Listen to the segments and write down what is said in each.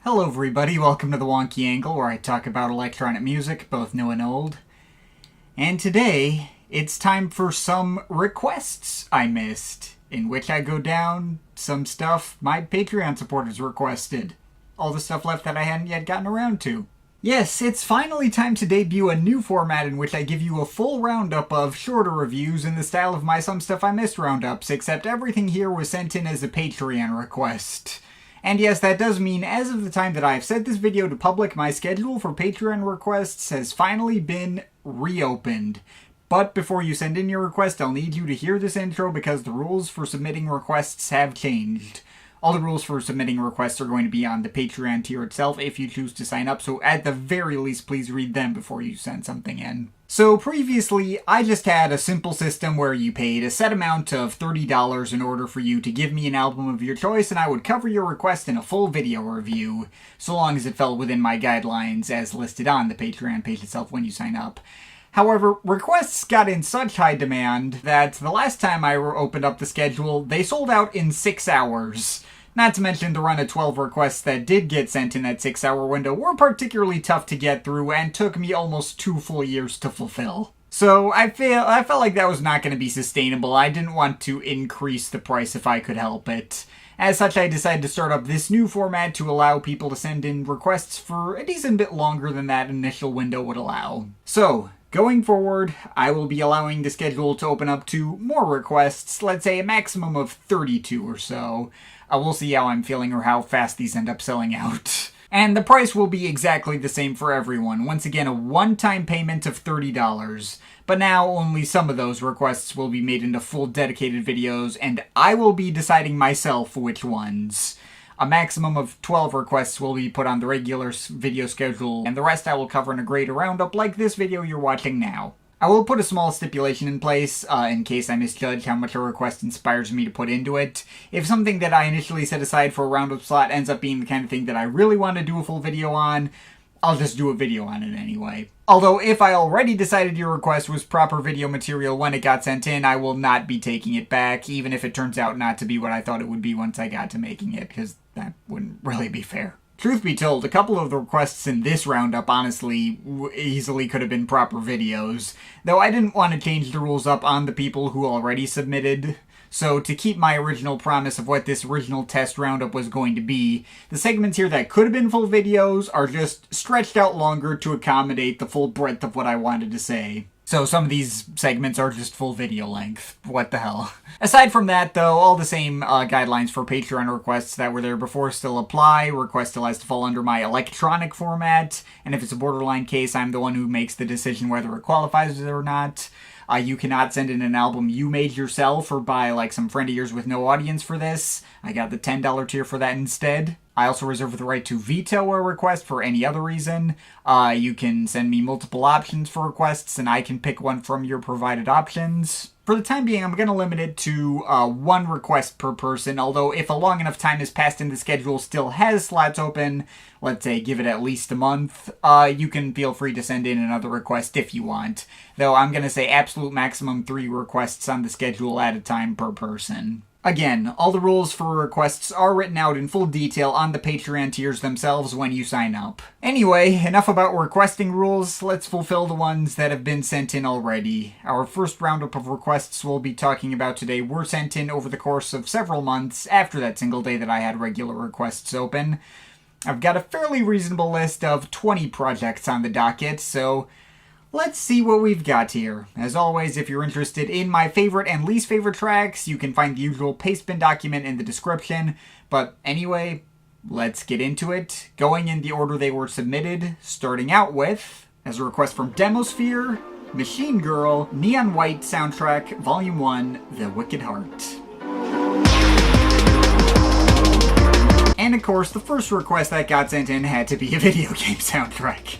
Hello everybody, welcome to the Wonky Angle, where I talk about electronic music, both new and old. And today, it's time for some requests I missed, in which I go down some stuff my Patreon supporters requested. All the stuff left that I hadn't yet gotten around to. Yes, it's finally time to debut a new format in which I give you a full roundup of shorter reviews in the style of my Some Stuff I Missed roundups, except everything here was sent in as a Patreon request. And yes, that does mean as of the time that I have set this video to public, my schedule for Patreon requests has finally been reopened. But before you send in your request, I'll need you to hear this intro because the rules for submitting requests have changed. All the rules for submitting requests are going to be on the Patreon tier itself if you choose to sign up, so at the very least, please read them before you send something in. So previously, I just had a simple system where you paid a set amount of $30 in order for you to give me an album of your choice, and I would cover your request in a full video review, so long as it fell within my guidelines as listed on the Patreon page itself when you sign up. However, requests got in such high demand that the last time I opened up the schedule, they sold out in 6 hours. Not to mention the run of 12 requests that did get sent in that 6-hour window were particularly tough to get through and took me almost 2 full years to fulfill. So I felt like that was not going to be sustainable. I didn't want to increase the price if I could help it. As such, I decided to start up this new format to allow people to send in requests for a decent bit longer than that initial window would allow. So, going forward, I will be allowing the schedule to open up to more requests, let's say a maximum of 32 or so. We'll see how I'm feeling or how fast these end up selling out. And the price will be exactly the same for everyone. Once again, a one-time payment of $30. But now only some of those requests will be made into full dedicated videos, and I will be deciding myself which ones. A maximum of 12 requests will be put on the regular video schedule, and the rest I will cover in a greater roundup like this video you're watching now. I will put a small stipulation in place, in case I misjudge how much a request inspires me to put into it. If something that I initially set aside for a roundup slot ends up being the kind of thing that I really want to do a full video on, I'll just do a video on it anyway. Although, if I already decided your request was proper video material when it got sent in, I will not be taking it back, even if it turns out not to be what I thought it would be once I got to making it, because that wouldn't really be fair. Truth be told, a couple of the requests in this roundup, honestly, easily could have been proper videos, though I didn't want to change the rules up on the people who already submitted. So to keep my original promise of what this original test roundup was going to be, the segments here that could have been full videos are just stretched out longer to accommodate the full breadth of what I wanted to say. So some of these segments are just full video length. What the hell. Aside from that, though, all the same guidelines for Patreon requests that were there before still apply. Request still has to fall under my electronic format, and if it's a borderline case, I'm the one who makes the decision whether it qualifies or not. You cannot send in an album you made yourself or by like some friend of yours with no audience for this. I got the $10 tier for that instead. I also reserve the right to veto a request for any other reason. You can send me multiple options for requests, and I can pick one from your provided options. For the time being, I'm going to limit it to one request per person, although if a long enough time has passed and the schedule still has slots open, let's say give it at least a month, you can feel free to send in another request if you want. Though I'm going to say absolute maximum 3 requests on the schedule at a time per person. Again, all the rules for requests are written out in full detail on the Patreon tiers themselves when you sign up. Anyway, enough about requesting rules, let's fulfill the ones that have been sent in already. Our first roundup of requests we'll be talking about today were sent in over the course of several months after that single day that I had regular requests open. I've got a fairly reasonable list of 20 projects on the docket, so let's see what we've got here. As always, if you're interested in my favorite and least favorite tracks, you can find the usual pastebin document in the description. But anyway, let's get into it. Going in the order they were submitted, starting out with, as a request from Demosphere, Machine Girl, Neon White Soundtrack, Volume 1, The Wicked Heart. And of course, the first request that got sent in had to be a video game soundtrack.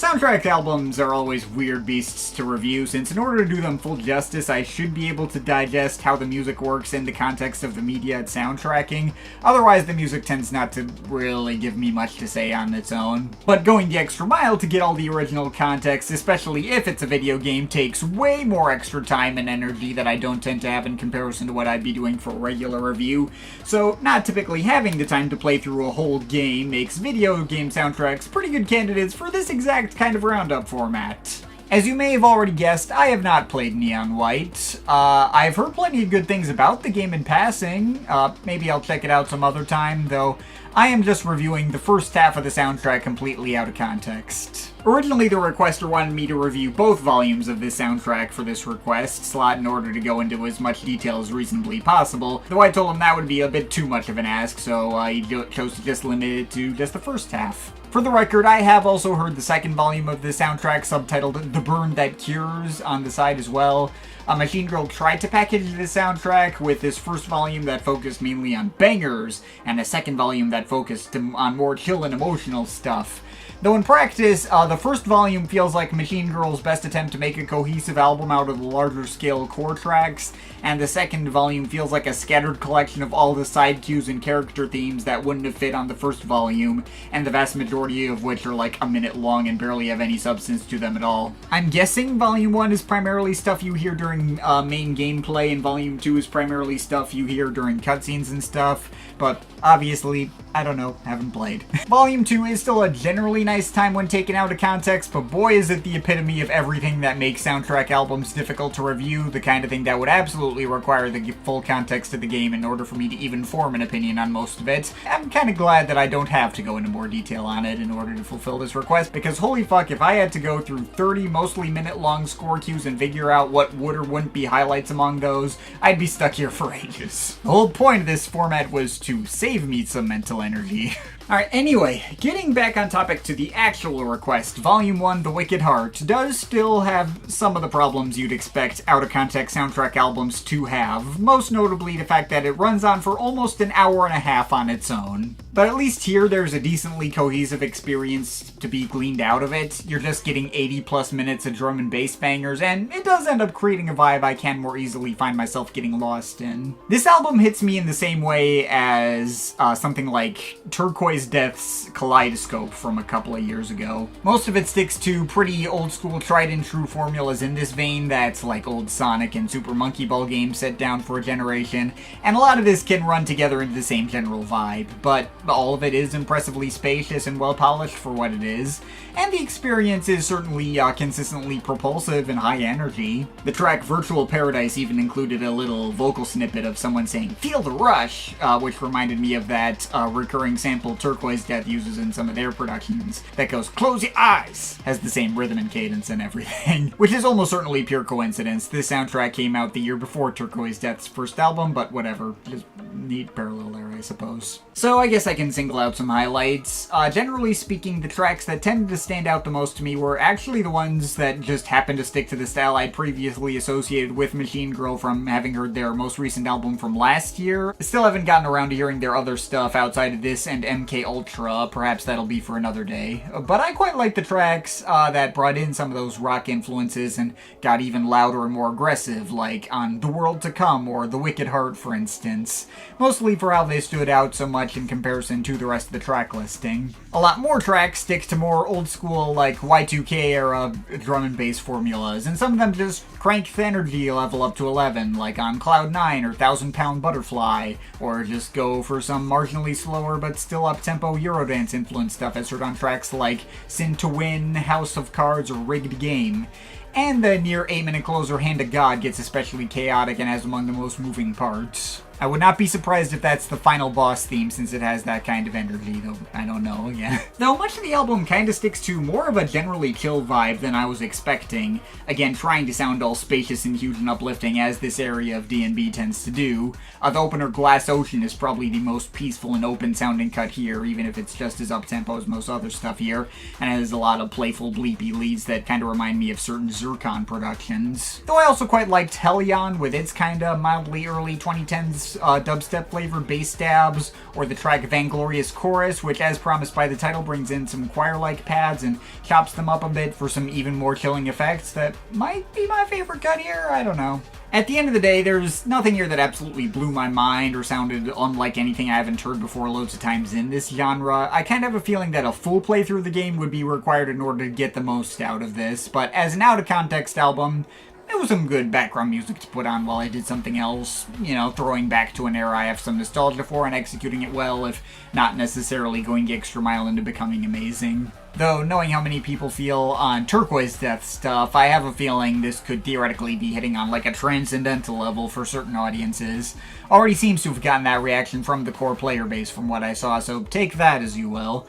Soundtrack albums are always weird beasts to review, since in order to do them full justice, I should be able to digest how the music works in the context of the media it's soundtracking. Otherwise, the music tends not to really give me much to say on its own. But going the extra mile to get all the original context, especially if it's a video game, takes way more extra time and energy that I don't tend to have in comparison to what I'd be doing for a regular review. So, not typically having the time to play through a whole game makes video game soundtracks pretty good candidates for this exact kind of roundup format. As you may have already guessed, I have not played Neon White. I've heard plenty of good things about the game in passing. Maybe I'll check it out some other time, though I am just reviewing the first half of the soundtrack completely out of context. Originally, the requester wanted me to review both volumes of this soundtrack for this request slot in order to go into as much detail as reasonably possible, though I told him that would be a bit too much of an ask, so he chose to just limit it to just the first half. For the record, I have also heard the second volume of the soundtrack subtitled The Burn That Cures on the side as well. Machine Girl tried to package the soundtrack with this first volume that focused mainly on bangers, and a second volume that focused on more chill and emotional stuff. Though in practice, the first volume feels like Machine Girl's best attempt to make a cohesive album out of the larger scale core tracks, and the second volume feels like a scattered collection of all the side cues and character themes that wouldn't have fit on the first volume, and the vast majority of which are like a minute long and barely have any substance to them at all. I'm guessing Volume 1 is primarily stuff you hear during main gameplay, and Volume 2 is primarily stuff you hear during cutscenes and stuff, but obviously, I don't know, haven't played. Volume 2 is still a generally nice time when taken out of context, but boy is it the epitome of everything that makes soundtrack albums difficult to review, the kind of thing that would absolutely require the full context of the game in order for me to even form an opinion on most of it. I'm kind of glad that I don't have to go into more detail on it in order to fulfill this request, because holy fuck, if I had to go through 30 mostly minute-long score cues and figure out what would or wouldn't be highlights among those, I'd be stuck here for ages. The whole point of this format was to save me some mental energy. Alright, anyway, getting back on topic to the actual request, Volume 1, The Wicked Heart, does still have some of the problems you'd expect out-of-context soundtrack albums to have, most notably the fact that it runs on for almost an hour and a half on its own. But at least here, there's a decently cohesive experience to be gleaned out of it. You're just getting 80 plus minutes of drum and bass bangers, and it does end up creating a vibe I can more easily find myself getting lost in. This album hits me in the same way as something like Turquoise Death's Kaleidoscope from a couple of years ago. Most of it sticks to pretty old school tried and true formulas in this vein that's like old Sonic and Super Monkey Ball games set down for a generation, and a lot of this can run together into the same general vibe, but all of it is impressively spacious and well polished for what it is, and the experience is certainly consistently propulsive and high energy. The track Virtual Paradise even included a little vocal snippet of someone saying, "Feel the rush," which reminded me of that recurring sample Turquoise Death uses in some of their productions that goes, "Close your eyes," has the same rhythm and cadence and everything, which is almost certainly pure coincidence. This soundtrack came out the year before Turquoise Death's first album, but whatever, just neat parallel there, I suppose. So I guess I can single out some highlights. Generally speaking, the tracks that tended to stand out the most to me were actually the ones that just happened to stick to the style I'd previously associated with Machine Girl from having heard their most recent album from last year. Still haven't gotten around to hearing their other stuff outside of this and MK Ultra, perhaps that'll be for another day. But I quite like the tracks that brought in some of those rock influences and got even louder and more aggressive, like on The World to Come or The Wicked Heart, for instance. Mostly for how they stood out so much in comparison to the rest of the track listing. A lot more tracks stick to more old school, like Y2K era drum and bass formulas, and some of them just crank the energy level up to 11, like on Cloud 9 or 1000 Pound Butterfly, or just go for some marginally slower but still up-tempo Eurodance influenced stuff as heard on tracks like Sin to Win, House of Cards, or Rigged Game. And the near 8-minute closer Hand of God gets especially chaotic and has among the most moving parts. I would not be surprised if that's the final boss theme, since it has that kind of energy, though I don't know, again. Though much of the album kinda sticks to more of a generally chill vibe than I was expecting, again trying to sound all spacious and huge and uplifting as this area of D&B tends to do. The opener Glass Ocean is probably the most peaceful and open sounding cut here, even if it's just as up-tempo as most other stuff here, and it has a lot of playful bleepy leads that kinda remind me of certain Zircon productions. Though I also quite liked Hellion with its kinda mildly early 2010s house dubstep flavored bass stabs, or the track Vainglorious Chorus, which as promised by the title brings in some choir-like pads and chops them up a bit for some even more chilling effects that might be my favorite cut here, I don't know. At the end of the day, there's nothing here that absolutely blew my mind or sounded unlike anything I haven't heard before loads of times in this genre. I kind of have a feeling that a full playthrough of the game would be required in order to get the most out of this, but as an out-of-context album, it was some good background music to put on while I did something else, you know, throwing back to an era I have some nostalgia for and executing it well, if not necessarily going the extra mile into becoming amazing. Though, knowing how many people feel on Turquoise Death stuff, I have a feeling this could theoretically be hitting on like a transcendental level for certain audiences. Already seems to have gotten that reaction from the core player base from what I saw, so take that as you will.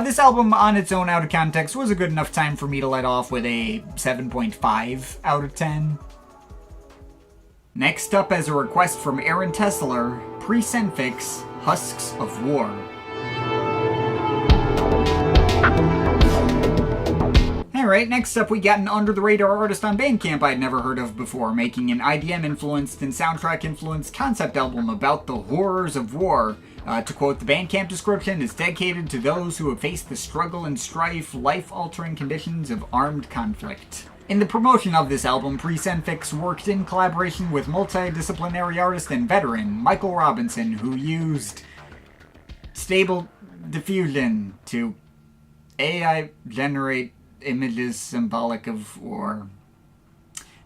This album, on its own out of context, was a good enough time for me to let off with a 7.5 out of 10. Next up, as a request from Aaron Tessler, Precenphix, Husks of War. Alright, next up we got an under-the-radar artist on Bandcamp I'd never heard of before, making an IDM-influenced and soundtrack-influenced concept album about the horrors of war. To quote the Bandcamp description, it's dedicated to those who have faced the struggle and strife, life-altering conditions of armed conflict. In the promotion of this album, Precenphix worked in collaboration with multidisciplinary artist and veteran Michael Robinson, who used Stable Diffusion to AI generate images symbolic of war.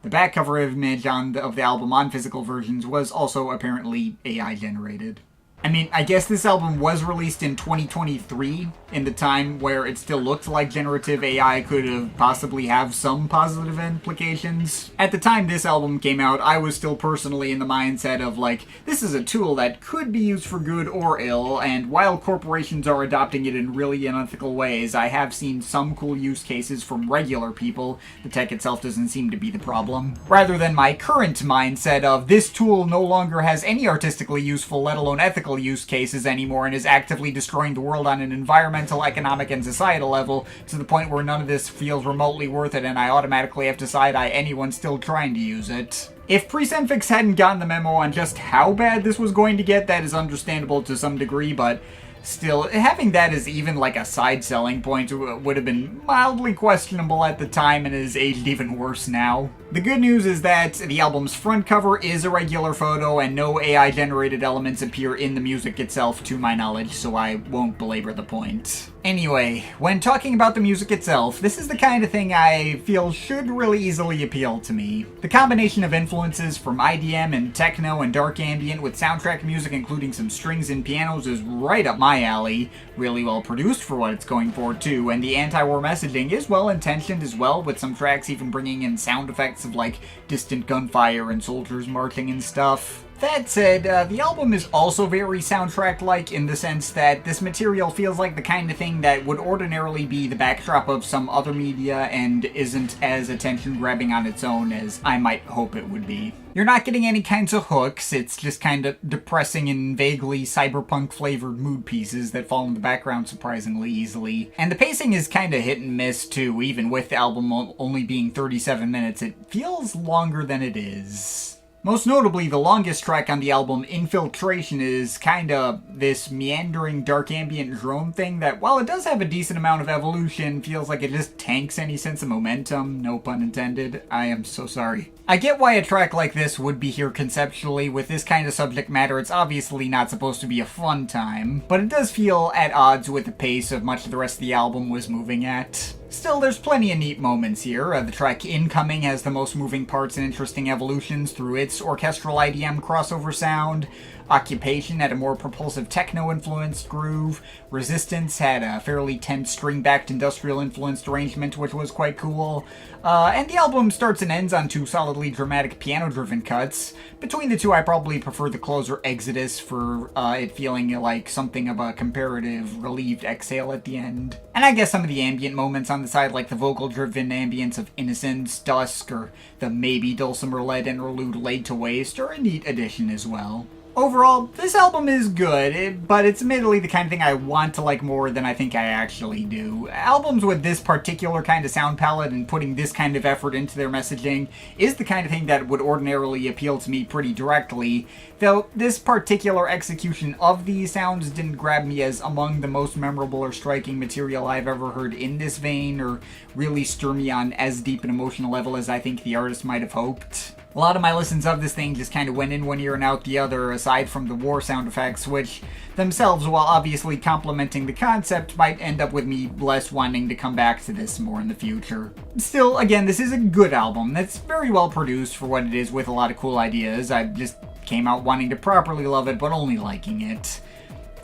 The back cover image of the album on physical versions was also apparently AI generated. I mean, I guess this album was released in 2023, in the time where it still looked like generative AI could have possibly have some positive implications. At the time this album came out, I was still personally in the mindset of like, this is a tool that could be used for good or ill, and while corporations are adopting it in really unethical ways, I have seen some cool use cases from regular people. The tech itself doesn't seem to be the problem. Rather than my current mindset of, this tool no longer has any artistically useful, let alone ethical use cases anymore, and is actively destroying the world on an environmental, economic, and societal level to the point where none of this feels remotely worth it, and I automatically have to side-eye anyone still trying to use it. If Precenphix hadn't gotten the memo on just how bad this was going to get, that is understandable to some degree, but still, having that as even like a side selling point would have been mildly questionable at the time and is aged even worse now. The good news is that the album's front cover is a regular photo and no AI generated elements appear in the music itself to my knowledge, so I won't belabor the point. Anyway, when talking about the music itself, this is the kind of thing I feel should really easily appeal to me. The combination of influences from IDM and techno and dark ambient with soundtrack music including some strings and pianos is right up my alley. Really well produced for what it's going for too, and the anti-war messaging is well intentioned as well, with some tracks even bringing in sound effects of like distant gunfire and soldiers marching and stuff. That said, the album is also very soundtrack-like in the sense that this material feels like the kind of thing that would ordinarily be the backdrop of some other media and isn't as attention-grabbing on its own as I might hope it would be. You're not getting any kinds of hooks, it's just kind of depressing and vaguely cyberpunk-flavored mood pieces that fall in the background surprisingly easily. And the pacing is kind of hit and miss too, even with the album only being 37 minutes, it feels longer than it is. Most notably, the longest track on the album, Infiltration, is kinda this meandering dark ambient drone thing that, while it does have a decent amount of evolution, feels like it just tanks any sense of momentum, no pun intended. I am so sorry. I get why a track like this would be here conceptually. With this kind of subject matter, it's obviously not supposed to be a fun time, but it does feel at odds with the pace of much of the rest of the album was moving at. Still, there's plenty of neat moments here. The track Incoming has the most moving parts and interesting evolutions through its orchestral IDM crossover sound. Occupation had a more propulsive techno-influenced groove. Resistance had a fairly tense string-backed industrial-influenced arrangement, which was quite cool. And the album starts and ends on two solidly dramatic piano-driven cuts. Between the two, I probably prefer the closer Exodus for it feeling like something of a comparative relieved exhale at the end. And I guess some of the ambient moments on the side, like the vocal-driven ambience of Innocence, Dusk, or the maybe dulcimer-led interlude Laid to Waste, are a neat addition as well. Overall, this album is good, but it's admittedly the kind of thing I want to like more than I think I actually do. Albums with this particular kind of sound palette and putting this kind of effort into their messaging is the kind of thing that would ordinarily appeal to me pretty directly, though this particular execution of these sounds didn't grab me as among the most memorable or striking material I've ever heard in this vein, or really stir me on as deep an emotional level as I think the artist might have hoped. A lot of my listens of this thing just kind of went in one ear and out the other, aside from the war sound effects, which themselves, while obviously complementing the concept, might end up with me less wanting to come back to this more in the future. Still, again, this is a good album that's very well produced for what it is, with a lot of cool ideas. I just came out wanting to properly love it, but only liking it.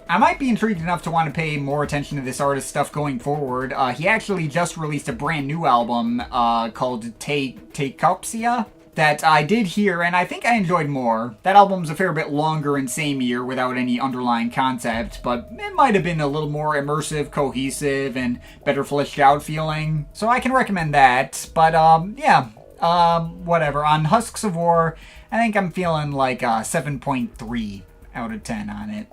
I might be intrigued enough to want to pay more attention to this artist's stuff going forward. He actually just released a brand new album called Teikopsia that I did hear, and I think I enjoyed more. That album's a fair bit longer and sameier without any underlying concept, but it might have been a little more immersive, cohesive, and better fleshed out feeling. So I can recommend that, but whatever. On Husks of War, I think I'm feeling like a 7.3 out of 10 on it.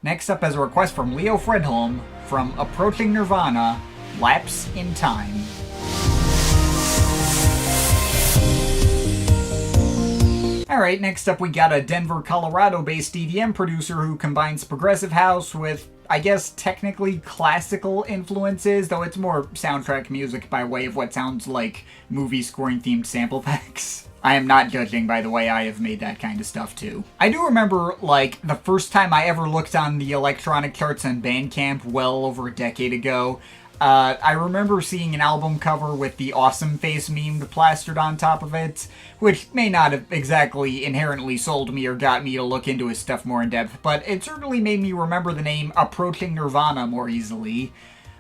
Next up, as a request from Leo Fredholm, from Approaching Nirvana, Lapse in Time. Alright, next up we got a Denver, Colorado-based EDM producer who combines progressive house with, I guess, technically classical influences, though it's more soundtrack music by way of what sounds like movie scoring-themed sample packs. I am not judging, by the way, I have made that kind of stuff too. I do remember, like, the first time I ever looked on the electronic charts on Bandcamp well over a decade ago. I remember seeing an album cover with the Awesome Face meme plastered on top of it, which may not have exactly inherently sold me or got me to look into his stuff more in depth, but it certainly made me remember the name Approaching Nirvana more easily.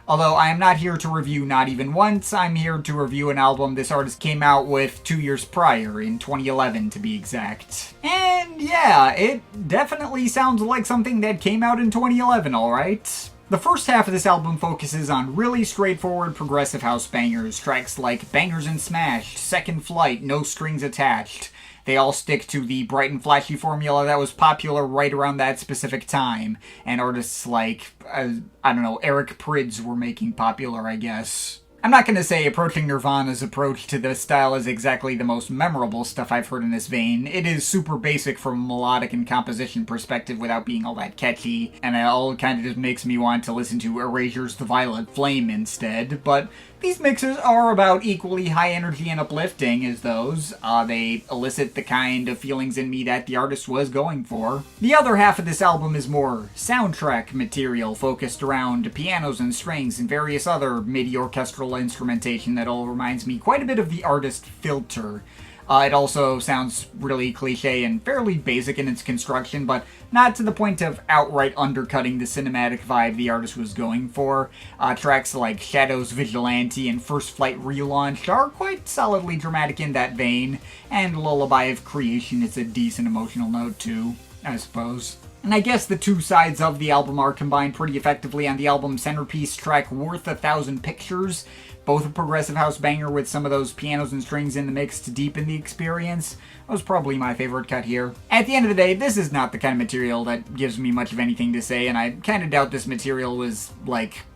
Although I am not here to review Not Even Once, I'm here to review an album this artist came out with 2 years prior, in 2011 to be exact. And yeah, it definitely sounds like something that came out in 2011, alright? The first half of this album focuses on really straightforward progressive house bangers, tracks like Bangers and Smashed, Second Flight, No Strings Attached. They all stick to the bright and flashy formula that was popular right around that specific time, and artists like, Eric Prydz were making popular, I guess. I'm not going to say Approaching Nirvana's approach to this style is exactly the most memorable stuff I've heard in this vein. It is super basic from a melodic and composition perspective without being all that catchy, and it all kind of just makes me want to listen to Erasure's The Violet Flame instead, but these mixes are about equally high energy and uplifting as those. They elicit the kind of feelings in me that the artist was going for. The other half of this album is more soundtrack material focused around pianos and strings and various other MIDI orchestral instrumentation that all reminds me quite a bit of the artist Filter. It also sounds really cliche and fairly basic in its construction, but not to the point of outright undercutting the cinematic vibe the artist was going for. Tracks like Shadows Vigilante and First Flight Relaunch are quite solidly dramatic in that vein, and Lullaby of Creation is a decent emotional note too, I suppose. And I guess the two sides of the album are combined pretty effectively on the album's centerpiece track Worth 1,000 Pictures, both a progressive house banger with some of those pianos and strings in the mix to deepen the experience. That was probably my favorite cut here. At the end of the day, this is not the kind of material that gives me much of anything to say, and I kind of doubt this material was,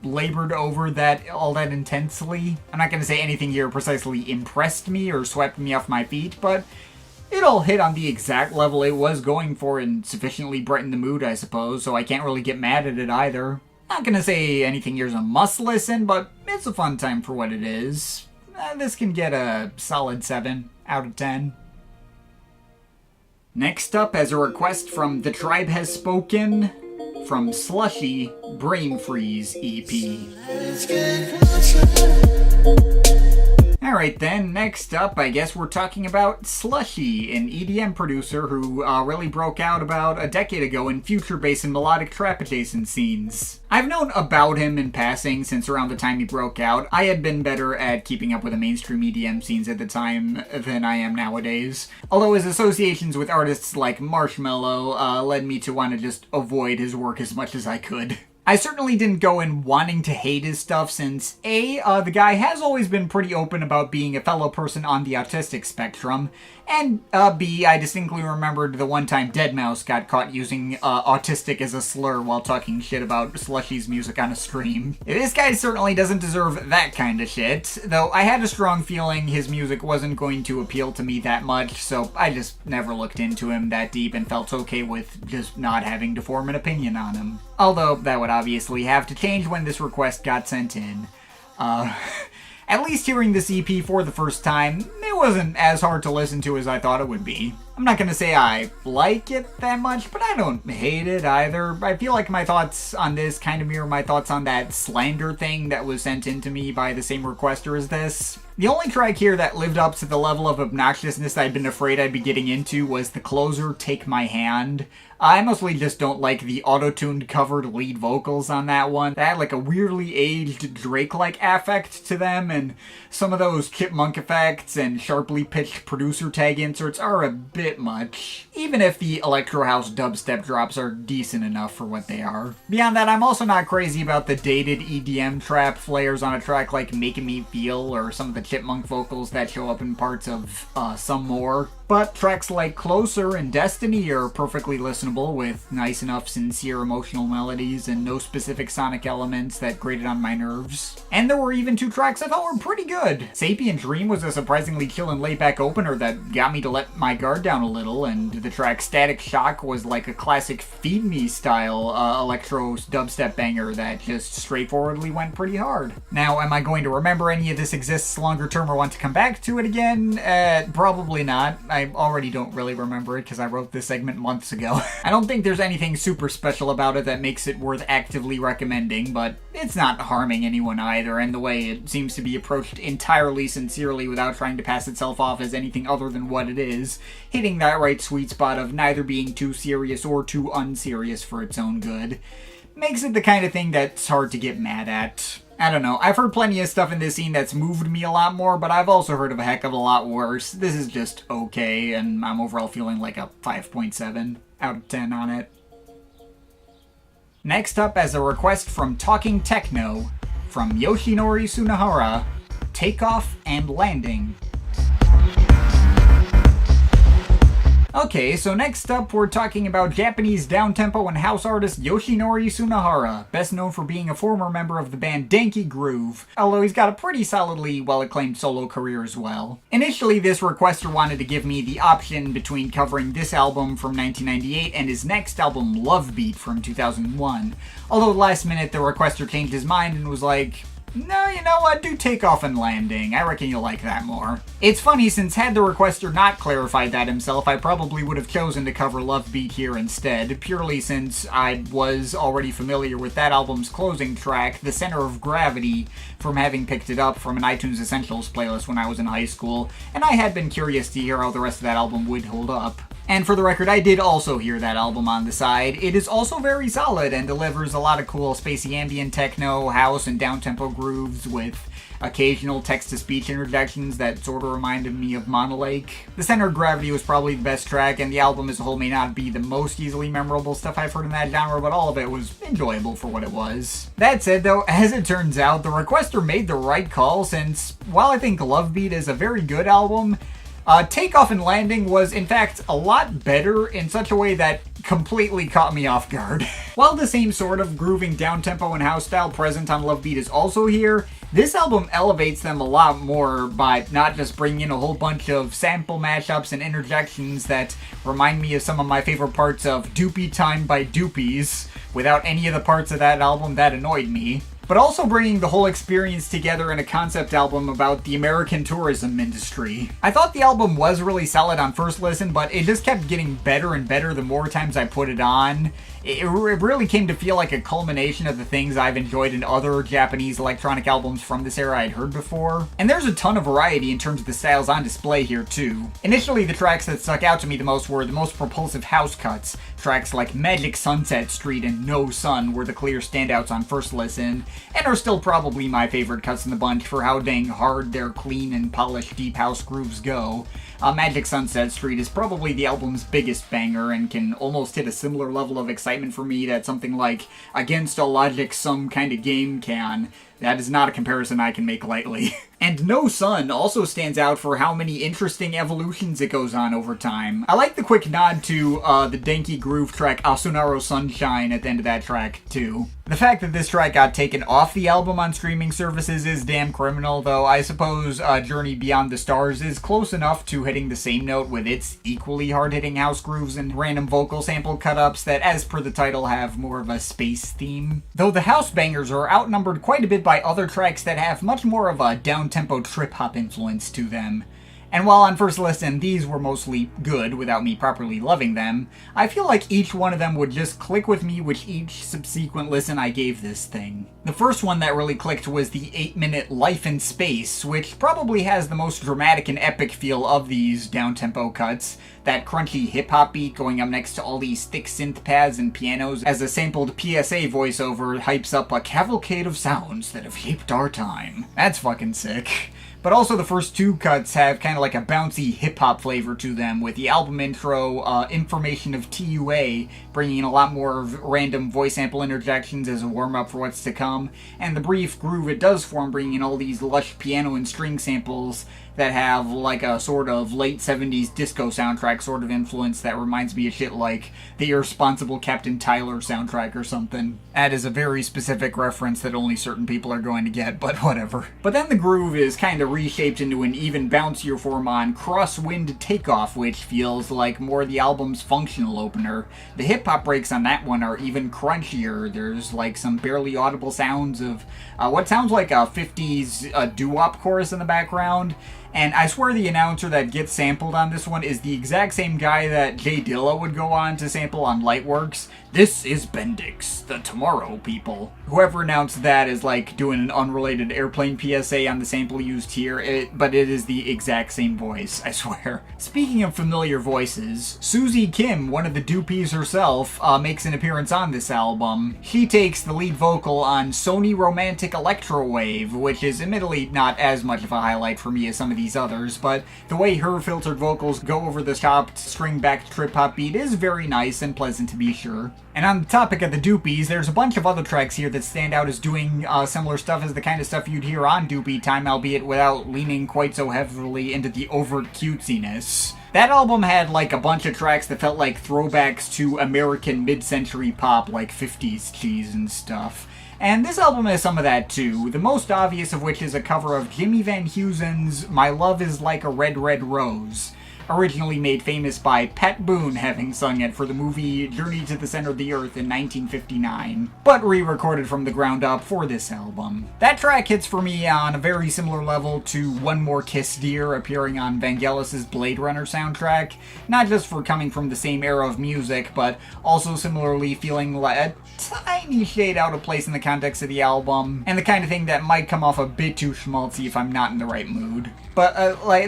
labored over all that intensely. I'm not going to say anything here precisely impressed me or swept me off my feet, but it all hit on the exact level it was going for and sufficiently brightened the mood, I suppose, so I can't really get mad at it either. Not gonna say anything here's a must listen, but it's a fun time for what it is. This can get a solid 7 out of 10. Next up, as a request from The Tribe Has Spoken, from Slushii, Brain Freeze EP. Alright then, next up, I guess we're talking about Slushii, an EDM producer who really broke out about a decade ago in future bass and melodic trap adjacent scenes. I've known about him in passing since around the time he broke out. I had been better at keeping up with the mainstream EDM scenes at the time than I am nowadays. Although his associations with artists like Marshmello led me to want to just avoid his work as much as I could. I certainly didn't go in wanting to hate his stuff since A, the guy has always been pretty open about being a fellow person on the autistic spectrum, and B, I distinctly remembered the one time Deadmau5 got caught using autistic as a slur while talking shit about Slushii's music on a stream. This guy certainly doesn't deserve that kind of shit, though I had a strong feeling his music wasn't going to appeal to me that much, so I just never looked into him that deep and felt okay with just not having to form an opinion on him. Although, that would obviously have to change when this request got sent in. At least hearing this EP for the first time, it wasn't as hard to listen to as I thought it would be. I'm not gonna say I like it that much, but I don't hate it either. I feel like my thoughts on this kind of mirror my thoughts on that slander thing that was sent in to me by the same requester as this. The only track here that lived up to the level of obnoxiousness I'd been afraid I'd be getting into was the closer, Take My Hand. I mostly just don't like the auto-tuned covered lead vocals on that one. They had like a weirdly aged Drake-like affect to them, and some of those chipmunk effects and sharply pitched producer tag inserts are a bit much, even if the electro house dubstep drops are decent enough for what they are. Beyond that, I'm also not crazy about the dated EDM trap flares on a track like Making Me Feel or some of the chipmunk vocals that show up in parts of Some More. But tracks like Closer and Destiny are perfectly listenable with nice enough sincere emotional melodies and no specific sonic elements that grated on my nerves. And there were even 2 tracks I thought were pretty good. Sapient Dream was a surprisingly chill and laid back opener that got me to let my guard down a little, and the track Static Shock was like a classic Feed Me style electro dubstep banger that just straightforwardly went pretty hard. Now, am I going to remember any of this exists longer term or want to come back to it again? Probably not. I already don't really remember it because I wrote this segment months ago. I don't think there's anything super special about it that makes it worth actively recommending, but it's not harming anyone either, and the way it seems to be approached entirely sincerely without trying to pass itself off as anything other than what it is, hitting that right sweet spot of neither being too serious or too unserious for its own good, makes it the kind of thing that's hard to get mad at. I don't know, I've heard plenty of stuff in this scene that's moved me a lot more, but I've also heard of a heck of a lot worse. This is just okay, and I'm overall feeling like a 5.7 out of 10 on it. Next up, as a request from Talking Techno, from Yoshinori Sunahara, Takeoff and Landing. Okay, so next up we're talking about Japanese downtempo and house artist Yoshinori Sunahara, best known for being a former member of the band Danky Groove, although he's got a pretty solidly well-acclaimed solo career as well. Initially, this requester wanted to give me the option between covering this album from 1998 and his next album, Love Beat, from 2001, although last minute the requester changed his mind and was like, no, you know what, do Takeoff and Landing. I reckon you'll like that more. It's funny, since had the requester not clarified that himself, I probably would have chosen to cover Love Beat here instead, purely since I was already familiar with that album's closing track, The Center of Gravity, from having picked it up from an iTunes Essentials playlist when I was in high school, and I had been curious to hear how the rest of that album would hold up. And for the record, I did also hear that album on the side. It is also very solid and delivers a lot of cool spacey ambient techno, house, and downtempo grooves with occasional text-to-speech interjections that sort of reminded me of Monolake. The Center of Gravity was probably the best track, and the album as a whole may not be the most easily memorable stuff I've heard in that genre, but all of it was enjoyable for what it was. That said, though, as it turns out, the requester made the right call, since while I think Love Beat is a very good album, Takeoff and Landing was, in fact, a lot better in such a way that completely caught me off guard. While the same sort of grooving downtempo and house style present on Love Beat is also here, this album elevates them a lot more by not just bringing in a whole bunch of sample mashups and interjections that remind me of some of my favorite parts of Doopie Time by Doopies, without any of the parts of that album that annoyed me, but also bringing the whole experience together in a concept album about the American tourism industry. I thought the album was really solid on first listen, but it just kept getting better and better the more times I put it on. It really came to feel like a culmination of the things I've enjoyed in other Japanese electronic albums from this era I'd heard before. And there's a ton of variety in terms of the styles on display here too. Initially, the tracks that stuck out to me the most were the most propulsive house cuts. Tracks like Magic Sunset Street and No Sun were the clear standouts on first listen, and are still probably my favorite cuts in the bunch for how dang hard their clean and polished deep house grooves go. Magic Sunset Street is probably the album's biggest banger and can almost hit a similar level of excitement for me that something like Against All Logic Some Kind of Game can. That is not a comparison I can make lightly. And No Sun also stands out for how many interesting evolutions it goes on over time. I like the quick nod to the danky groove track Asunaro Sunshine at the end of that track, too. The fact that this track got taken off the album on streaming services is damn criminal, though I suppose Journey Beyond the Stars is close enough to hitting the same note with its equally hard-hitting house grooves and random vocal sample cut-ups that, as per the title, have more of a space theme. Though the house bangers are outnumbered quite a bit by other tracks that have much more of a down-tempo trip-hop influence to them. And while on first listen these were mostly good without me properly loving them, I feel like each one of them would just click with me with each subsequent listen I gave this thing. The first one that really clicked was the 8-minute Life in Space, which probably has the most dramatic and epic feel of these down-tempo cuts. That crunchy hip-hop beat going up next to all these thick synth pads and pianos as a sampled PSA voiceover hypes up a cavalcade of sounds that have shaped our time. That's fucking sick. But also the first two cuts have kind of like a bouncy hip-hop flavor to them, with the album intro, Information of TUA, bringing in a lot more random voice sample interjections as a warm-up for what's to come, and the brief groove it does form, bringing in all these lush piano and string samples that have like a sort of late 70s disco soundtrack sort of influence that reminds me of shit like the Irresponsible Captain Tyler soundtrack or something. That is a very specific reference that only certain people are going to get, but whatever. But then the groove is kind of reshaped into an even bouncier form on Crosswind Takeoff, which feels like more the album's functional opener. The hip-hop breaks on that one are even crunchier. There's like some barely audible sounds of what sounds like a 50s doo-wop chorus in the background. And I swear the announcer that gets sampled on this one is the exact same guy that Jay Dilla would go on to sample on Lightworks. This is Bendix, the Tomorrow People. Whoever announced that is like doing an unrelated Airplane PSA on the sample used here, but it is the exact same voice, I swear. Speaking of familiar voices, Suzy Kim, one of the Doopies herself, makes an appearance on this album. She takes the lead vocal on Sony Romantic Electro Wave, which is admittedly not as much of a highlight for me as some of these others, but the way her filtered vocals go over the chopped string-backed trip-hop beat is very nice and pleasant to be sure. And on the topic of the Doopies, there's a bunch of other tracks here that stand out as doing similar stuff as the kind of stuff you'd hear on Doopie Time, albeit without leaning quite so heavily into the overt cutesiness. That album had like a bunch of tracks that felt like throwbacks to American mid-century pop, like 50s cheese and stuff. And this album has some of that too, the most obvious of which is a cover of Jimmy Van Heusen's My Love Is Like a Red Red Rose, originally made famous by Pat Boone having sung it for the movie Journey to the Center of the Earth in 1959, but re-recorded from the ground up for this album. That track hits for me on a very similar level to One More Kiss Dear appearing on Vangelis's Blade Runner soundtrack, not just for coming from the same era of music, but also similarly feeling like a tiny shade out of place in the context of the album, and the kind of thing that might come off a bit too schmaltzy if I'm not in the right mood. But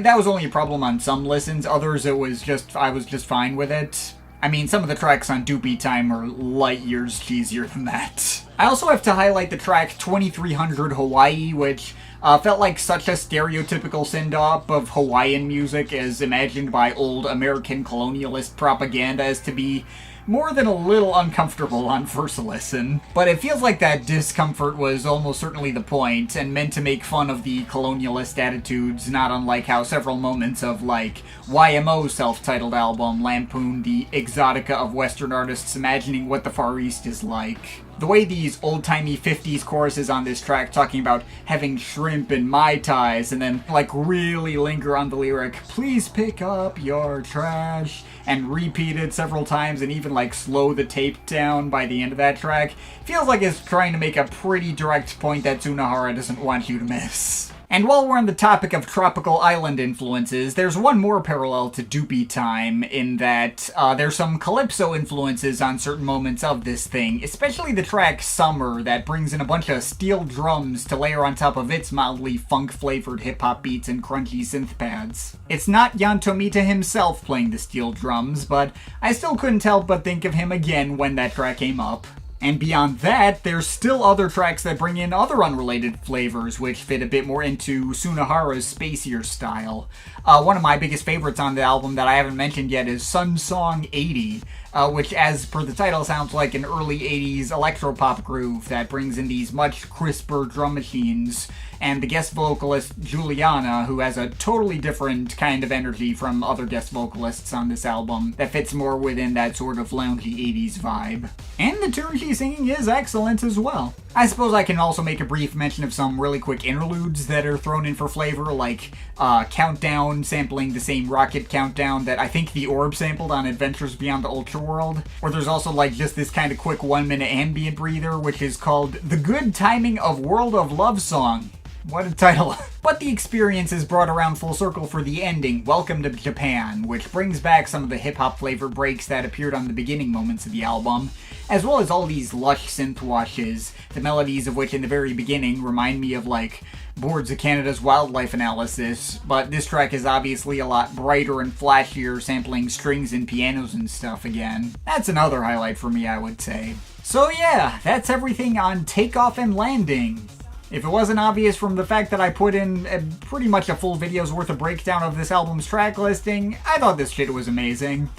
that was only a problem on some listens, others it was just, I was just fine with it. I mean, some of the tracks on Doopie Time are light years cheesier than that. I also have to highlight the track 2300 Hawaii, which felt like such a stereotypical send-off of Hawaiian music as imagined by old American colonialist propaganda as to be more than a little uncomfortable on first listen. But it feels like that discomfort was almost certainly the point, and meant to make fun of the colonialist attitudes, not unlike how several moments of, like, YMO's self-titled album lampooned the exotica of Western artists imagining what the Far East is like. The way these old-timey 50s choruses on this track talking about having shrimp and Mai Tais and then like really linger on the lyric, please pick up your trash, and repeat it several times and even like slow the tape down by the end of that track, feels like it's trying to make a pretty direct point that Sunahara doesn't want you to miss. And while we're on the topic of tropical island influences, there's one more parallel to Doopie Time in that there's some calypso influences on certain moments of this thing, especially the track Summer that brings in a bunch of steel drums to layer on top of its mildly funk-flavored hip-hop beats and crunchy synth pads. It's not Jan Tomita himself playing the steel drums, but I still couldn't help but think of him again when that track came up. And beyond that, there's still other tracks that bring in other unrelated flavors, which fit a bit more into Sunahara's spacier style. One of my biggest favorites on the album that I haven't mentioned yet is Sun Song 80, which, as per the title, sounds like an early 80s electropop groove that brings in these much crisper drum machines, and the guest vocalist Juliana, who has a totally different kind of energy from other guest vocalists on this album that fits more within that sort of loungy 80s vibe. And the tune she's singing is excellent as well. I suppose I can also make a brief mention of some really quick interludes that are thrown in for flavor, like Countdown sampling the same Rocket Countdown that I think the Orb sampled on Adventures Beyond the Ultra World, or there's also like just this kind of quick 1-minute ambient breather, which is called The Good Timing of World of Love Song. What a title. But the experience is brought around full circle for the ending, Welcome to Japan, which brings back some of the hip-hop flavor breaks that appeared on the beginning moments of the album, as well as all these lush synth washes, the melodies of which in the very beginning remind me of like Boards of Canada's Wildlife Analysis, but this track is obviously a lot brighter and flashier, sampling strings and pianos and stuff again. That's another highlight for me, I would say. So yeah, that's everything on Takeoff and Landing. If it wasn't obvious from the fact that I put in pretty much a full video's worth of breakdown of this album's track listing, I thought this shit was amazing.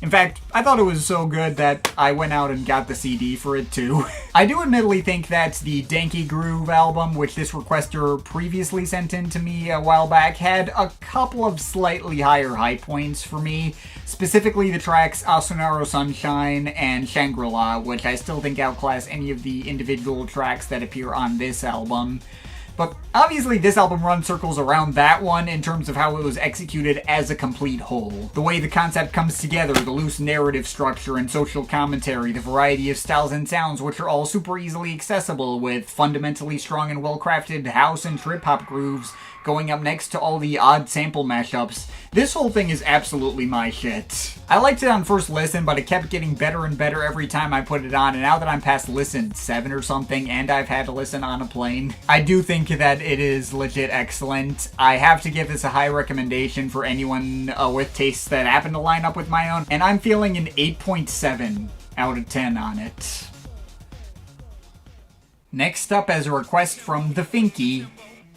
In fact, I thought it was so good that I went out and got the CD for it too. I do admittedly think that the Danky Groove album, which this requester previously sent in to me a while back, had a couple of slightly higher high points for me. Specifically the tracks Asunaro Sunshine and Shangri-La, which I still think outclass any of the individual tracks that appear on this album. But obviously this album runs circles around that one in terms of how it was executed as a complete whole. The way the concept comes together, the loose narrative structure and social commentary, the variety of styles and sounds which are all super easily accessible with fundamentally strong and well-crafted house and trip-hop grooves going up next to all the odd sample mashups. This whole thing is absolutely my shit. I liked it on first listen, but it kept getting better and better every time I put it on, and now that I'm past listen 7 or something, and I've had to listen on a plane, I do think that it is legit excellent. I have to give this a high recommendation for anyone with tastes that happen to line up with my own, and I'm feeling an 8.7 out of 10 on it. Next up, as a request from the Finky,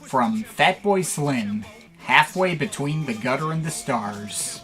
from Fatboy Slim, Halfway Between the Gutter and the Stars.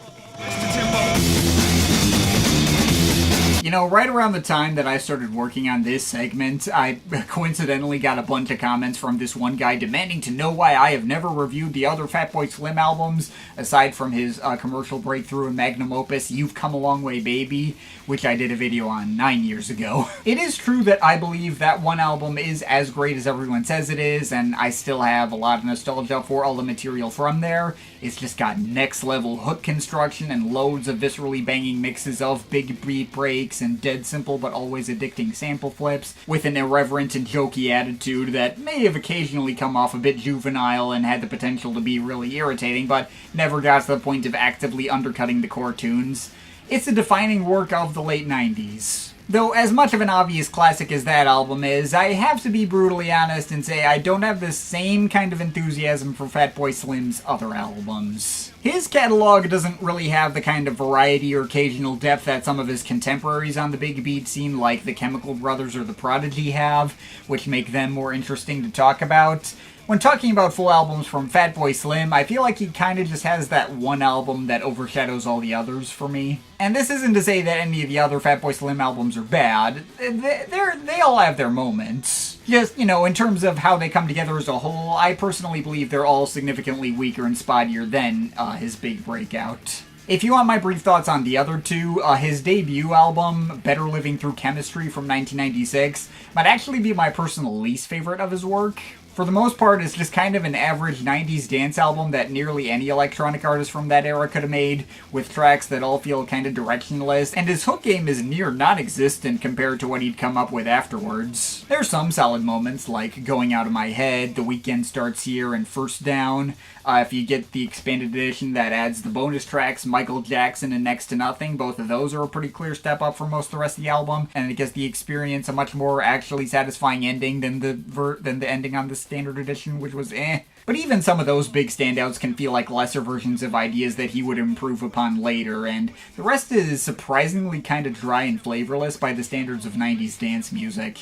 You know, right around the time that I started working on this segment, I coincidentally got a bunch of comments from this one guy demanding to know why I have never reviewed the other Fatboy Slim albums, aside from his commercial breakthrough and magnum opus, You've Come a Long Way Baby, which I did a video on 9 years ago. It is true that I believe that one album is as great as everyone says it is, and I still have a lot of nostalgia for all the material from there. It's just got next level hook construction and loads of viscerally banging mixes of big beat breaks and dead simple but always addicting sample flips, with an irreverent and jokey attitude that may have occasionally come off a bit juvenile and had the potential to be really irritating, but never got to the point of actively undercutting the core tunes. It's a defining work of the late 90s. Though, as much of an obvious classic as that album is, I have to be brutally honest and say I don't have the same kind of enthusiasm for Fatboy Slim's other albums. His catalog doesn't really have the kind of variety or occasional depth that some of his contemporaries on the big beat scene like the Chemical Brothers or the Prodigy have, which make them more interesting to talk about. When talking about full albums from Fatboy Slim, I feel like he kind of just has that one album that overshadows all the others for me. And this isn't to say that any of the other Fatboy Slim albums are bad. They all have their moments. Just, you know, in terms of how they come together as a whole, I personally believe they're all significantly weaker and spottier than his big breakout. If you want my brief thoughts on the other two, his debut album, Better Living Through Chemistry from 1996, might actually be my personal least favorite of his work. For the most part, it's just kind of an average 90s dance album that nearly any electronic artist from that era could have made, with tracks that all feel kind of directionless, and his hook game is near non-existent compared to what he'd come up with afterwards. There's some solid moments, like Going Out of My Head, The Weekend Starts Here, and First Down. If you get the expanded edition that adds the bonus tracks, Michael Jackson and Next to Nothing, both of those are a pretty clear step up from most of the rest of the album, and it gives the experience a much more actually satisfying ending than the ending on the standard edition, which was eh. But even some of those big standouts can feel like lesser versions of ideas that he would improve upon later, and the rest is surprisingly kind of dry and flavorless by the standards of 90s dance music.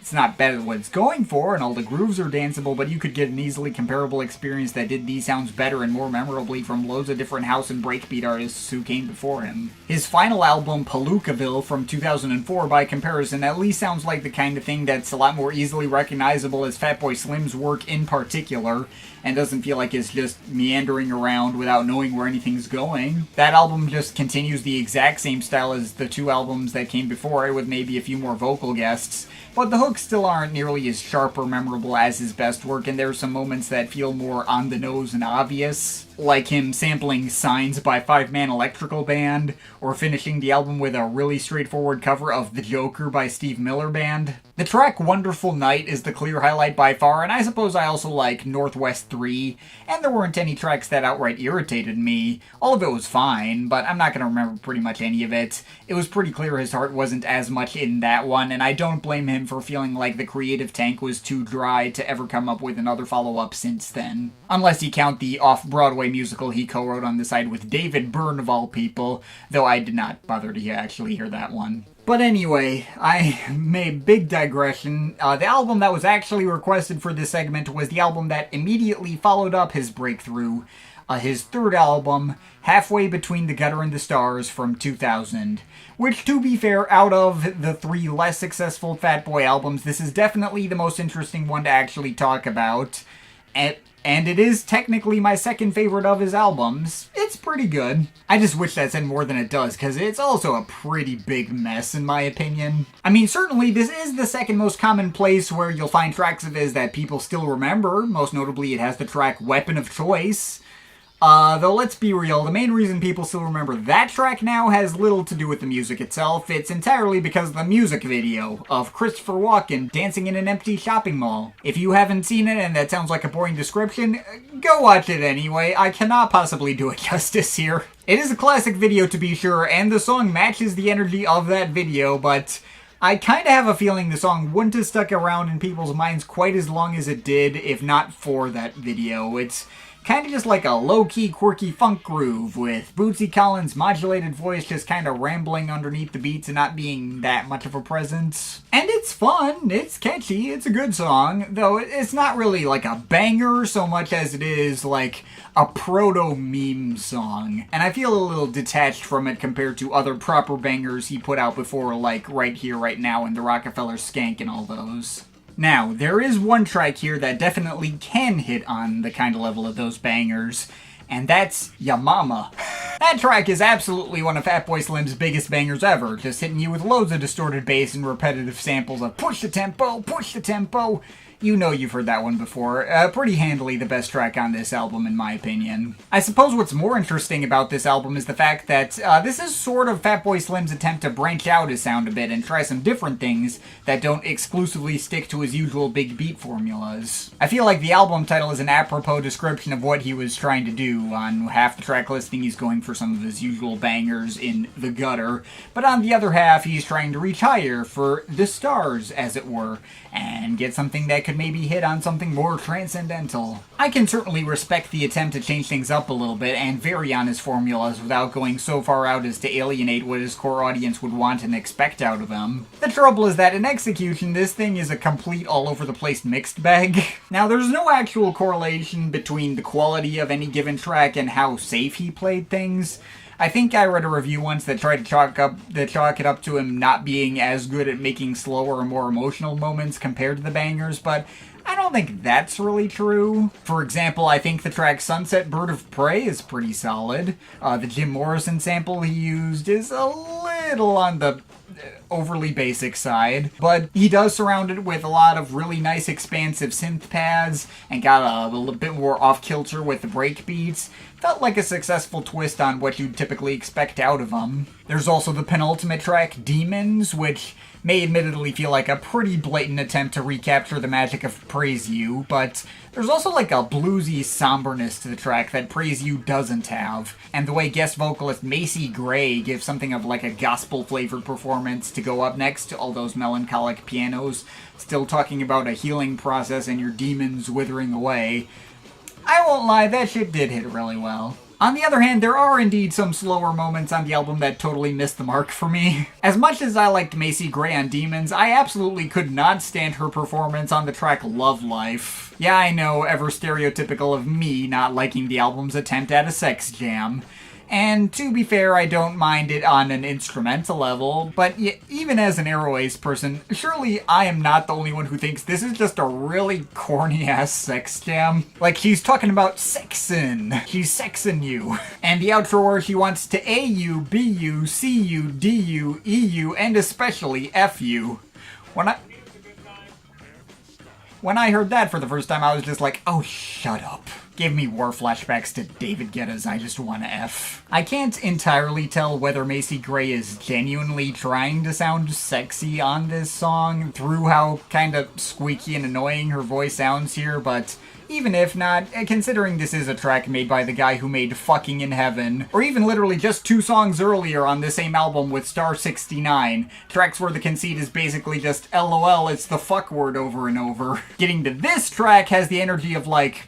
It's not bad at what it's going for, and all the grooves are danceable, but you could get an easily comparable experience that did these sounds better and more memorably from loads of different house and breakbeat artists who came before him. His final album, Palookaville, from 2004, by comparison, at least sounds like the kind of thing that's a lot more easily recognizable as Fatboy Slim's work in particular, and doesn't feel like it's just meandering around without knowing where anything's going. That album just continues the exact same style as the two albums that came before it, with maybe a few more vocal guests, but the hooks still aren't nearly as sharp or memorable as his best work, and there are some moments that feel more on the nose and obvious, like him sampling Signs by Five Man Electrical Band, or finishing the album with a really straightforward cover of The Joker by Steve Miller Band. The track Wonderful Night is the clear highlight by far, and I suppose I also like Northwest 3, and there weren't any tracks that outright irritated me. All of it was fine, but I'm not going to remember pretty much any of it. It was pretty clear his heart wasn't as much in that one, and I don't blame him for feeling like the creative tank was too dry to ever come up with another follow-up since then. Unless you count the off-Broadway musical he co-wrote on the side with David Byrne of all people, though I did not bother to actually hear that one. But anyway, I made big digression. The album that was actually requested for this segment was the album that immediately followed up his breakthrough, his third album, Halfway Between the Gutter and the Stars from 2000. Which, to be fair, out of the three less successful Fatboy albums, this is definitely the most interesting one to actually talk about. And it is technically my second favorite of his albums. It's pretty good. I just wish that said more than it does, because it's also a pretty big mess, in my opinion. I mean, certainly this is the second most common place where you'll find tracks of his that people still remember. Most notably, it has the track Weapon of Choice. Though let's be real, the main reason people still remember that track now has little to do with the music itself. It's entirely because of the music video of Christopher Walken dancing in an empty shopping mall. If you haven't seen it and that sounds like a boring description, go watch it anyway. I cannot possibly do it justice here. It is a classic video to be sure, and the song matches the energy of that video, but I kinda have a feeling the song wouldn't have stuck around in people's minds quite as long as it did if not for that video. It's kind of just like a low-key, quirky funk groove, with Bootsy Collins' modulated voice just kind of rambling underneath the beats and not being that much of a presence. And it's fun, it's catchy, it's a good song, though it's not really like a banger so much as it is like a proto-meme song. And I feel a little detached from it compared to other proper bangers he put out before, like Right Here, Right Now, and The Rockefeller Skank and all those. Now, there is one track here that definitely can hit on the kind of level of those bangers, and that's Ya Mama. That track is absolutely one of Fatboy Slim's biggest bangers ever, just hitting you with loads of distorted bass and repetitive samples of push the tempo, push the tempo. You know you've heard that one before. Pretty handily the best track on this album, in my opinion. I suppose what's more interesting about this album is the fact that this is sort of Fatboy Slim's attempt to branch out his sound a bit and try some different things that don't exclusively stick to his usual big beat formulas. I feel like the album title is an apropos description of what he was trying to do. On half the track listing, he's going for some of his usual bangers in the gutter, but on the other half, he's trying to reach higher for the stars, as it were, and get something that could maybe hit on something more transcendental. I can certainly respect the attempt to change things up a little bit and vary on his formulas without going so far out as to alienate what his core audience would want and expect out of him. The trouble is that in execution, this thing is a complete all-over-the-place mixed bag. Now, there's no actual correlation between the quality of any given track and how safe he played things. I think I read a review once that tried to chalk it up to him not being as good at making slower or more emotional moments compared to the bangers, but I don't think that's really true. For example, I think the track Sunset Bird of Prey is pretty solid. The Jim Morrison sample he used is a little on the overly basic side, but he does surround it with a lot of really nice expansive synth pads and got a little bit more off-kilter with the break beats. Felt like a successful twist on what you'd typically expect out of him. There's also the penultimate track, Demons, which may admittedly feel like a pretty blatant attempt to recapture the magic of Praise You, but there's also like a bluesy somberness to the track that Praise You doesn't have, and the way guest vocalist Macy Gray gives something of like a gospel-flavored performance to go up next to all those melancholic pianos, still talking about a healing process and your demons withering away. I won't lie, that shit did hit really well. On the other hand, there are indeed some slower moments on the album that totally missed the mark for me. As much as I liked Macy Gray on Demons, I absolutely could not stand her performance on the track Love Life. Yeah, I know, ever stereotypical of me not liking the album's attempt at a sex jam. And to be fair, I don't mind it on an instrumental level, but even as an Aeroace person, surely I am not the only one who thinks this is just a really corny-ass sex jam. Like, she's talking about sexin'. She's sexin' you. And the outro where she wants to A you, B you, C you, D you, E you, and especially F you. When I heard that for the first time, I was just like, oh, shut up. Gave me war flashbacks to David Guetta's I Just Wanna F. I can't entirely tell whether Macy Gray is genuinely trying to sound sexy on this song through how kinda squeaky and annoying her voice sounds here, but even if not, considering this is a track made by the guy who made Fucking in Heaven, or even literally just 2 songs earlier on the same album with Star 69, tracks where the conceit is basically just LOL, it's the fuck word over and over. Getting to this track has the energy of like,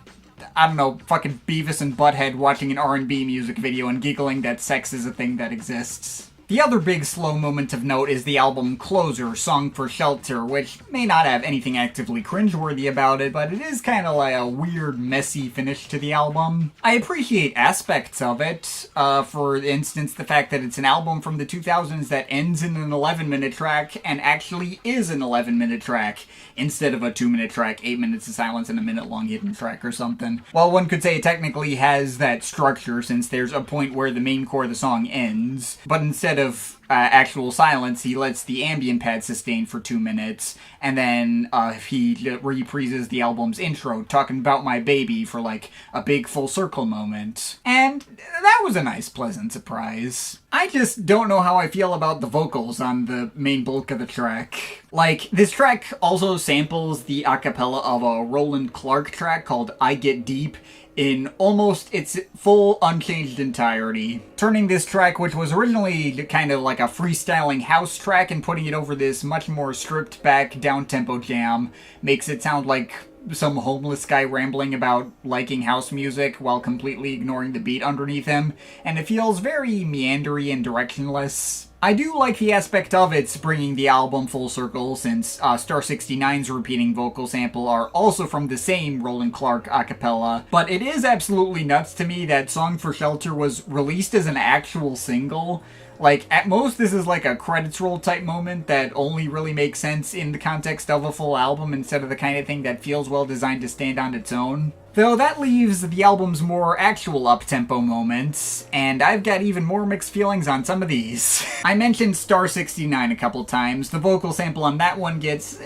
I don't know, fucking Beavis and Butthead watching an R&B music video and giggling that sex is a thing that exists. The other big slow moment of note is the album Closer, Song for Shelter, which may not have anything actively cringeworthy about it, but it is kind of like a weird, messy finish to the album. I appreciate aspects of it, for instance, the fact that it's an album from the 2000s that ends in an 11-minute track and actually is an 11-minute track, instead of a 2-minute track, 8 minutes of silence and a minute-long hidden track or something. While one could say it technically has that structure, since there's a point where the main core of the song ends, but instead of actual silence, he lets the ambient pad sustain for 2 minutes, and then he reprises the album's intro, talking about my baby, for like a big full circle moment. And that was a nice, pleasant surprise. I just don't know how I feel about the vocals on the main bulk of the track. Like, this track also samples the acapella of a Roland Clark track called I Get Deep, in almost its full unchanged entirety. Turning this track, which was originally kind of like a freestyling house track, and putting it over this much more stripped back down-tempo jam, makes it sound like some homeless guy rambling about liking house music while completely ignoring the beat underneath him, and it feels very meandery and directionless. I do like the aspect of it's bringing the album full circle, since Star 69's repeating vocal sample are also from the same Roland Clark acapella, but it is absolutely nuts to me that Song for Shelter was released as an actual single. Like, at most this is like a credits roll type moment that only really makes sense in the context of a full album instead of the kind of thing that feels well designed to stand on its own. Though that leaves the album's more actual up-tempo moments, and I've got even more mixed feelings on some of these. I mentioned Star 69 a couple times. The vocal sample on that one gets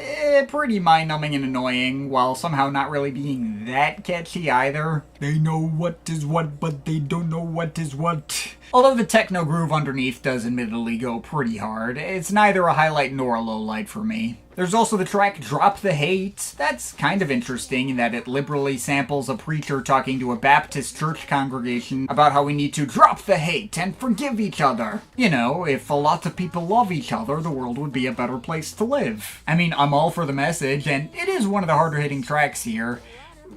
pretty mind-numbing and annoying, while somehow not really being that catchy either. They know what is what, but they don't know what is what. Although the techno groove underneath does admittedly go pretty hard, it's neither a highlight nor a lowlight for me. There's also the track Drop the Hate. That's kind of interesting in that it liberally samples a preacher talking to a Baptist church congregation about how we need to drop the hate and forgive each other. You know, if a lot of people love each other, the world would be a better place to live. I mean, I'm all for the message, and it is one of the harder hitting tracks here,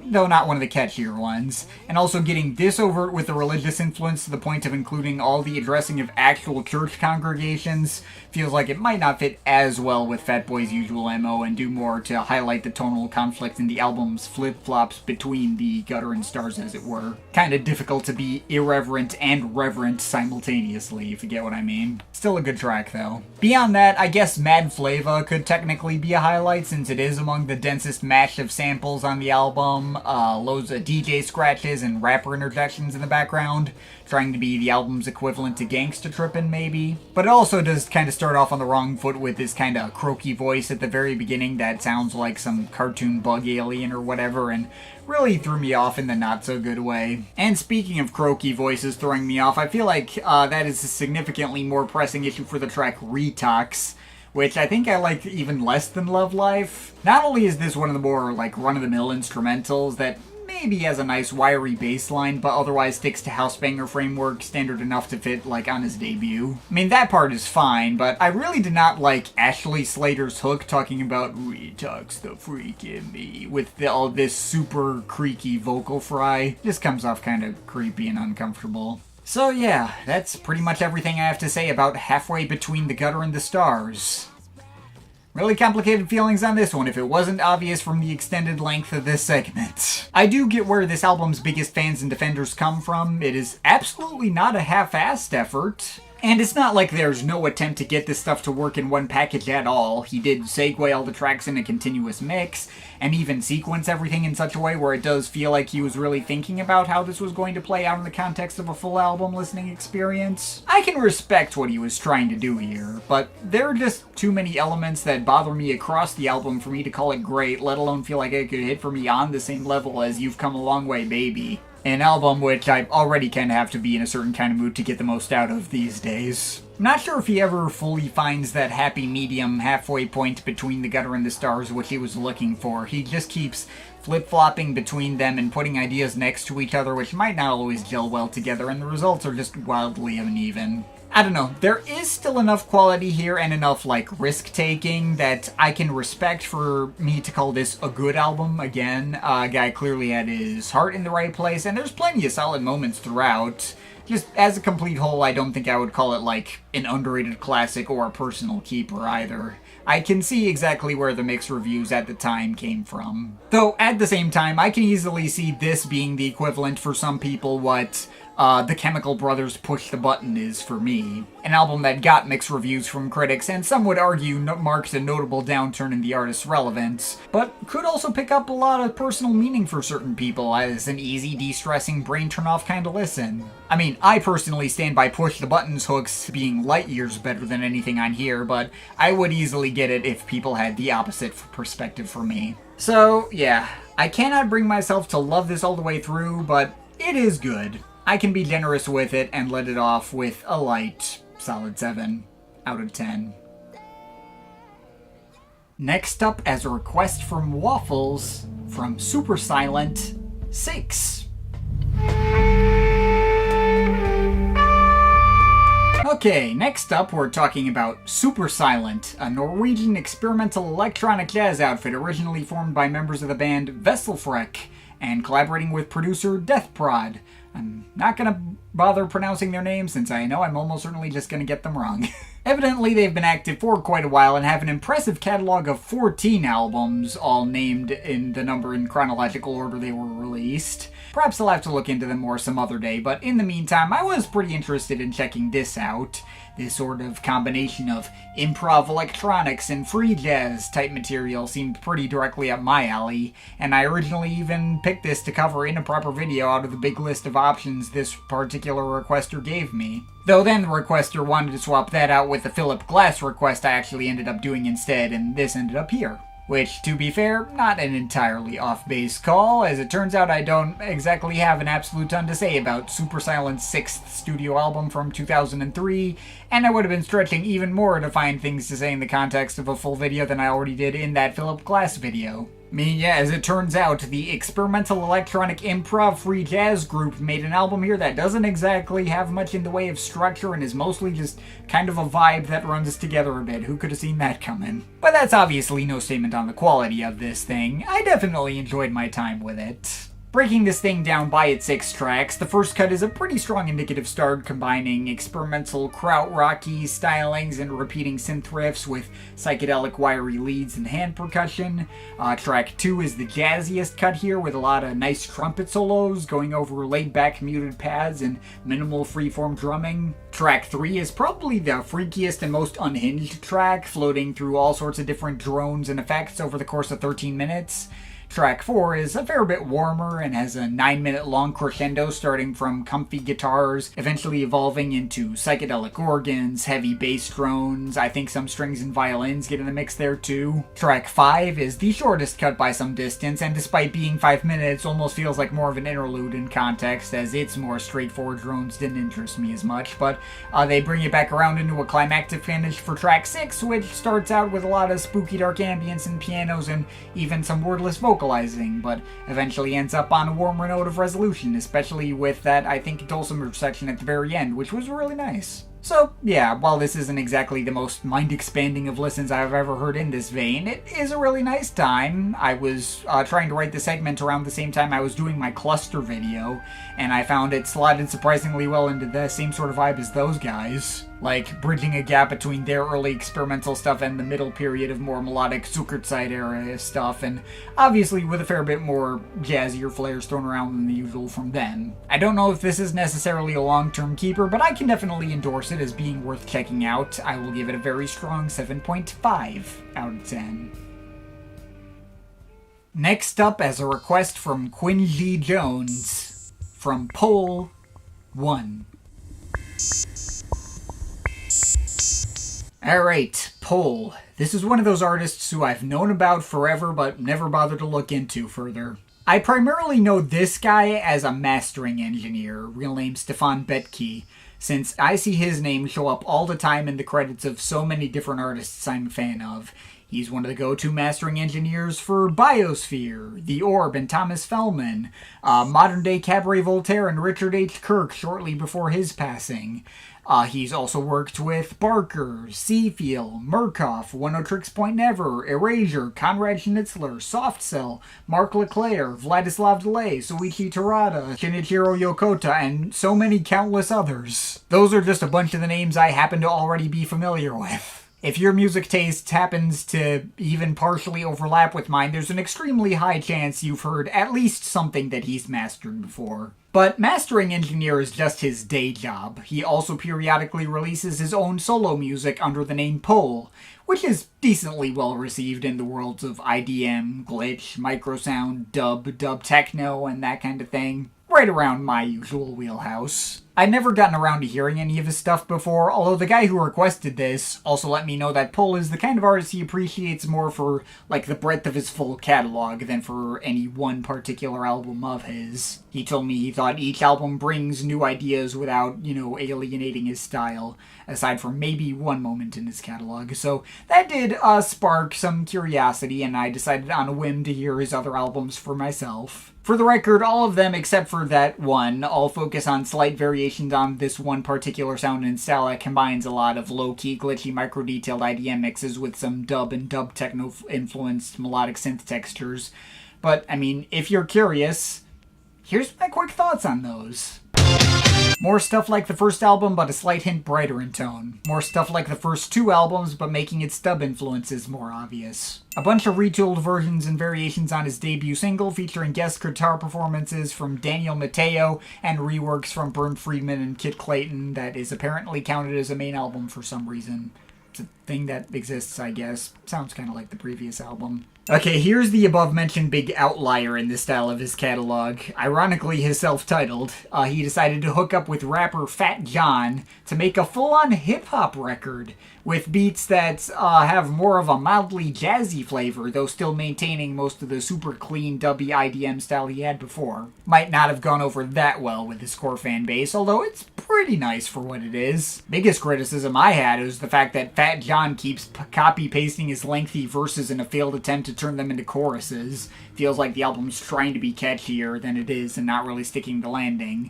though not one of the catchier ones, and also getting this overt with the religious influence to the point of including all the addressing of actual church congregations feels like it might not fit as well with Fatboy's usual MO and do more to highlight the tonal conflict in the album's flip-flops between the gutter and stars, as it were. Kinda difficult to be irreverent and reverent simultaneously, if you get what I mean. Still a good track, though. Beyond that, I guess Mad Flava could technically be a highlight, since it is among the densest mash of samples on the album, loads of DJ scratches and rapper interjections in the background, trying to be the album's equivalent to Gangsta Trippin' maybe. But it also does kind of start off on the wrong foot with this kind of croaky voice at the very beginning that sounds like some cartoon bug alien or whatever, and really threw me off in the not-so-good way. And speaking of croaky voices throwing me off, I feel like that is a significantly more pressing issue for the track Retox, which I think I like even less than Love Life. Not only is this one of the more, like, run-of-the-mill instrumentals that maybe has a nice wiry bass line, but otherwise sticks to house banger framework, standard enough to fit, like, on his debut. I mean, that part is fine, but I really did not like Ashley Slater's hook talking about "Retalks the freak in me" with all this super creaky vocal fry. Just comes off kind of creepy and uncomfortable. So yeah, that's pretty much everything I have to say about Halfway Between the Gutter and the Stars. Really complicated feelings on this one if it wasn't obvious from the extended length of this segment. I do get where this album's biggest fans and defenders come from. It is absolutely not a half-assed effort. And it's not like there's no attempt to get this stuff to work in one package at all. He did segue all the tracks in a continuous mix, and even sequence everything in such a way where it does feel like he was really thinking about how this was going to play out in the context of a full album listening experience. I can respect what he was trying to do here, but there are just too many elements that bother me across the album for me to call it great, let alone feel like it could hit for me on the same level as You've Come a Long Way, Baby. An album which I already kind of have to be in a certain kind of mood to get the most out of these days. I'm not sure if he ever fully finds that happy medium halfway point between the gutter and the stars which he was looking for. He just keeps flip-flopping between them and putting ideas next to each other which might not always gel well together, and the results are just wildly uneven. I don't know, there is still enough quality here and enough, like, risk-taking that I can respect for me to call this a good album again. Guy clearly had his heart in the right place, and there's plenty of solid moments throughout. Just as a complete whole, I don't think I would call it, like, an underrated classic or a personal keeper either. I can see exactly where the mixed reviews at the time came from. Though, at the same time, I can easily see this being the equivalent for some people what The Chemical Brothers' Push the Button is for me. An album that got mixed reviews from critics, and some would argue marks a notable downturn in the artist's relevance, but could also pick up a lot of personal meaning for certain people as an easy, de-stressing, brain turn-off kind of listen. I mean, I personally stand by Push the Button's hooks being light years better than anything on here, but I would easily get it if people had the opposite perspective for me. So, yeah, I cannot bring myself to love this all the way through, but it is good. I can be generous with it and let it off with a light, solid 7 out of 10. Next up, as a request from Waffles, from Supersilent, 6. Okay, next up we're talking about Supersilent, a Norwegian experimental electronic jazz outfit originally formed by members of the band Vesselfreck and collaborating with producer Deathprod. I'm not gonna bother pronouncing their names since I know I'm almost certainly just gonna get them wrong. Evidently, they've been active for quite a while and have an impressive catalog of 14 albums, all named in the number in chronological order they were released. Perhaps I'll have to look into them more some other day, but in the meantime, I was pretty interested in checking this out. This sort of combination of improv electronics and free jazz type material seemed pretty directly up my alley, and I originally even picked this to cover in a proper video out of the big list of options this particular requester gave me. Though then the requester wanted to swap that out with the Philip Glass request I actually ended up doing instead, and this ended up here. Which, to be fair, not an entirely off-base call, as it turns out I don't exactly have an absolute ton to say about Supersilent's 6th studio album from 2003, and I would have been stretching even more to find things to say in the context of a full video than I already did in that Philip Glass video. I mean, yeah, as it turns out, the experimental electronic improv free jazz group made an album here that doesn't exactly have much in the way of structure and is mostly just kind of a vibe that runs together a bit. Who could have seen that coming? But that's obviously no statement on the quality of this thing. I definitely enjoyed my time with it. Breaking this thing down by its 6 tracks, the first cut is a pretty strong indicative start combining experimental krautrocky stylings and repeating synth riffs with psychedelic wiry leads and hand percussion. Track 2 is the jazziest cut here with a lot of nice trumpet solos going over laid-back muted pads and minimal freeform drumming. Track 3 is probably the freakiest and most unhinged track, floating through all sorts of different drones and effects over the course of 13 minutes. Track 4 is a fair bit warmer and has a 9-minute long crescendo starting from comfy guitars, eventually evolving into psychedelic organs, heavy bass drones. I think some strings and violins get in the mix there too. Track 5 is the shortest cut by some distance, and despite being 5 minutes, almost feels like more of an interlude in context, as its more straightforward drones didn't interest me as much, but they bring it back around into a climactic finish for track 6, which starts out with a lot of spooky dark ambience and pianos and even some wordless vocals vocalizing, but eventually ends up on a warmer note of resolution, especially with that, I think, dulcimer section at the very end, which was really nice. So, yeah, while this isn't exactly the most mind-expanding of listens I've ever heard in this vein, it is a really nice time. I was trying to write the segment around the same time I was doing my cluster video, and I found it slotted surprisingly well into the same sort of vibe as those guys. Like, bridging a gap between their early experimental stuff and the middle period of more melodic Zuckerzeit era stuff, and obviously with a fair bit more jazzier flares thrown around than the usual from them. I don't know if this is necessarily a long-term keeper, but I can definitely endorse it as being worth checking out. I will give it a very strong 7.5 out of 10. Next up, as a request from Quincy Jones, from Pole 1. Alright, Pole. This is one of those artists who I've known about forever but never bothered to look into further. I primarily know this guy as a mastering engineer, real name Stefan Betke, since I see his name show up all the time in the credits of so many different artists I'm a fan of. He's one of the go-to mastering engineers for Biosphere, The Orb, and Thomas Fellman, modern-day Cabaret Voltaire and Richard H. Kirk shortly before his passing. He's also worked with Barker, Seafield, Murkoff, One O Tricks Point Never, Erasure, Conrad Schnitzler, Soft Cell, Mark Leclerc, Vladislav Delay, Soichi Terada, Shinichiro Yokota, and so many countless others. Those are just a bunch of the names I happen to already be familiar with. If your music taste happens to even partially overlap with mine, there's an extremely high chance you've heard at least something that he's mastered before. But mastering engineer is just his day job. He also periodically releases his own solo music under the name Pole, which is decently well received in the worlds of IDM, glitch, microsound, dub techno, and that kind of thing. Right around my usual wheelhouse. I'd never gotten around to hearing any of his stuff before, although the guy who requested this also let me know that Pole is the kind of artist he appreciates more for, like, the breadth of his full catalog than for any one particular album of his. He told me he thought each album brings new ideas without, alienating his style, aside from maybe one moment in his catalog. So that did spark some curiosity, and I decided on a whim to hear his other albums for myself. For the record, all of them except for that one all focus on slight variations on this one particular sound and style that combines a lot of low-key, glitchy, micro-detailed IDM mixes with some dub and dub techno-influenced melodic synth textures. But, if you're curious, here's my quick thoughts on those. More stuff like the first album, but a slight hint brighter in tone. More stuff like the first two albums, but making its dub influences more obvious. A bunch of retooled versions and variations on his debut single, featuring guest guitar performances from Daniel Mateo and reworks from Bernd Friedman and Kit Clayton that is apparently counted as a main album for some reason. It's a thing that exists, I guess. Sounds kind of like the previous album. Okay, here's the above-mentioned big outlier in the style of his catalog. Ironically, his self-titled. He decided to hook up with rapper Fat John to make a full-on hip-hop record with beats that have more of a mildly jazzy flavor, though still maintaining most of the super clean, dubby IDM style he had before. Might not have gone over that well with his core fan base, although it's pretty nice for what it is. Biggest criticism I had was the fact that Fat John keeps copy-pasting his lengthy verses in a failed attempt to turn them into choruses. Feels like the album's trying to be catchier than it is and not really sticking to landing.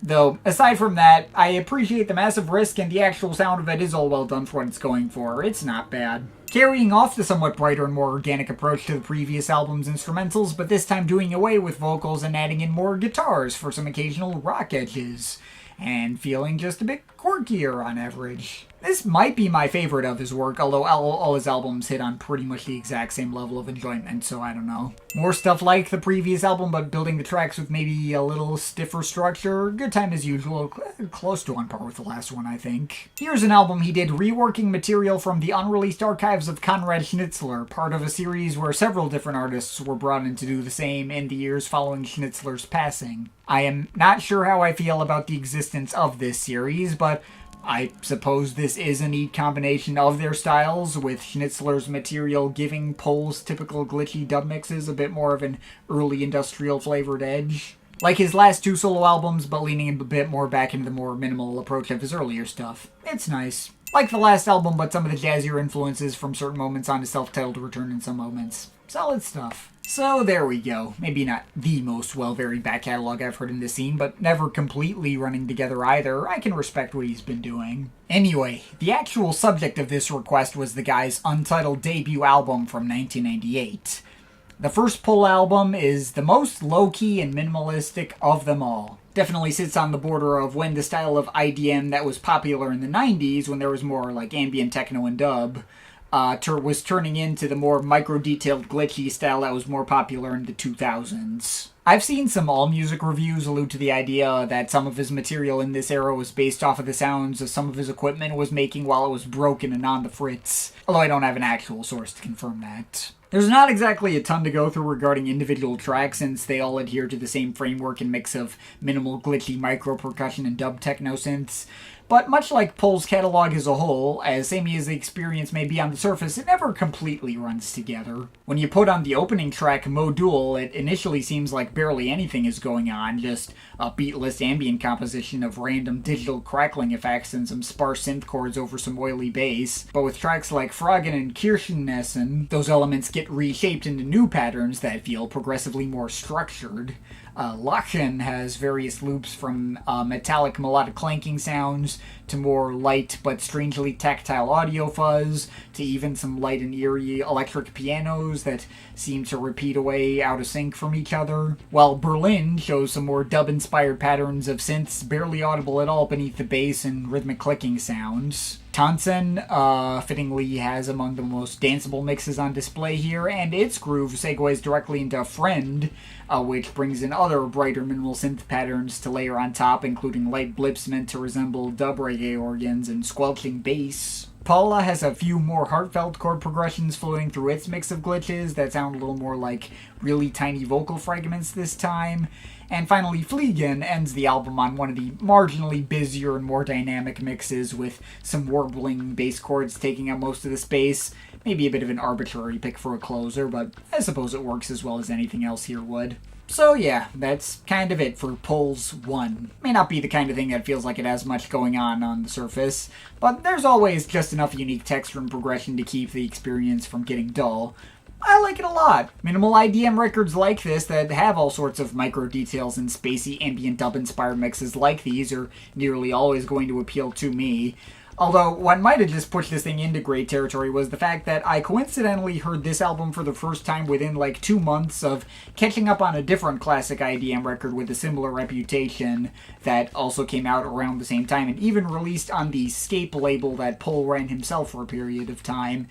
Though, aside from that, I appreciate the massive risk and the actual sound of it is all well done for what it's going for. It's not bad. Carrying off the somewhat brighter and more organic approach to the previous album's instrumentals, but this time doing away with vocals and adding in more guitars for some occasional rock edges. And feeling just a bit quirkier on average. This might be my favorite of his work, although all his albums hit on pretty much the exact same level of enjoyment, so I don't know. More stuff like the previous album, but building the tracks with maybe a little stiffer structure. Good time as usual, close to on par with the last one, I think. Here's an album he did reworking material from the unreleased archives of Conrad Schnitzler, part of a series where several different artists were brought in to do the same in the years following Schnitzler's passing. I am not sure how I feel about the existence of this series, but I suppose this is a neat combination of their styles, with Schnitzler's material giving Pole's typical glitchy dub mixes a bit more of an early industrial flavored edge. Like his last two solo albums, but leaning a bit more back into the more minimal approach of his earlier stuff. It's nice. Like the last album, but some of the jazzier influences from certain moments on his self-titled return in some moments. Solid stuff. So there we go. Maybe not the most well-varied back catalog I've heard in this scene, but never completely running together either. I can respect what he's been doing. Anyway, the actual subject of this request was the guy's untitled debut album from 1998. The first Pol album is the most low-key and minimalistic of them all. Definitely sits on the border of when the style of IDM that was popular in the 90s, when there was more like ambient techno and dub, was turning into the more micro-detailed glitchy style that was more popular in the 2000s. I've seen some AllMusic reviews allude to the idea that some of his material in this era was based off of the sounds of some of his equipment was making while it was broken and on the fritz, although I don't have an actual source to confirm that. There's not exactly a ton to go through regarding individual tracks since they all adhere to the same framework and mix of minimal glitchy micro percussion and dub techno synths, but much like Pol's catalog as a whole, as samey as the experience may be on the surface, it never completely runs together. When you put on the opening track, Module, it initially seems like barely anything is going on, just a beatless ambient composition of random digital crackling effects and some sparse synth chords over some oily bass. But with tracks like Fragen and Kirchenessen, those elements get reshaped into new patterns that feel progressively more structured. Lachen has various loops from metallic melodic clanking sounds to more light but strangely tactile audio fuzz to even some light and eerie electric pianos that seem to repeat away out of sync from each other, while Berlin shows some more dub-inspired patterns of synths barely audible at all beneath the bass and rhythmic clicking sounds. Tanzen, fittingly, has among the most danceable mixes on display here, and its groove segues directly into Friend, which brings in other brighter minimal synth patterns to layer on top, including light blips meant to resemble dub reggae organs and squelching bass. Paula has a few more heartfelt chord progressions flowing through its mix of glitches that sound a little more like really tiny vocal fragments this time. And finally, Fliegen ends the album on one of the marginally busier and more dynamic mixes with some warbling bass chords taking up most of the space. Maybe a bit of an arbitrary pick for a closer, but I suppose it works as well as anything else here would. So yeah, that's kind of it for Pol's 1. May not be the kind of thing that feels like it has much going on the surface, but there's always just enough unique texture and progression to keep the experience from getting dull. I like it a lot. Minimal IDM records like this that have all sorts of micro details and spacey ambient dub-inspired mixes like these are nearly always going to appeal to me. Although, what might have just pushed this thing into great territory was the fact that I coincidentally heard this album for the first time within like 2 months of catching up on a different classic IDM record with a similar reputation that also came out around the same time and even released on the Scape label that Pol ran himself for a period of time.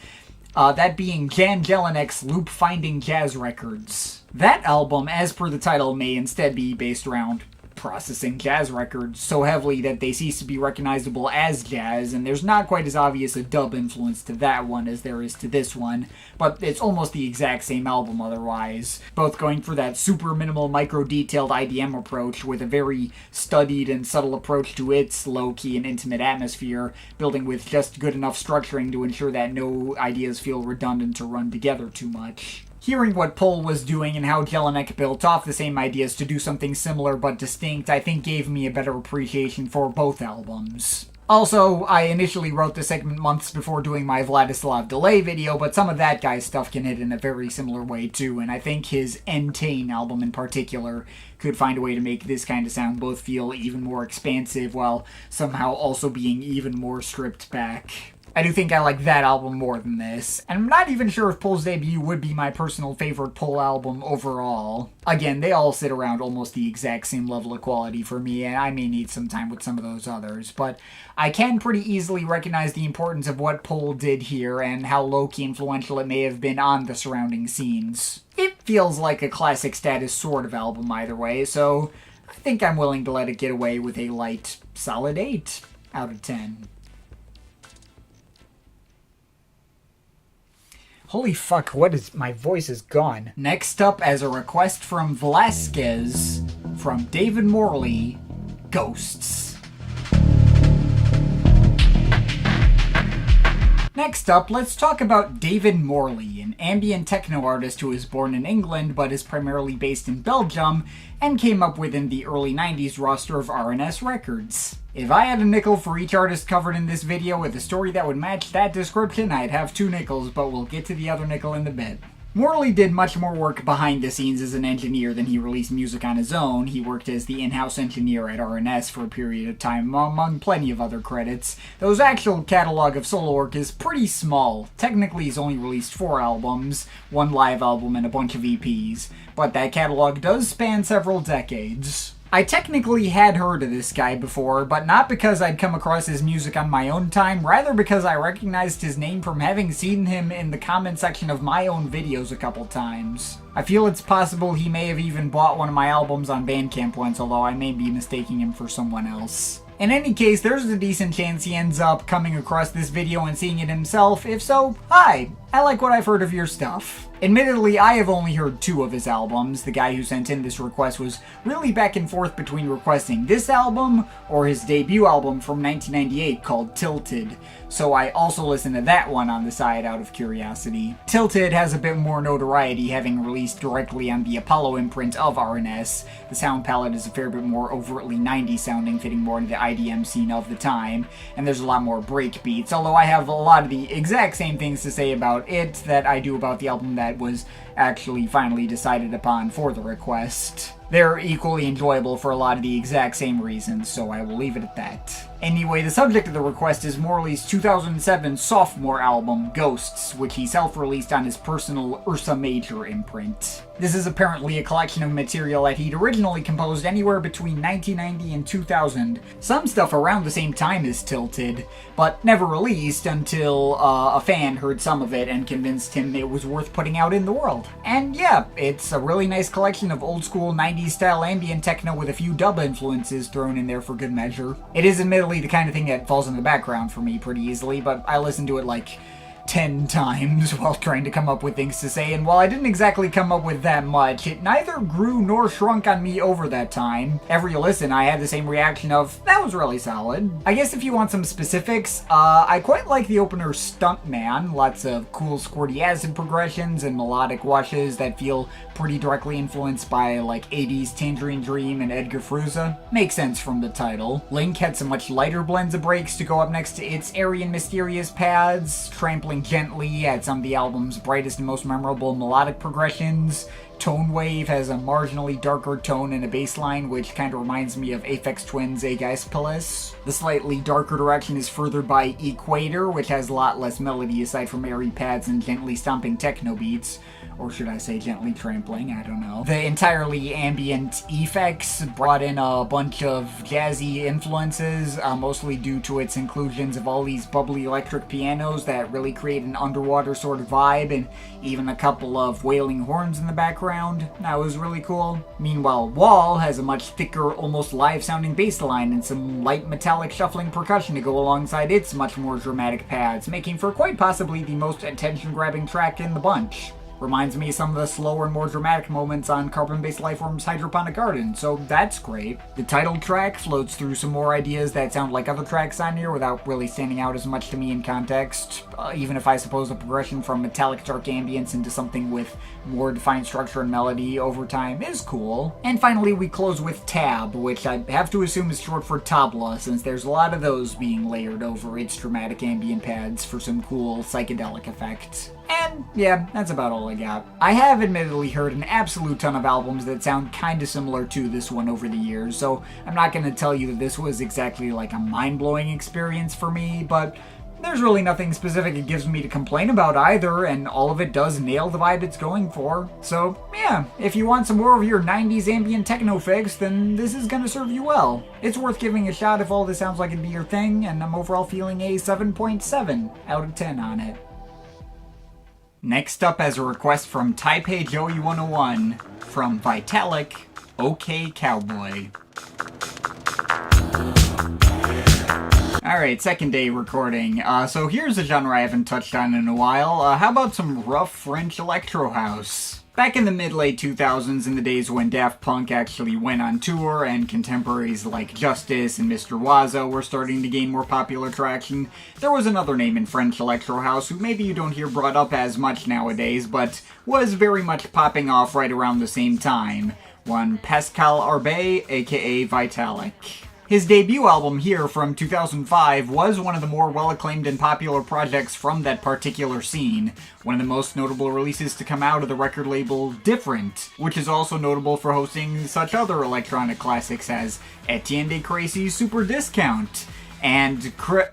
That being Jan Jelinek's Loop Finding Jazz Records. That album, as per the title, may instead be based around processing jazz records so heavily that they cease to be recognizable as jazz, and there's not quite as obvious a dub influence to that one as there is to this one, but it's almost the exact same album otherwise, both going for that super minimal micro-detailed IDM approach with a very studied and subtle approach to its low-key and intimate atmosphere, building with just good enough structuring to ensure that no ideas feel redundant or run together too much. Hearing what Pol was doing and how Jelinek built off the same ideas to do something similar but distinct, I think gave me a better appreciation for both albums. Also, I initially wrote the segment months before doing my Vladislav Delay video, but some of that guy's stuff can hit in a very similar way too, and I think his Entane album in particular could find a way to make this kind of sound both feel even more expansive while somehow also being even more stripped back. I do think I like that album more than this, and I'm not even sure if Pol's debut would be my personal favorite Pol album overall. Again, they all sit around almost the exact same level of quality for me, and I may need some time with some of those others, but I can pretty easily recognize the importance of what Pol did here and how low-key influential it may have been on the surrounding scenes. It feels like a classic status sort of album either way, so I think I'm willing to let it get away with a light, solid 8 out of 10. Holy fuck, my voice is gone. Next up, as a request from Velasquez, from David Morley, Ghosts. Next up, let's talk about David Morley, an ambient techno artist who was born in England but is primarily based in Belgium and came up within the early 90s roster of R&S Records. If I had a nickel for each artist covered in this video with a story that would match that description, I'd have 2 nickels, but we'll get to the other nickel in a bit. Morley did much more work behind the scenes as an engineer than he released music on his own. He worked as the in-house engineer at RNS for a period of time, among plenty of other credits. Though his actual catalog of solo work is pretty small. Technically, he's only released 4 albums, 1 live album, and a bunch of EPs. But that catalog does span several decades. I technically had heard of this guy before, but not because I'd come across his music on my own time, rather because I recognized his name from having seen him in the comment section of my own videos a couple times. I feel it's possible he may have even bought one of my albums on Bandcamp once, although I may be mistaking him for someone else. In any case, there's a decent chance he ends up coming across this video and seeing it himself. If so, hi! I like what I've heard of your stuff. Admittedly, I have only heard 2 of his albums. The guy who sent in this request was really back and forth between requesting this album or his debut album from 1998 called Tilted, so I also listened to that one on the side out of curiosity. Tilted has a bit more notoriety, having released directly on the Apollo imprint of RNS. The sound palette is a fair bit more overtly 90s sounding, fitting more into the IDM scene of the time, and there's a lot more break beats, although I have a lot of the exact same things to say about it that I do about the album that was actually finally decided upon for the request. They're equally enjoyable for a lot of the exact same reasons, so I will leave it at that. Anyway, the subject of the request is Morley's 2007 sophomore album, Ghosts, which he self-released on his personal Ursa Major imprint. This is apparently a collection of material that he'd originally composed anywhere between 1990 and 2000, some stuff around the same time as Tilted, but never released until a fan heard some of it and convinced him it was worth putting out in the world. And yeah, it's a really nice collection of old school 90s style ambient techno with a few dub influences thrown in there for good measure. It is admittedly the kind of thing that falls in the background for me pretty easily, but I listen to it like 10 times while trying to come up with things to say, and while I didn't exactly come up with that much, it neither grew nor shrunk on me over that time. Every listen, I had the same reaction of, that was really solid. I guess if you want some specifics, I quite like the opener Stuntman, lots of cool squirty acid progressions and melodic washes that feel pretty directly influenced by like 80s Tangerine Dream and Edgar Fruza. Makes sense from the title. Link had some much lighter blends of breaks to go up next to its airy and mysterious pads, trampling gently at some of the album's brightest and most memorable melodic progressions. Tone Wave has a marginally darker tone and a bass line, which kind of reminds me of Aphex Twin's Aegispolis. The slightly darker direction is furthered by Equator, which has a lot less melody aside from airy pads and gently stomping techno beats. Or should I say gently trampling? I don't know. The entirely ambient effects brought in a bunch of jazzy influences, mostly due to its inclusions of all these bubbly electric pianos that really create an underwater sort of vibe, and even a couple of wailing horns in the background. That was really cool. Meanwhile, Wall has a much thicker, almost live-sounding bass line and some light metallic shuffling percussion to go alongside its much more dramatic pads, making for quite possibly the most attention-grabbing track in the bunch. Reminds me of some of the slower and more dramatic moments on Carbon-Based Lifeform's Hydroponic Garden, so that's great. The title track floats through some more ideas that sound like other tracks on here without really standing out as much to me in context, even if I suppose the progression from metallic dark ambience into something with more defined structure and melody over time is cool. And finally we close with Tab, which I have to assume is short for Tabla, since there's a lot of those being layered over its dramatic ambient pads for some cool psychedelic effect. And yeah, that's about all I got. I have admittedly heard an absolute ton of albums that sound kinda similar to this one over the years, so I'm not gonna tell you that this was exactly like a mind-blowing experience for me, but there's really nothing specific it gives me to complain about either, and all of it does nail the vibe it's going for. So yeah, if you want some more of your 90s ambient techno fix, then this is gonna serve you well. It's worth giving a shot if all this sounds like it'd be your thing, and I'm overall feeling a 7.7 out of 10 on it. Next up, as a request from Taipei Joey 101, from Vitalic, OK Cowboy. Alright, second day recording. So here's a genre I haven't touched on in a while. How about some rough French electro house? Back in the mid-late 2000s, in the days when Daft Punk actually went on tour and contemporaries like Justice and Mr. Waza were starting to gain more popular traction, there was another name in French electro house who maybe you don't hear brought up as much nowadays, but was very much popping off right around the same time. One Pascal Arbet, aka Vitalic. His debut album here from 2005 was one of the more well-acclaimed and popular projects from that particular scene, one of the most notable releases to come out of the record label Different, which is also notable for hosting such other electronic classics as Etienne de Crécy's Super Discount, and Etienne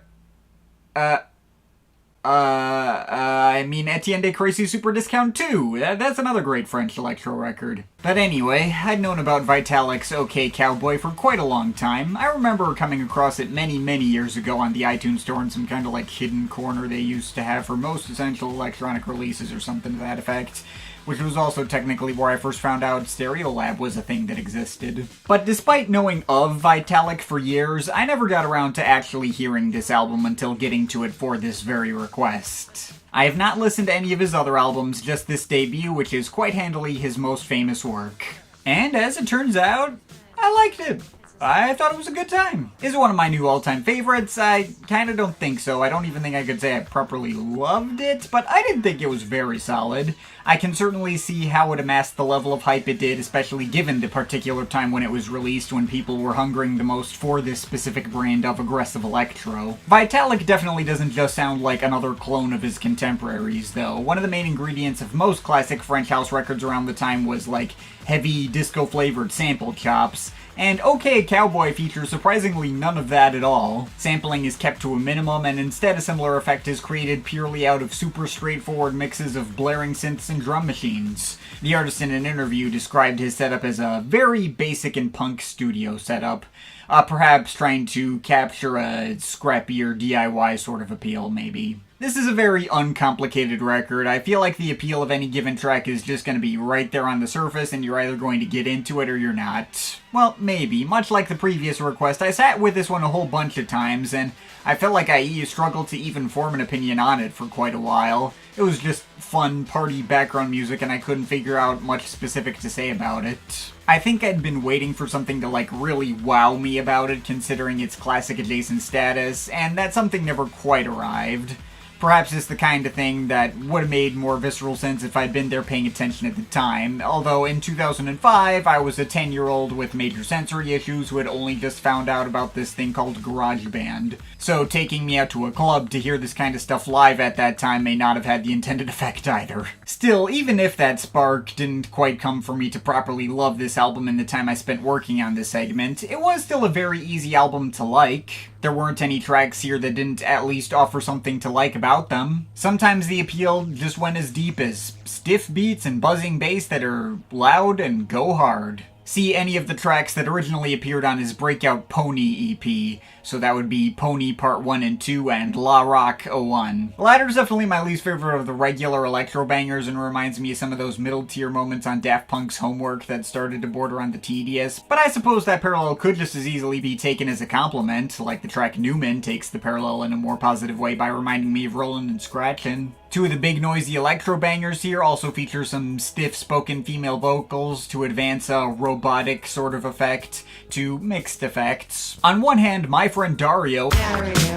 de Crécy's Super Discount 2. That's another great French electro record. But anyway, I'd known about Vitalic's OK Cowboy for quite a long time. I remember coming across it many, many years ago on the iTunes Store in some kind of like hidden corner they used to have for most essential electronic releases or something to that effect, which was also technically where I first found out Stereolab was a thing that existed. But despite knowing of Vitalic for years, I never got around to actually hearing this album until getting to it for this very request. I have not listened to any of his other albums, just this debut, which is quite handily his most famous work. And as it turns out, I liked it. I thought it was a good time. Is it one of my new all-time favorites? I kinda don't think so. I don't even think I could say I properly loved it, but I did think it was very solid. I can certainly see how it amassed the level of hype it did, especially given the particular time when it was released, when people were hungering the most for this specific brand of aggressive electro. Vitalic definitely doesn't just sound like another clone of his contemporaries, though. One of the main ingredients of most classic French house records around the time was, like, heavy disco-flavored sample chops, and OK Cowboy features surprisingly none of that at all. Sampling is kept to a minimum, and instead a similar effect is created purely out of super straightforward mixes of blaring synths and drum machines. The artist in an interview described his setup as a very basic and punk studio setup, perhaps trying to capture a scrappier DIY sort of appeal, maybe. This is a very uncomplicated record. I feel like the appeal of any given track is just going to be right there on the surface, and you're either going to get into it or you're not. Well, maybe. Much like the previous request, I sat with this one a whole bunch of times, and I felt like I struggled to even form an opinion on it for quite a while. It was just fun, party background music, and I couldn't figure out much specific to say about it. I think I'd been waiting for something to, like, really wow me about it, considering its classic adjacent status, and that something never quite arrived. Perhaps it's the kind of thing that would have made more visceral sense if I'd been there paying attention at the time, although in 2005 I was a 10-year-old with major sensory issues who had only just found out about this thing called GarageBand. So taking me out to a club to hear this kind of stuff live at that time may not have had the intended effect either. Still, even if that spark didn't quite come for me to properly love this album in the time I spent working on this segment, it was still a very easy album to like. There weren't any tracks here that didn't at least offer something to like about them. Sometimes the appeal just went as deep as stiff beats and buzzing bass that are loud and go hard. See any of the tracks that originally appeared on his breakout Pony EP, so that would be Pony Part 1 and 2 and La Rock 01. The latter is definitely my least favorite of the regular electro bangers and reminds me of some of those middle-tier moments on Daft Punk's Homework that started to border on the tedious, but I suppose that parallel could just as easily be taken as a compliment, like the track Newman takes the parallel in a more positive way by reminding me of Rollin' and Scratchin'. Two of the big noisy electro bangers here also feature some stiff spoken female vocals to advance a robotic sort of effect to mixed effects. On one hand, my friend Dario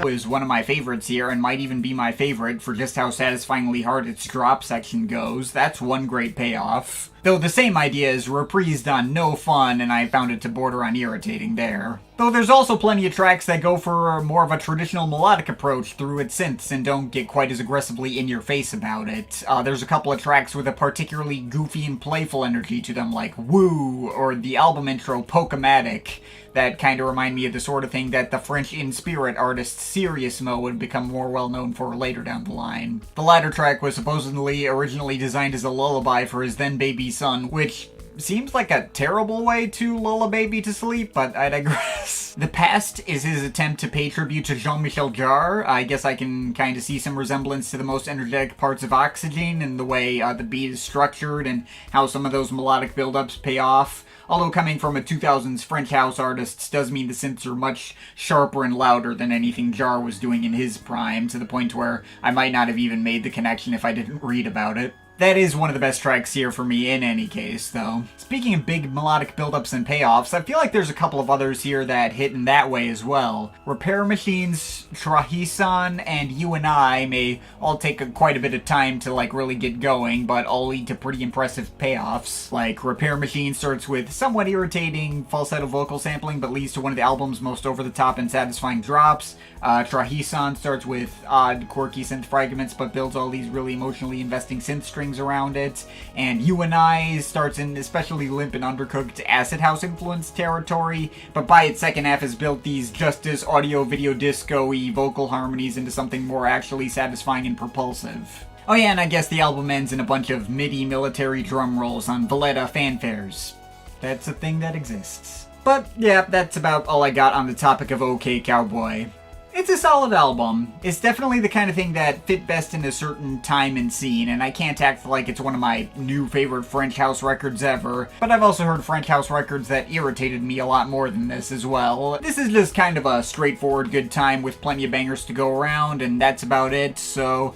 is one of my favorites here and might even be my favorite for just how satisfyingly hard its drop section goes. That's one great payoff. Though the same idea is reprised on No Fun, and I found it to border on irritating there. Though there's also plenty of tracks that go for more of a traditional melodic approach through its synths and don't get quite as aggressively in your face about it. There's a couple of tracks with a particularly goofy and playful energy to them, like Woo, or the album intro Pokematic, that kind of remind me of the sort of thing that the French in-spirit artist Seriousmo would become more well-known for later down the line. The latter track was supposedly originally designed as a lullaby for his then-baby son, which seems like a terrible way to lull a baby to sleep, but I digress. The Past is his attempt to pay tribute to Jean-Michel Jarre. I guess I can kind of see some resemblance to the most energetic parts of Oxygen in the way the beat is structured and how some of those melodic build-ups pay off. Although coming from a 2000s French house artist does mean the synths are much sharper and louder than anything Jarre was doing in his prime, to the point where I might not have even made the connection if I didn't read about it. That is one of the best tracks here for me in any case, though. Speaking of big melodic buildups and payoffs, I feel like there's a couple of others here that hit in that way as well. Repair Machine's Trahisan and You and I may all take quite a bit of time to really get going, but all lead to pretty impressive payoffs. Like, Repair Machine starts with somewhat irritating falsetto vocal sampling, but leads to one of the album's most over-the-top and satisfying drops. Trahisan starts with odd, quirky synth fragments, but builds all these really emotionally investing synth strings around it. And You and I starts in especially limp and undercooked acid house influenced territory, but by its second half has built these just as audio video disco-y vocal harmonies into something more actually satisfying and propulsive. Oh yeah, and I guess the album ends in a bunch of MIDI military drum rolls on Valletta fanfares. That's a thing that exists. But yeah, that's about all I got on the topic of OK Cowboy. It's a solid album. It's definitely the kind of thing that fit best in a certain time and scene, and I can't act like it's one of my new favorite French house records ever, but I've also heard French house records that irritated me a lot more than this as well. This is just kind of a straightforward good time with plenty of bangers to go around, and that's about it, so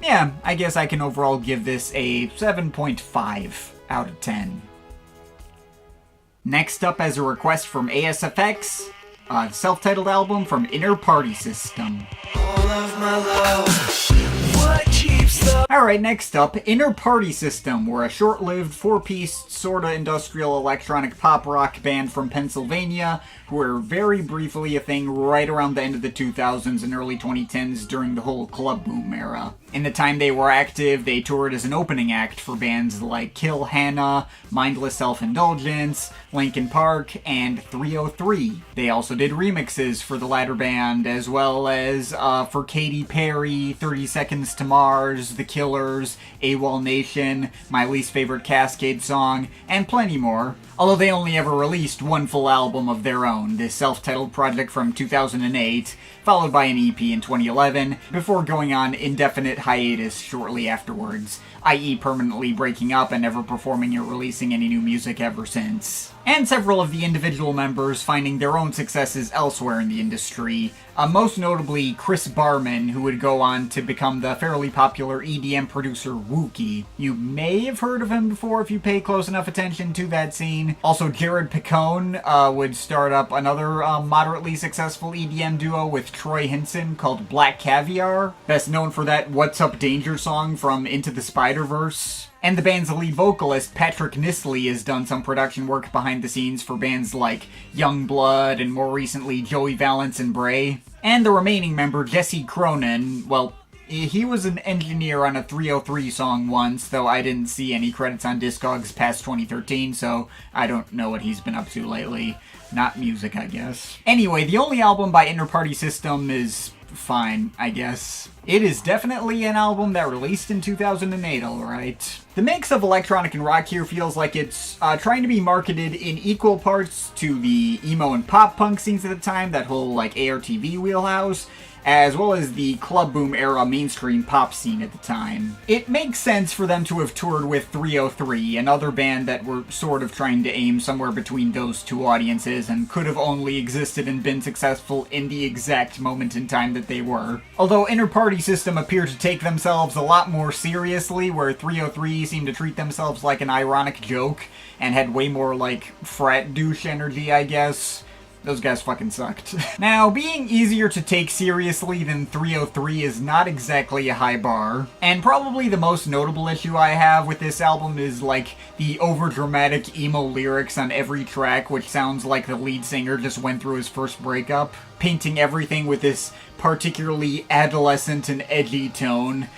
yeah, I guess I can overall give this a 7.5 out of 10. Next up, as a request from ASFX, a self-titled album from Innerpartysystem. Alright, next up, Innerpartysystem were a short-lived, four-piece, sorta industrial electronic pop rock band from Pennsylvania who were very briefly a thing right around the end of the 2000s and early 2010s during the whole club boom era. In the time they were active, they toured as an opening act for bands like Kill Hannah, Mindless Self-Indulgence, Linkin Park, and 303. They also did remixes for the latter band, as well as for Katy Perry, 30 Seconds to Mars, The Killers, AWOL Nation, my least favorite Cascade song, and plenty more. Although they only ever released one full album of their own, this self-titled project from 2008, followed by an EP in 2011, before going on indefinite hiatus shortly afterwards, i.e. permanently breaking up and never performing or releasing any new music ever since. And several of the individual members finding their own successes elsewhere in the industry, most notably Chris Barman, who would go on to become the fairly popular EDM producer Wonky. You may have heard of him before if you pay close enough attention to that scene. Also, Jared Picone would start up another moderately successful EDM duo with Troy Hinson called Black Caviar, best known for that What's Up Danger song from Into the Spider-Verse. And the band's lead vocalist, Patrick Nisley, has done some production work behind the scenes for bands like Youngblood and more recently Joey Valance and Bray. And the remaining member, Jesse Cronin, well, he was an engineer on a 303 song once, though I didn't see any credits on Discogs past 2013, so I don't know what he's been up to lately. Not music, I guess. Anyway, the only album by Innerpartysystem is fine, I guess. It is definitely an album that released in 2008, alright. The mix of electronic and rock here feels like it's trying to be marketed in equal parts to the emo and pop punk scenes at the time, that whole ARTV wheelhouse, as well as the club boom era mainstream pop scene at the time. It makes sense for them to have toured with 303, another band that were sort of trying to aim somewhere between those two audiences and could have only existed and been successful in the exact moment in time that they were. Although Innerpartysystem appear to take themselves a lot more seriously, where 303 seemed to treat themselves like an ironic joke and had way more frat douche energy, I guess. Those guys fucking sucked. Now, being easier to take seriously than 303 is not exactly a high bar, and probably the most notable issue I have with this album is, the overdramatic emo lyrics on every track, which sounds like the lead singer just went through his first breakup, painting everything with this particularly adolescent and edgy tone.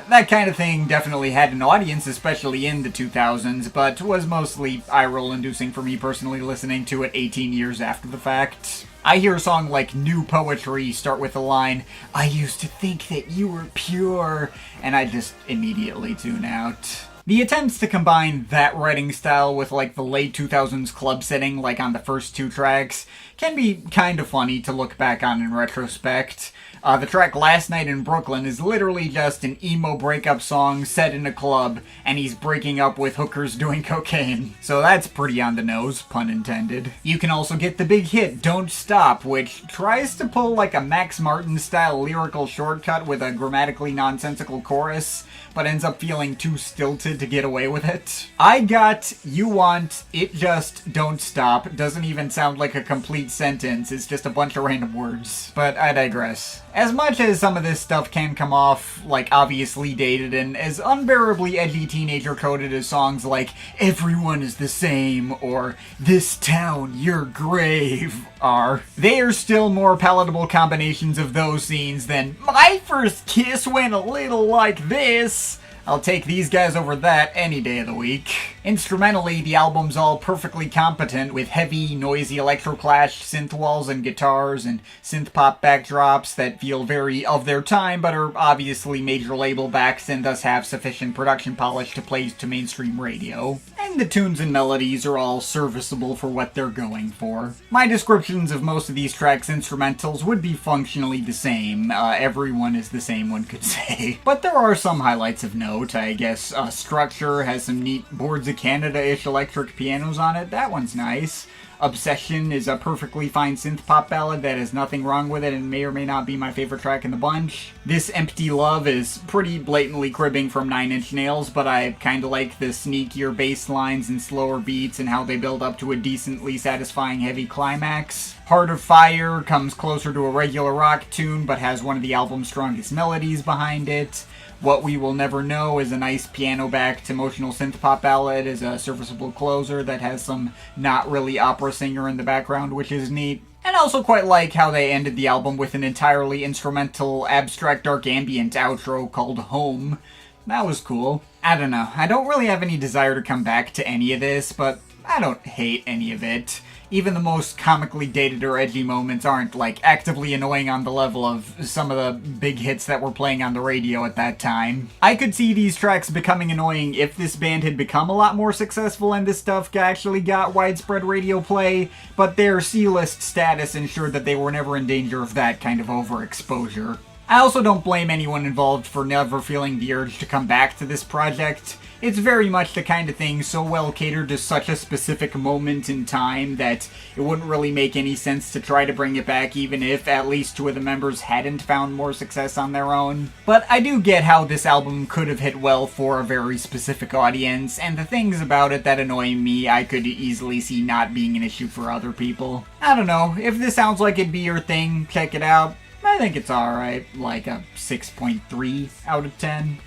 That kind of thing definitely had an audience, especially in the 2000s, but was mostly eye-roll inducing for me personally listening to it 18 years after the fact. I hear a song like New Poetry start with the line, "I used to think that you were pure," and I just immediately tune out. The attempts to combine that writing style with like the late 2000s club setting, like on the first two tracks, can be kind of funny to look back on in retrospect. The track Last Night in Brooklyn is literally just an emo breakup song set in a club, and he's breaking up with hookers doing cocaine. So that's pretty on the nose, pun intended. You can also get the big hit Don't Stop, which tries to pull like a Max Martin-style lyrical shortcut with a grammatically nonsensical chorus, but ends up feeling too stilted to get away with it. I got, you want, it just don't stop. Doesn't even sound like a complete sentence, it's just a bunch of random words. But I digress. As much as some of this stuff can come off, like, obviously dated and as unbearably edgy teenager coded as songs like Everyone is the Same or This Town, Your Grave are, they are still more palatable combinations of those scenes than My First Kiss Went a Little Like This. I'll take these guys over that any day of the week. Instrumentally, the album's all perfectly competent with heavy, noisy electroclash synth walls and guitars and synth pop backdrops that feel very of their time but are obviously major label backs and thus have sufficient production polish to play to mainstream radio. And the tunes and melodies are all serviceable for what they're going for. My descriptions of most of these tracks' instrumentals would be functionally the same. Everyone is the same, one could say. But there are some highlights of note. I guess Structure has some neat Boards of Canada-ish electric pianos on it. That one's nice. Obsession is a perfectly fine synth pop ballad that has nothing wrong with it and may or may not be my favorite track in the bunch. This Empty Love is pretty blatantly cribbing from Nine Inch Nails, but I kinda like the sneakier bass lines and slower beats and how they build up to a decently satisfying heavy climax. Heart of Fire comes closer to a regular rock tune but has one of the album's strongest melodies behind it. What We Will Never Know is a nice piano-backed emotional synth-pop ballad, is a serviceable closer that has some not really opera singer in the background, which is neat. And I also quite like how they ended the album with an entirely instrumental, abstract dark ambient outro called Home. That was cool. I don't know, I don't really have any desire to come back to any of this, but I don't hate any of it. Even the most comically dated or edgy moments aren't, like, actively annoying on the level of some of the big hits that were playing on the radio at that time. I could see these tracks becoming annoying if this band had become a lot more successful and this stuff actually got widespread radio play, but their C-list status ensured that they were never in danger of that kind of overexposure. I also don't blame anyone involved for never feeling the urge to come back to this project. It's very much the kind of thing so well catered to such a specific moment in time that it wouldn't really make any sense to try to bring it back even if at least two of the members hadn't found more success on their own. But I do get how this album could have hit well for a very specific audience, and the things about it that annoy me I could easily see not being an issue for other people. I don't know, if this sounds like it'd be your thing, check it out. I think it's alright, like a 6.3 out of 10.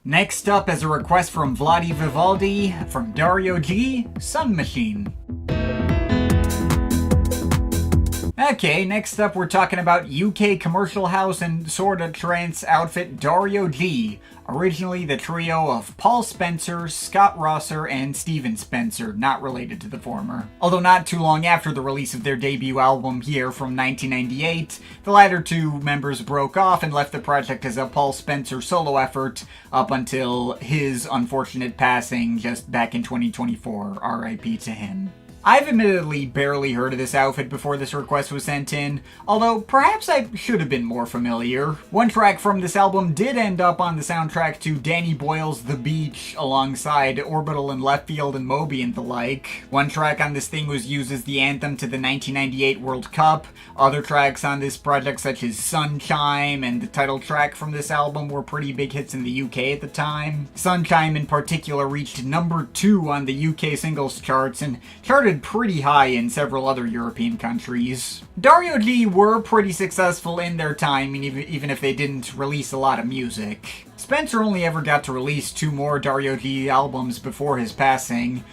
Next up is a request from Vladi Vivaldi, from Dario G, Sunmachine. Okay, next up we're talking about UK commercial house and sorta trance outfit Dario G, originally the trio of Paul Spencer, Scott Rosser, and Steven Spencer, not related to the former. Although not too long after the release of their debut album Here from 1998, the latter two members broke off and left the project as a Paul Spencer solo effort up until his unfortunate passing just back in 2024, RIP to him. I've admittedly barely heard of this outfit before this request was sent in, although perhaps I should have been more familiar. One track from this album did end up on the soundtrack to Danny Boyle's The Beach, alongside Orbital and Left Field and Moby and the like. One track on this thing was used as the anthem to the 1998 World Cup. Other tracks on this project, such as Sunchime and the title track from this album, were pretty big hits in the UK at the time. Sunchime in particular reached number 2 on the UK singles charts and charted pretty high in several other European countries. Dario G were pretty successful in their time, even if they didn't release a lot of music. Spencer only ever got to release 2 more Dario G albums before his passing,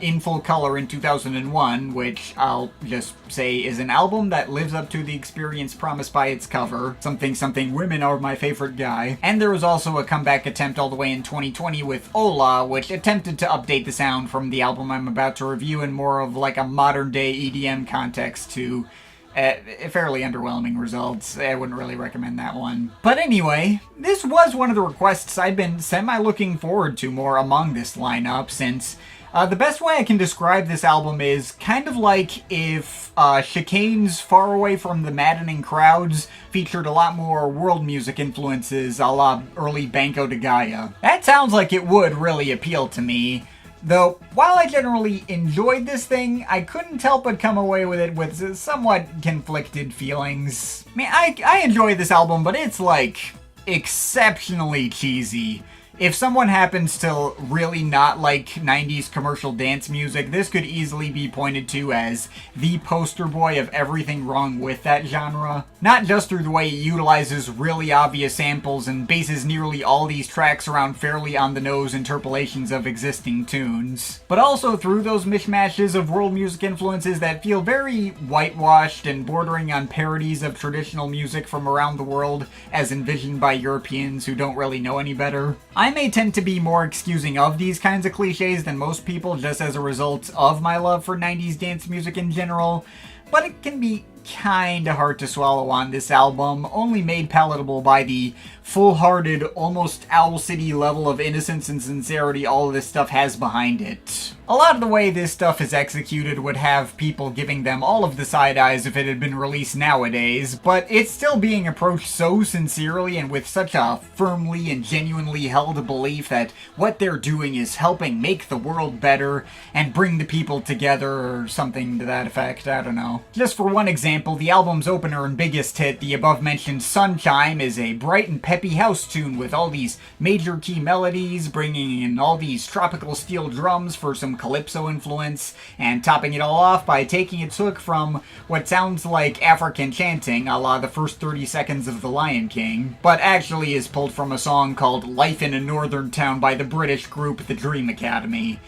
In Full Color in 2001, which I'll just say is an album that lives up to the experience promised by its cover, something women are my favorite guy. And there was also a comeback attempt all the way in 2020 with Ola, which attempted to update the sound from the album I'm about to review in more of like a modern day EDM context to Fairly underwhelming results. I wouldn't really recommend that one. But anyway, this was one of the requests I've been semi-looking forward to more among this lineup, since the best way I can describe this album is kind of like if Chicane's Far Away from the Maddening Crowds featured a lot more world music influences a la early Banco de Gaia. That sounds like it would really appeal to me. Though, while I generally enjoyed this thing, I couldn't help but come away with it with somewhat conflicted feelings. I mean, I enjoy this album, but it's like exceptionally cheesy. If someone happens to really not like 90s commercial dance music, this could easily be pointed to as the poster boy of everything wrong with that genre. Not just through the way it utilizes really obvious samples and bases nearly all these tracks around fairly on-the-nose interpolations of existing tunes, but also through those mishmashes of world music influences that feel very whitewashed and bordering on parodies of traditional music from around the world as envisioned by Europeans who don't really know any better. I may tend to be more excusing of these kinds of cliches than most people just as a result of my love for 90s dance music in general, but it can be kinda hard to swallow on this album, only made palatable by the full-hearted, almost Owl City level of innocence and sincerity all of this stuff has behind it. A lot of the way this stuff is executed would have people giving them all of the side eyes if it had been released nowadays, but it's still being approached so sincerely and with such a firmly and genuinely held belief that what they're doing is helping make the world better and bring the people together, or something to that effect, I don't know. Just for one example, the album's opener and biggest hit, the above-mentioned Sun Chime, is a bright and peppy house tune with all these major key melodies, bringing in all these tropical steel drums for some calypso influence, and topping it all off by taking its hook from what sounds like African chanting a la the first 30 seconds of The Lion King, but actually is pulled from a song called Life in a Northern Town by the British group The Dream Academy.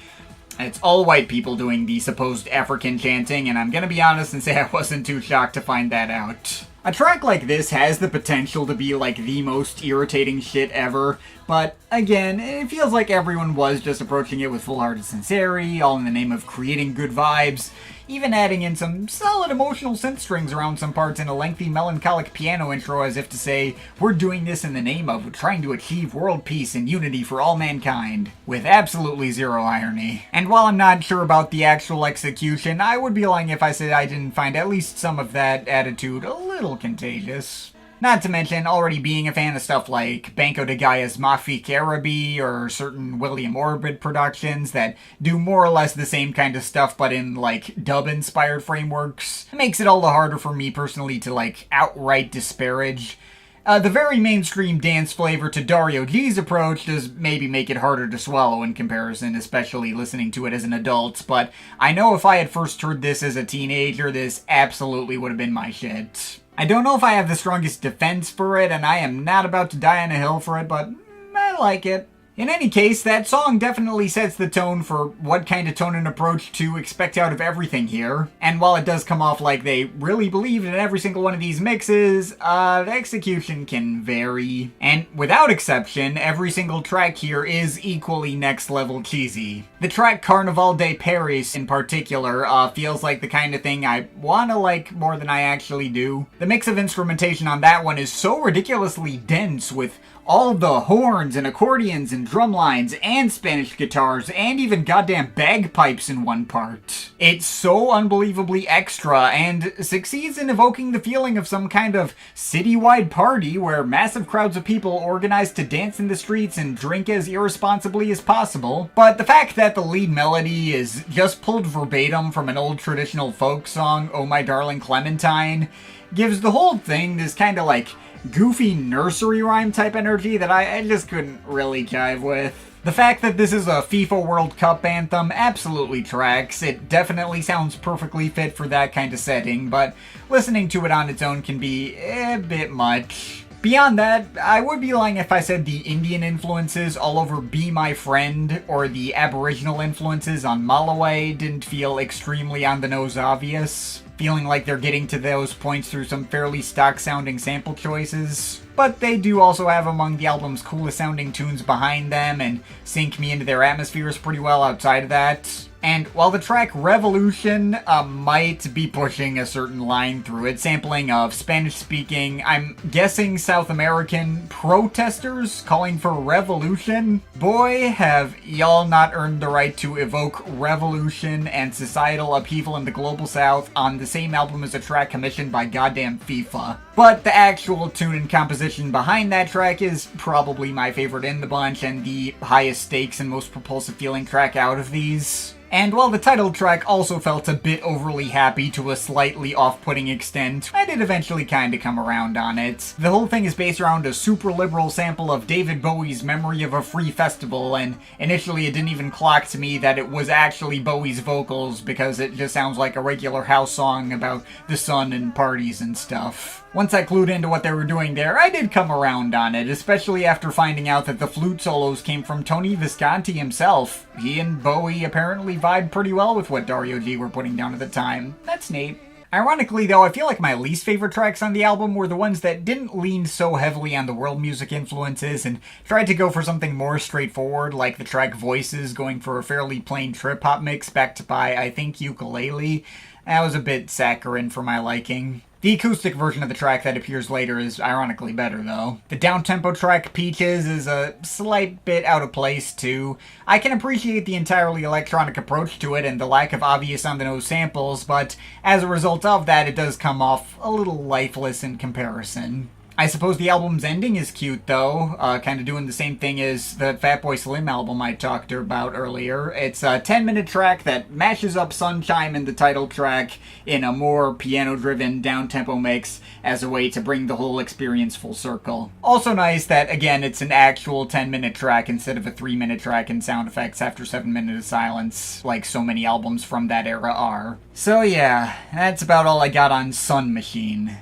It's all white people doing the supposed African chanting, and I'm gonna be honest and say I wasn't too shocked to find that out. A track like this has the potential to be like the most irritating shit ever, but again, it feels like everyone was just approaching it with full-hearted sincerity, all in the name of creating good vibes, even adding in some solid emotional synth strings around some parts and a lengthy melancholic piano intro as if to say, we're doing this in the name of trying to achieve world peace and unity for all mankind, with absolutely zero irony. And while I'm not sure about the actual execution, I would be lying if I said I didn't find at least some of that attitude a little contagious. Not to mention already being a fan of stuff like Banco de Gaia's Mafik Arabi or certain William Orbit productions that do more or less the same kind of stuff but in like dub-inspired frameworks. It makes it all the harder for me personally to like outright disparage. The very mainstream dance flavor to Dario G's approach does maybe make it harder to swallow in comparison, especially listening to it as an adult, but I know if I had first heard this as a teenager, this absolutely would have been my shit. I don't know if I have the strongest defense for it, and I am not about to die on a hill for it, but I like it. In any case, that song definitely sets the tone for what kind of tone and approach to expect out of everything here. And while it does come off like they really believed in every single one of these mixes, the execution can vary. And without exception, every single track here is equally next level cheesy. The track Carnaval de Paris in particular feels like the kind of thing I wanna like more than I actually do. The mix of instrumentation on that one is so ridiculously dense with all the horns and accordions and drum lines and Spanish guitars and even goddamn bagpipes in one part. It's so unbelievably extra and succeeds in evoking the feeling of some kind of citywide party where massive crowds of people organize to dance in the streets and drink as irresponsibly as possible. But the fact that the lead melody is just pulled verbatim from an old traditional folk song, Oh My Darling Clementine, gives the whole thing this kind of like goofy nursery rhyme type energy that I just couldn't really jive with. The fact that this is a FIFA World Cup anthem absolutely tracks. It definitely sounds perfectly fit for that kind of setting, but listening to it on its own can be a bit much. Beyond that, I would be lying if I said the Indian influences all over Be My Friend or the Aboriginal influences on Malawai didn't feel extremely on the nose obvious. feeling like they're getting to those points through some fairly stock-sounding sample choices. But they do also have among the album's coolest sounding tunes behind them and sink me into their atmospheres pretty well outside of that. And while the track Revolution might be pushing a certain line through it, sampling of Spanish-speaking, I'm guessing South American protesters calling for revolution, boy, have y'all not earned the right to evoke revolution and societal upheaval in the global south on the same album as a track commissioned by goddamn FIFA. But the actual tune and composition behind that track is probably my favorite in the bunch and the highest stakes and most propulsive feeling track out of these. And while the title track also felt a bit overly happy to a slightly off-putting extent, I did eventually kinda come around on it. The whole thing is based around a super liberal sample of David Bowie's Memory of a Free Festival, and initially it didn't even clock to me that it was actually Bowie's vocals because it just sounds like a regular house song about the sun and parties and stuff. Once I clued into what they were doing there, I did come around on it, especially after finding out that the flute solos came from Tony Visconti himself. He and Bowie apparently vibed pretty well with what Dario G were putting down at the time. That's neat. Ironically, though, I feel like my least favorite tracks on the album were the ones that didn't lean so heavily on the world music influences and tried to go for something more straightforward, like the track Voices going for a fairly plain trip-hop mix backed by, I think, ukulele. That was a bit saccharine for my liking. The acoustic version of the track that appears later is ironically better, though. The down-tempo track, Peaches, is a slight bit out of place, too. I can appreciate the entirely electronic approach to it and the lack of obvious on-the-nose samples, but as a result of that, it does come off a little lifeless in comparison. I suppose the album's ending is cute, though, kind of doing the same thing as the Fatboy Slim album I talked about earlier. It's a 10-minute track that mashes up Sunshine and the title track in a more piano-driven, down-tempo mix as a way to bring the whole experience full circle. Also nice that, again, it's an actual 10-minute track instead of a 3-minute track and sound effects after 7 minutes of silence, like so many albums from that era are. So yeah, that's about all I got on Sunmachine.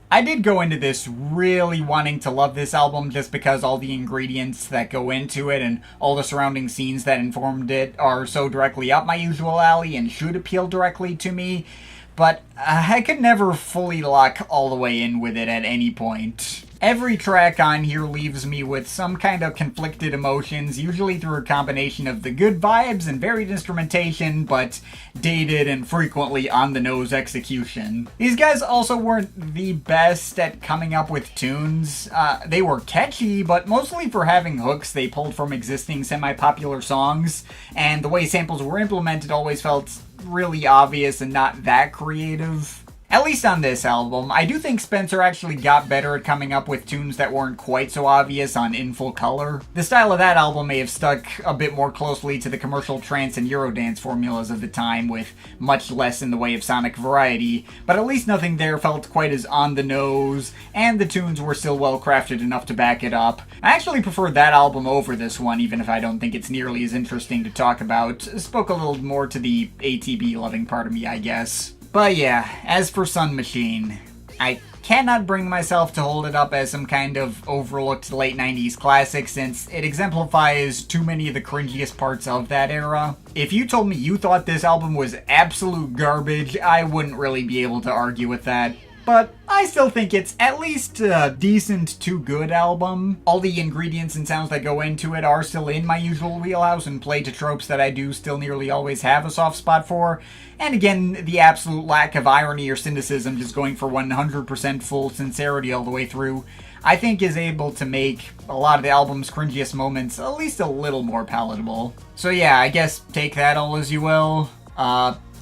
I did go into this really wanting to love this album just because all the ingredients that go into it and all the surrounding scenes that informed it are so directly up my usual alley and should appeal directly to me, but I could never fully lock all the way in with it at any point. Every track on here leaves me with some kind of conflicted emotions, usually through a combination of the good vibes and varied instrumentation, but dated and frequently on-the-nose execution. These guys also weren't the best at coming up with tunes. They were catchy, but mostly for having hooks they pulled from existing semi-popular songs, and the way samples were implemented always felt really obvious and not that creative. At least on this album, I do think Spencer actually got better at coming up with tunes that weren't quite so obvious on In Full Color. The style of that album may have stuck a bit more closely to the commercial trance and Eurodance formulas of the time, with much less in the way of sonic variety, but at least nothing there felt quite as on the nose, and the tunes were still well crafted enough to back it up. I actually preferred that album over this one, even if I don't think it's nearly as interesting to talk about. Spoke a little more to the ATB-loving part of me, I guess. But yeah, as for Sunmachine, I cannot bring myself to hold it up as some kind of overlooked late 90s classic since it exemplifies too many of the cringiest parts of that era. If you told me you thought this album was absolute garbage, I wouldn't really be able to argue with that. But I still think it's at least a decent to good album. All the ingredients and sounds that go into it are still in my usual wheelhouse and play to tropes that I do still nearly always have a soft spot for. And again, the absolute lack of irony or cynicism, just going for 100% full sincerity all the way through, I think is able to make a lot of the album's cringiest moments at least a little more palatable. So yeah, I guess take that all as you will.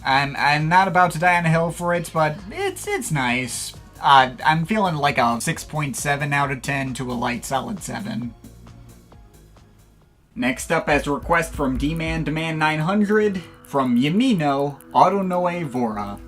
I'm not about to die on a hill for it, but it's nice. I'm feeling like a 6.7 out of 10 to a light solid 7. Next up, as a request from D-Man Demand 900, from Yimino, Autonoe Vora.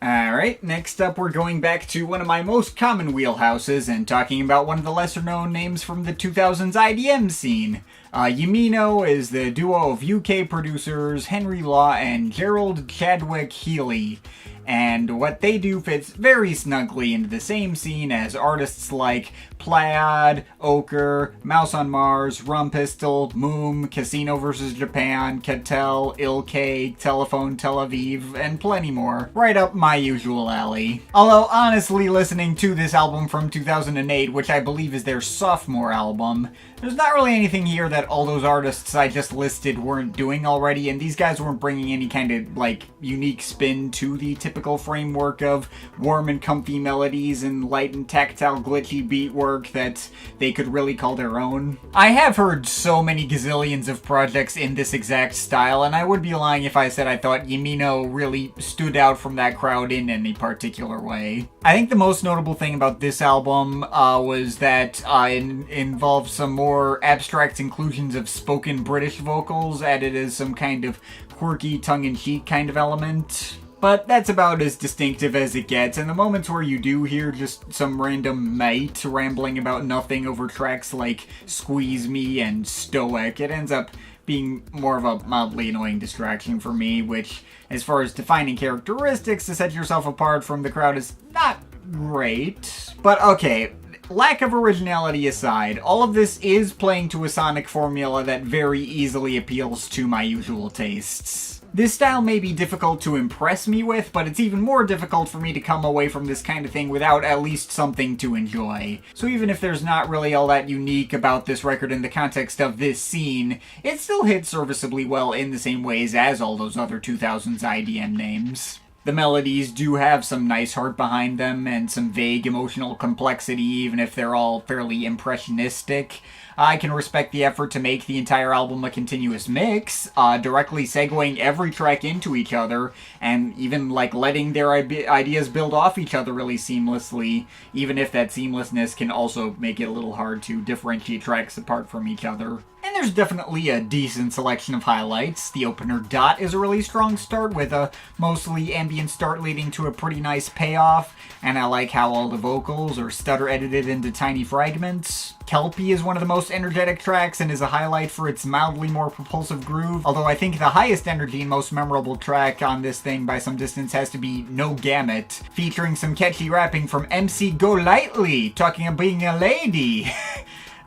Alright, next up we're going back to one of my most common wheelhouses and talking about one of the lesser known names from the 2000s IDM scene. Yimino is the duo of UK producers Henry Law and Gerald Chadwick Healy. and what they do fits very snugly into the same scene as artists like Plaid, Ochre, Mouse on Mars, Rum Pistol, Moom, Casino vs. Japan, Cattell, Ilk, Telephone Tel Aviv, and plenty more. Right up my usual alley. Although, honestly, listening to this album from 2008, which I believe is their sophomore album, there's not really anything here that all those artists I just listed weren't doing already, and these guys weren't bringing any kind of, like, unique spin to the typical framework of warm and comfy melodies and light and tactile glitchy beat work that they could really call their own. I have heard so many gazillions of projects in this exact style, and I would be lying if I said I thought Yimino really stood out from that crowd in any particular way. I think the most notable thing about this album was that it involved some more abstract inclusions of spoken British vocals added as some kind of quirky tongue-in-cheek kind of element. But that's about as distinctive as it gets, and the moments where you do hear just some random mate rambling about nothing over tracks like Squeeze Me and Stoic, it ends up being more of a mildly annoying distraction for me, which, as far as defining characteristics to set yourself apart from the crowd, is not great. But okay, lack of originality aside, all of this is playing to a sonic formula that very easily appeals to my usual tastes. This style may be difficult to impress me with, but it's even more difficult for me to come away from this kind of thing without at least something to enjoy. So even if there's not really all that unique about this record in the context of this scene, it still hits serviceably well in the same ways as all those other 2000s IDM names. The melodies do have some nice heart behind them and some vague emotional complexity, even if they're all fairly impressionistic. I can respect the effort to make the entire album a continuous mix, directly segueing every track into each other, and even like letting their ideas build off each other really seamlessly, even if that seamlessness can also make it a little hard to differentiate tracks apart from each other. And there's definitely a decent selection of highlights. The opener Dot is a really strong start with a mostly ambient start leading to a pretty nice payoff, and I like how all the vocals are stutter edited into tiny fragments. Kelpie is one of the most energetic tracks and is a highlight for its mildly more propulsive groove, although I think the highest energy and most memorable track on this thing by some distance has to be No Gamut, featuring some catchy rapping from MC Go Lightly, talking about being a lady.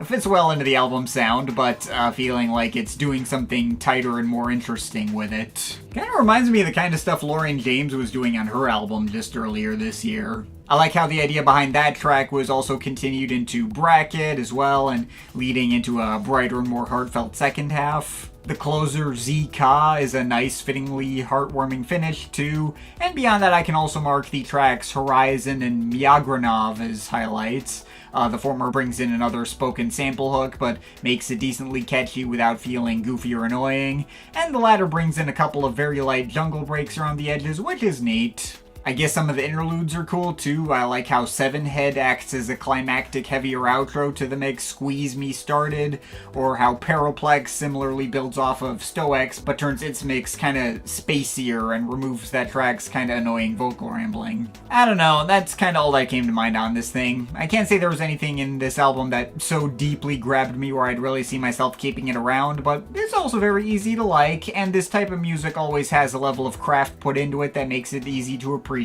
It fits well into the album sound, but feeling like it's doing something tighter and more interesting with it. Kind of reminds me of the kind of stuff Lauren James was doing on her album just earlier this year. I like how the idea behind that track was also continued into Bracket as well, and leading into a brighter and more heartfelt second half. The closer ZK is a nice, fittingly heartwarming finish too, and beyond that I can also mark the tracks Horizon and Myagranov as highlights. The former brings in another spoken sample hook, but makes it decently catchy without feeling goofy or annoying, and the latter brings in a couple of very light jungle breaks around the edges, which is neat. I guess some of the interludes are cool too. I like how Seven Head acts as a climactic heavier outro to the mix Squeeze Me started, or how Paraplex similarly builds off of Stoics but turns its mix kinda spacier and removes that track's kinda annoying vocal rambling. I don't know, that's kinda all that came to mind on this thing. I can't say there was anything in this album that so deeply grabbed me where I'd really see myself keeping it around, but it's also very easy to like, and this type of music always has a level of craft put into it that makes it easy to appreciate.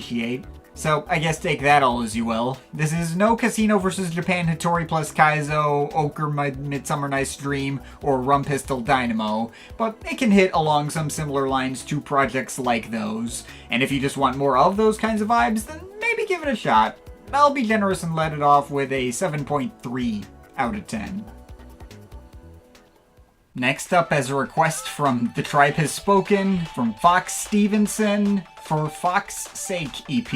So I guess take that all as you will. This is no Casino vs. Japan Hattori plus Kaizo, Ochre Midsummer Night's Dream, or Rum Pistol Dynamo, but it can hit along some similar lines to projects like those. And if you just want more of those kinds of vibes, then maybe give it a shot. I'll be generous and let it off with a 7.3 out of 10. Next up, as a request from The Tribe Has Spoken, from Fox Stevenson, for Fox's Sake EP.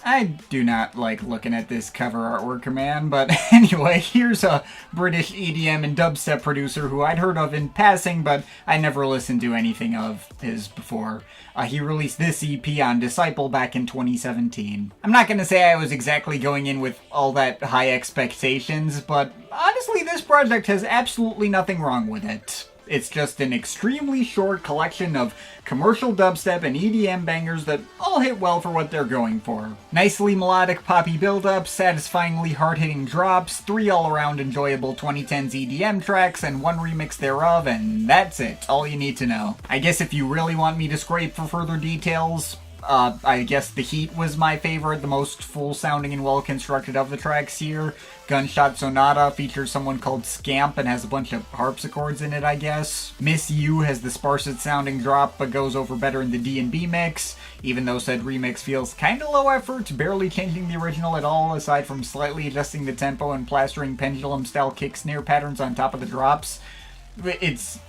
I do not like looking at this cover artwork, man, but anyway, here's a British EDM and dubstep producer who I'd heard of in passing, but I never listened to anything of his before. He released this EP on Disciple back in 2017. I'm not gonna say I was exactly going in with all that high expectations, but honestly, this project has absolutely nothing wrong with it. It's just an extremely short collection of commercial dubstep and EDM bangers that all hit well for what they're going for. Nicely melodic poppy build-ups, satisfyingly hard-hitting drops, 3 all-around enjoyable 2010s EDM tracks, and 1 remix thereof, and that's it. All you need to know. I guess if you really want me to scrape for further details, I guess The Heat was my favorite, the most full-sounding and well-constructed of the tracks here. Gunshot Sonata features someone called Scamp and has a bunch of harpsichords in it, I guess. Miss You has the sparsest-sounding drop, but goes over better in the D&B mix, even though said remix feels kinda low effort, barely changing the original at all, aside from slightly adjusting the tempo and plastering pendulum-style kick snare patterns on top of the drops.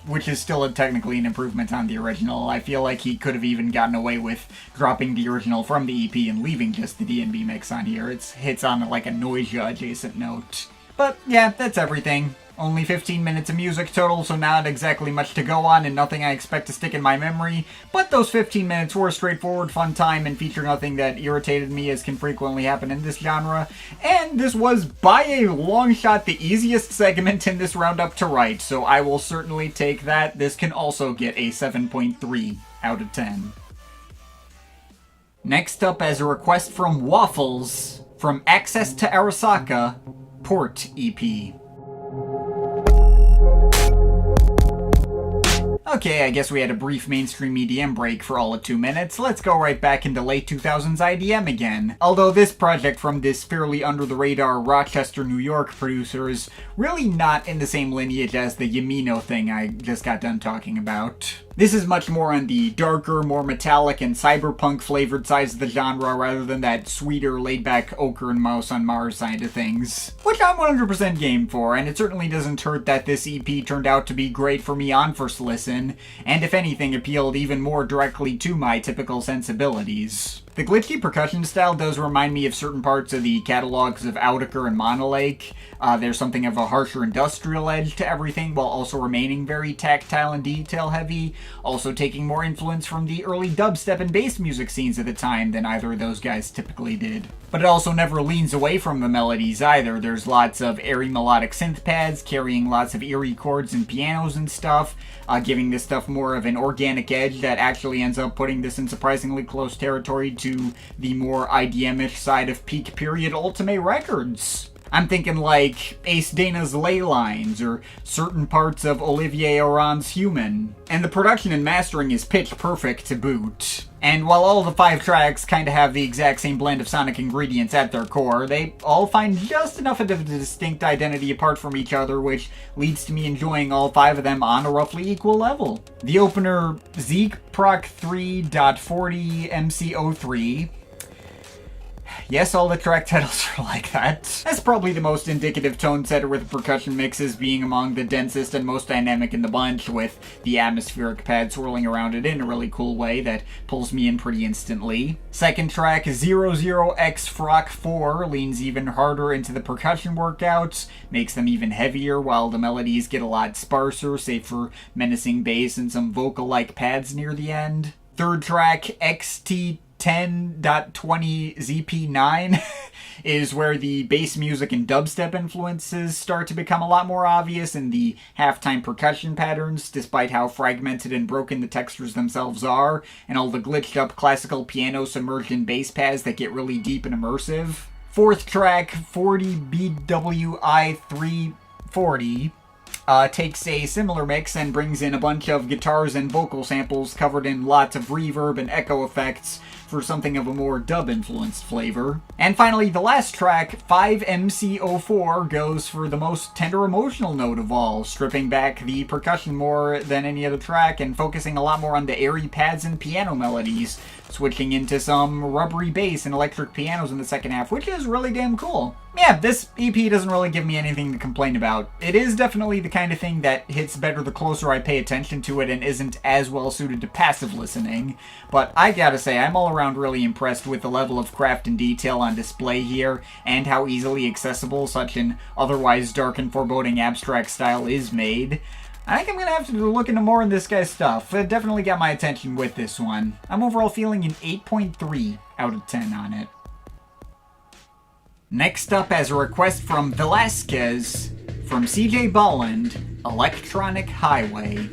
Which is still technically an improvement on the original. I feel like he could have even gotten away with dropping the original from the EP and leaving just the D&B mix on here. It hits on like a Noisia adjacent note. But yeah, that's everything. Only 15 minutes of music total, so not exactly much to go on and nothing I expect to stick in my memory, but those 15 minutes were a straightforward fun time and feature nothing that irritated me, as can frequently happen in this genre, and this was by a long shot the easiest segment in this roundup to write, so I will certainly take that. This can also get a 7.3 out of 10. Next up, as a request from Waffles, from Access to Arasaka, Port EP. Okay, I guess we had a brief mainstream EDM break for all of 2 minutes. Let's go right back into late 2000s IDM again. Although this project from this fairly under-the-radar Rochester, New York producer is really not in the same lineage as the Yimino thing I just got done talking about. This is much more on the darker, more metallic and cyberpunk-flavored sides of the genre rather than that sweeter, laid-back ochre and mouse on Mars side of things. Which I'm 100% game for, and it certainly doesn't hurt that this EP turned out to be great for me on first listen, and if anything appealed even more directly to my typical sensibilities. The glitchy percussion style does remind me of certain parts of the catalogs of Audiker and Monolake. There's something of a harsher industrial edge to everything while also remaining very tactile and detail heavy, also taking more influence from the early dubstep and bass music scenes at the time than either of those guys typically did. But it also never leans away from the melodies either. There's lots of airy melodic synth pads carrying lots of eerie chords and pianos and stuff, giving this stuff more of an organic edge that actually ends up putting this in surprisingly close territory to the more IDM-ish side of peak period Ultimate records. I'm thinking like Ace Dana's Ley Lines, or certain parts of Olivier Oran's Human. And the production and mastering is pitch perfect to boot. And while all the 5 tracks kinda have the exact same blend of sonic ingredients at their core, they all find just enough of a distinct identity apart from each other, which leads to me enjoying all 5 of them on a roughly equal level. The opener, Zeke Proc 3.40 MC03. Yes, all the track titles are like that. That's probably the most indicative tone setter with percussion mixes being among the densest and most dynamic in the bunch, with the atmospheric pad swirling around it in a really cool way that pulls me in pretty instantly. Second track, 00X Frock 4, leans even harder into the percussion workouts, makes them even heavier while the melodies get a lot sparser, save for menacing bass and some vocal-like pads near the end. Third track, XT 10.20 ZP9 is where the bass music and dubstep influences start to become a lot more obvious in the halftime percussion patterns, despite how fragmented and broken the textures themselves are, and all the glitched up classical piano submerged in bass pads that get really deep and immersive. Fourth track, 40 BWI 340. Takes a similar mix and brings in a bunch of guitars and vocal samples covered in lots of reverb and echo effects for something of a more dub-influenced flavor. And finally, the last track, 5MC04, goes for the most tender emotional note of all, stripping back the percussion more than any other track and focusing a lot more on the airy pads and piano melodies, switching into some rubbery bass and electric pianos in the second half, which is really damn cool. Yeah, this EP doesn't really give me anything to complain about. It is definitely the kind of thing that hits better the closer I pay attention to it and isn't as well suited to passive listening, but I gotta say, I'm all around really impressed with the level of craft and detail on display here, and how easily accessible such an otherwise dark and foreboding abstract style is made. I think I'm gonna have to look into more in this guy's stuff. It definitely got my attention with this one. I'm overall feeling an 8.3 out of 10 on it. Next up, as a request from Velasquez, from CJ Bolland, Electronic Highway.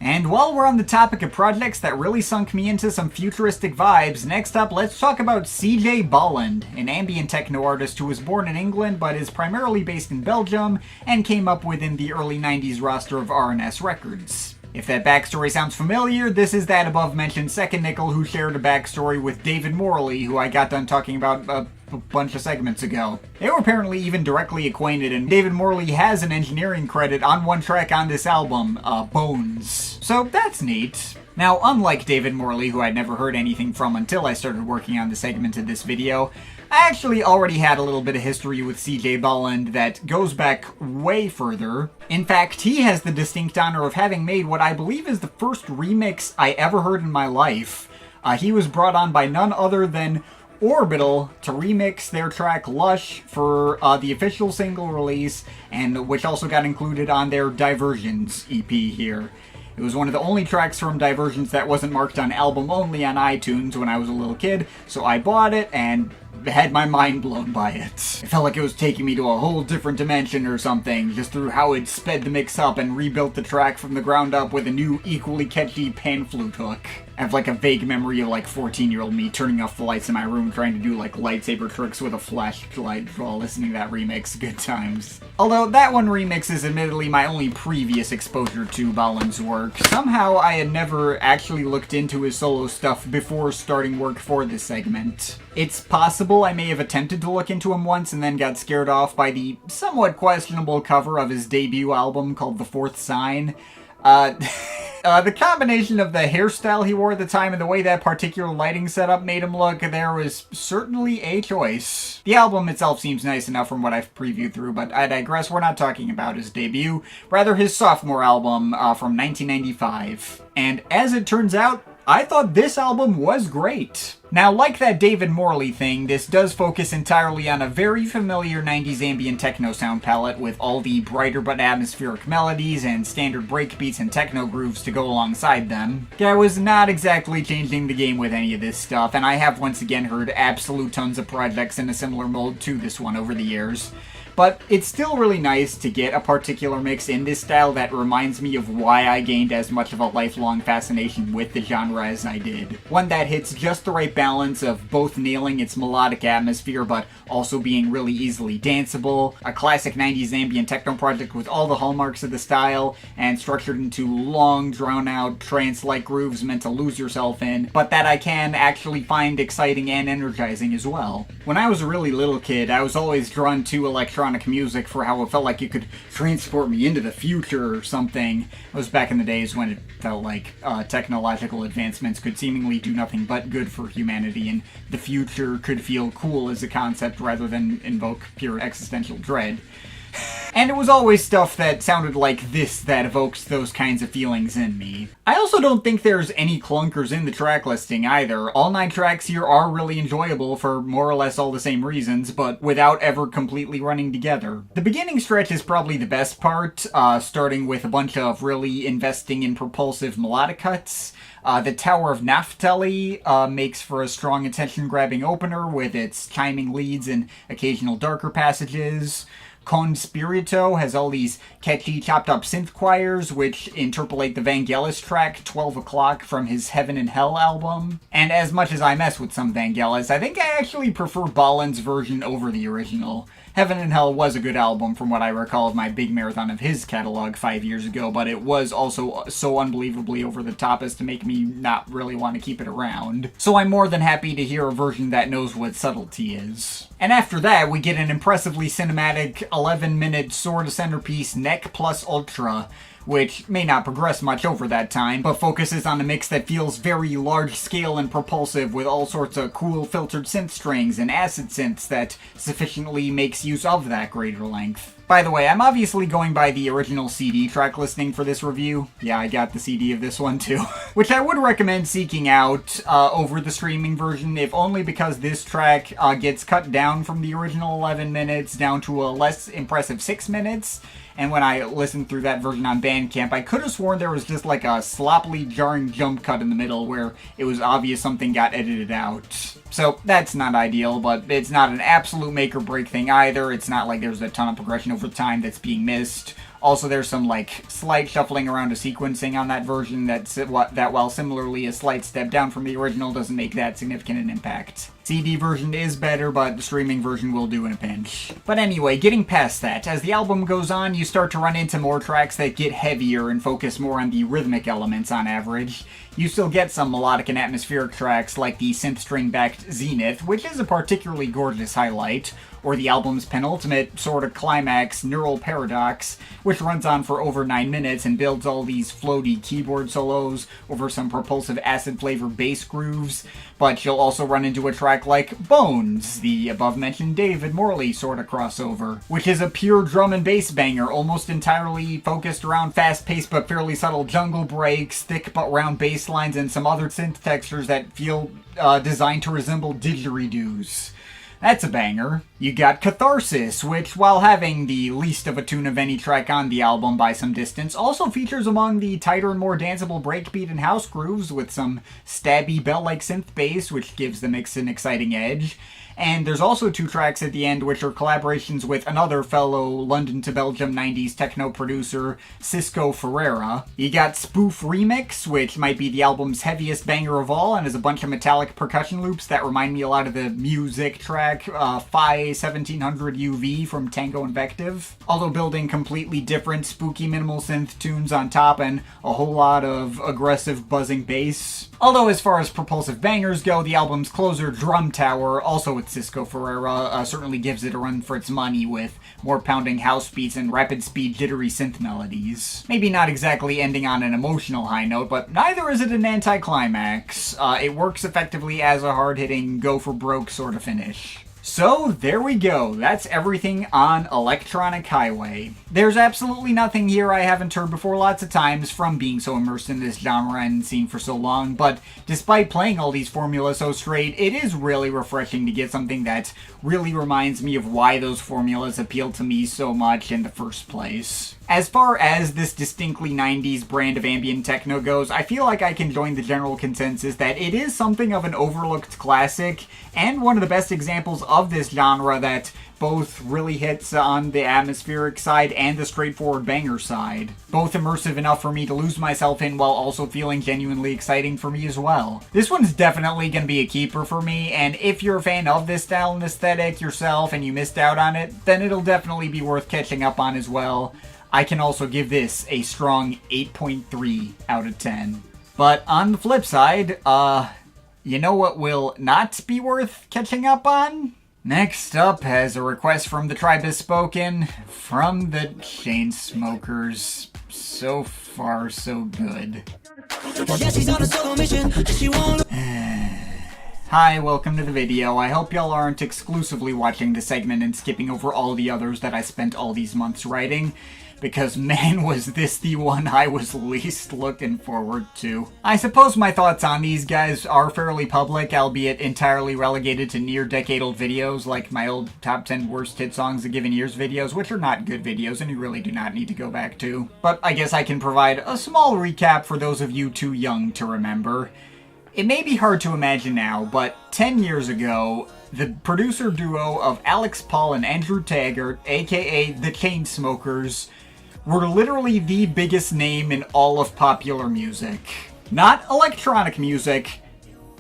And while we're on the topic of projects that really sunk me into some futuristic vibes, next up let's talk about CJ Bolland, an ambient techno artist who was born in England but is primarily based in Belgium and came up within the early 90s roster of R&S Records. If that backstory sounds familiar, this is that above-mentioned second nickel who shared a backstory with David Morley, who I got done talking about a bunch of segments ago. They were apparently even directly acquainted, and David Morley has an engineering credit on one track on this album, Bones. So that's neat. Now, unlike David Morley, who I'd never heard anything from until I started working on the segment of this video, I actually already had a little bit of history with CJ Bolland that goes back way further. In fact, he has the distinct honor of having made what I believe is the first remix I ever heard in my life. He was brought on by none other than Orbital to remix their track Lush for the official single release, and which also got included on their Diversions EP here. It was one of the only tracks from Diversions that wasn't marked on album only on iTunes when I was a little kid, so I bought it and had my mind blown by it. It felt like it was taking me to a whole different dimension or something, just through how it sped the mix up and rebuilt the track from the ground up with a new, equally catchy pan flute hook. I have like a vague memory of like 14-year-old me turning off the lights in my room trying to do like lightsaber tricks with a flashlight while listening to that remix. Good times. Although that one remix is admittedly my only previous exposure to Bolland's work, somehow I had never actually looked into his solo stuff before starting work for this segment. It's possible I may have attempted to look into him once and then got scared off by the somewhat questionable cover of his debut album called The Fourth Sign. The combination of the hairstyle he wore at the time and the way that particular lighting setup made him look, there was certainly a choice. The album itself seems nice enough from what I've previewed through, but I digress. We're not talking about his debut, rather his sophomore album from 1995. And as it turns out, I thought this album was great. Now, like that David Morley thing, this does focus entirely on a very familiar 90s ambient techno sound palette with all the brighter but atmospheric melodies and standard breakbeats and techno grooves to go alongside them. I was not exactly changing the game with any of this stuff, and I have once again heard absolute tons of projects in a similar mold to this one over the years. But it's still really nice to get a particular mix in this style that reminds me of why I gained as much of a lifelong fascination with the genre as I did. One that hits just the right balance of both nailing its melodic atmosphere but also being really easily danceable, a classic 90s ambient techno project with all the hallmarks of the style and structured into long, drawn-out, trance-like grooves meant to lose yourself in, but that I can actually find exciting and energizing as well. When I was a really little kid, I was always drawn to electronic music for how it felt like it could transport me into the future or something. It was back in the days when it felt like technological advancements could seemingly do nothing but good for humanity, and the future could feel cool as a concept rather than invoke pure existential dread. And it was always stuff that sounded like this that evoked those kinds of feelings in me. I also don't think there's any clunkers in the track listing either. All 9 tracks here are really enjoyable for more or less all the same reasons, but without ever completely running together. The beginning stretch is probably the best part, starting with a bunch of really investing in propulsive melodic cuts. The Tower of Naphtali makes for a strong attention-grabbing opener with its chiming leads and occasional darker passages. Conspirito has all these catchy chopped-up synth choirs, which interpolate the Vangelis track 12 O'Clock from his Heaven and Hell album. And as much as I mess with some Vangelis, I think I actually prefer Bolland's version over the original. Heaven and Hell was a good album from what I recall of my big marathon of his catalog 5 years ago, but it was also so unbelievably over the top as to make me not really want to keep it around. So I'm more than happy to hear a version that knows what subtlety is. And after that, we get an impressively cinematic 11-minute sword centerpiece Neck Plus Ultra, which may not progress much over that time, but focuses on a mix that feels very large-scale and propulsive with all sorts of cool filtered synth strings and acid synths that sufficiently makes use of that greater length. By the way, I'm obviously going by the original CD track listing for this review. Yeah, I got the CD of this one too. Which I would recommend seeking out over the streaming version, if only because this track gets cut down from the original 11 minutes down to a less impressive 6 minutes, and when I listened through that version on Bandcamp, I could have sworn there was just like a sloppily jarring jump cut in the middle where it was obvious something got edited out. So that's not ideal, but it's not an absolute make or break thing either. It's not like there's a ton of progression over time that's being missed. Also, there's some, like, slight shuffling around of sequencing on that version that while similarly a slight step down from the original, doesn't make that significant an impact. CD version is better, but the streaming version will do in a pinch. But anyway, getting past that, as the album goes on, you start to run into more tracks that get heavier and focus more on the rhythmic elements on average. You still get some melodic and atmospheric tracks like the synth string-backed Zenith, which is a particularly gorgeous highlight, or the album's penultimate sort of climax, Neural Paradox, which runs on for over 9 minutes and builds all these floaty keyboard solos over some propulsive acid-flavored bass grooves. But you'll also run into a track like Bones, the above-mentioned David Morley sort of crossover, which is a pure drum and bass banger, almost entirely focused around fast-paced but fairly subtle jungle breaks, thick but round bass lines, and some other synth textures that feel designed to resemble didgeridoos. That's a banger. You got Catharsis, which, while having the least of a tune of any track on the album by some distance, also features among the tighter and more danceable breakbeat and house grooves with some stabby bell-like synth bass, which gives the mix an exciting edge. And there's also 2 tracks at the end which are collaborations with another fellow London to Belgium 90s techno producer, Cisco Ferreira. You got Spoof Remix, which might be the album's heaviest banger of all, and has a bunch of metallic percussion loops that remind me a lot of the music track Phi 1700 UV from Tango Invective. Although building completely different spooky minimal synth tunes on top and a whole lot of aggressive buzzing bass. Although as far as propulsive bangers go, the album's closer, Drum Tower, also with Cisco Ferreira, certainly gives it a run for its money with more pounding house beats and rapid speed jittery synth melodies. Maybe not exactly ending on an emotional high note, but neither is it an anticlimax. It works effectively as a hard-hitting, go-for-broke sort of finish. So, there we go. That's everything on Electronic Highway. There's absolutely nothing here I haven't heard before lots of times from being so immersed in this genre and scene for so long, but despite playing all these formulas so straight, it is really refreshing to get something that really reminds me of why those formulas appealed to me so much in the first place. As far as this distinctly 90s brand of ambient techno goes, I feel like I can join the general consensus that it is something of an overlooked classic, and one of the best examples of this genre that both really hits on the atmospheric side and the straightforward banger side. Both immersive enough for me to lose myself in while also feeling genuinely exciting for me as well. This one's definitely going to be a keeper for me, and if you're a fan of this style and aesthetic yourself and you missed out on it, then it'll definitely be worth catching up on as well. I can also give this a strong 8.3 out of 10. But on the flip side, you know what will not be worth catching up on? Next up has a request from the Tribe Has Spoken from the Chainsmokers. So far, so good. Hi, welcome to the video. I hope y'all aren't exclusively watching this segment and skipping over all the others that I spent all these months writing, because man was this the one I was least looking forward to. I suppose my thoughts on these guys are fairly public, albeit entirely relegated to near-decade-old videos like my old top 10 worst hit songs of given years videos, which are not good videos and you really do not need to go back to. But I guess I can provide a small recap for those of you too young to remember. It may be hard to imagine now, but 10 years ago, the producer duo of Alex Paul and Andrew Taggart, aka the Chainsmokers, were literally the biggest name in all of popular music. Not electronic music,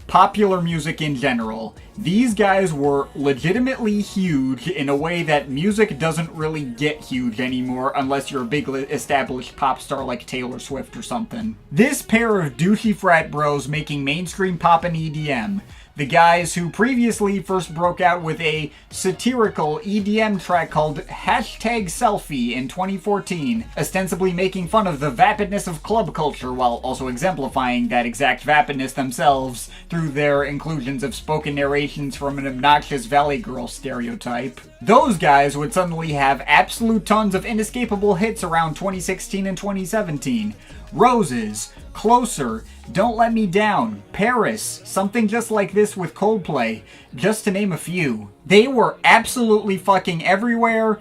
popular music in general. These guys were legitimately huge in a way that music doesn't really get huge anymore unless you're a big established pop star like Taylor Swift or something. This pair of douchey frat bros making mainstream pop and EDM. The guys who previously first broke out with a satirical EDM track called #Selfie in 2014, ostensibly making fun of the vapidness of club culture while also exemplifying that exact vapidness themselves through their inclusions of spoken narrations from an obnoxious Valley Girl stereotype. Those guys would suddenly have absolute tons of inescapable hits around 2016 and 2017. Roses, Closer, Don't Let Me Down, Paris, Something Just Like This with Coldplay, just to name a few. They were absolutely fucking everywhere,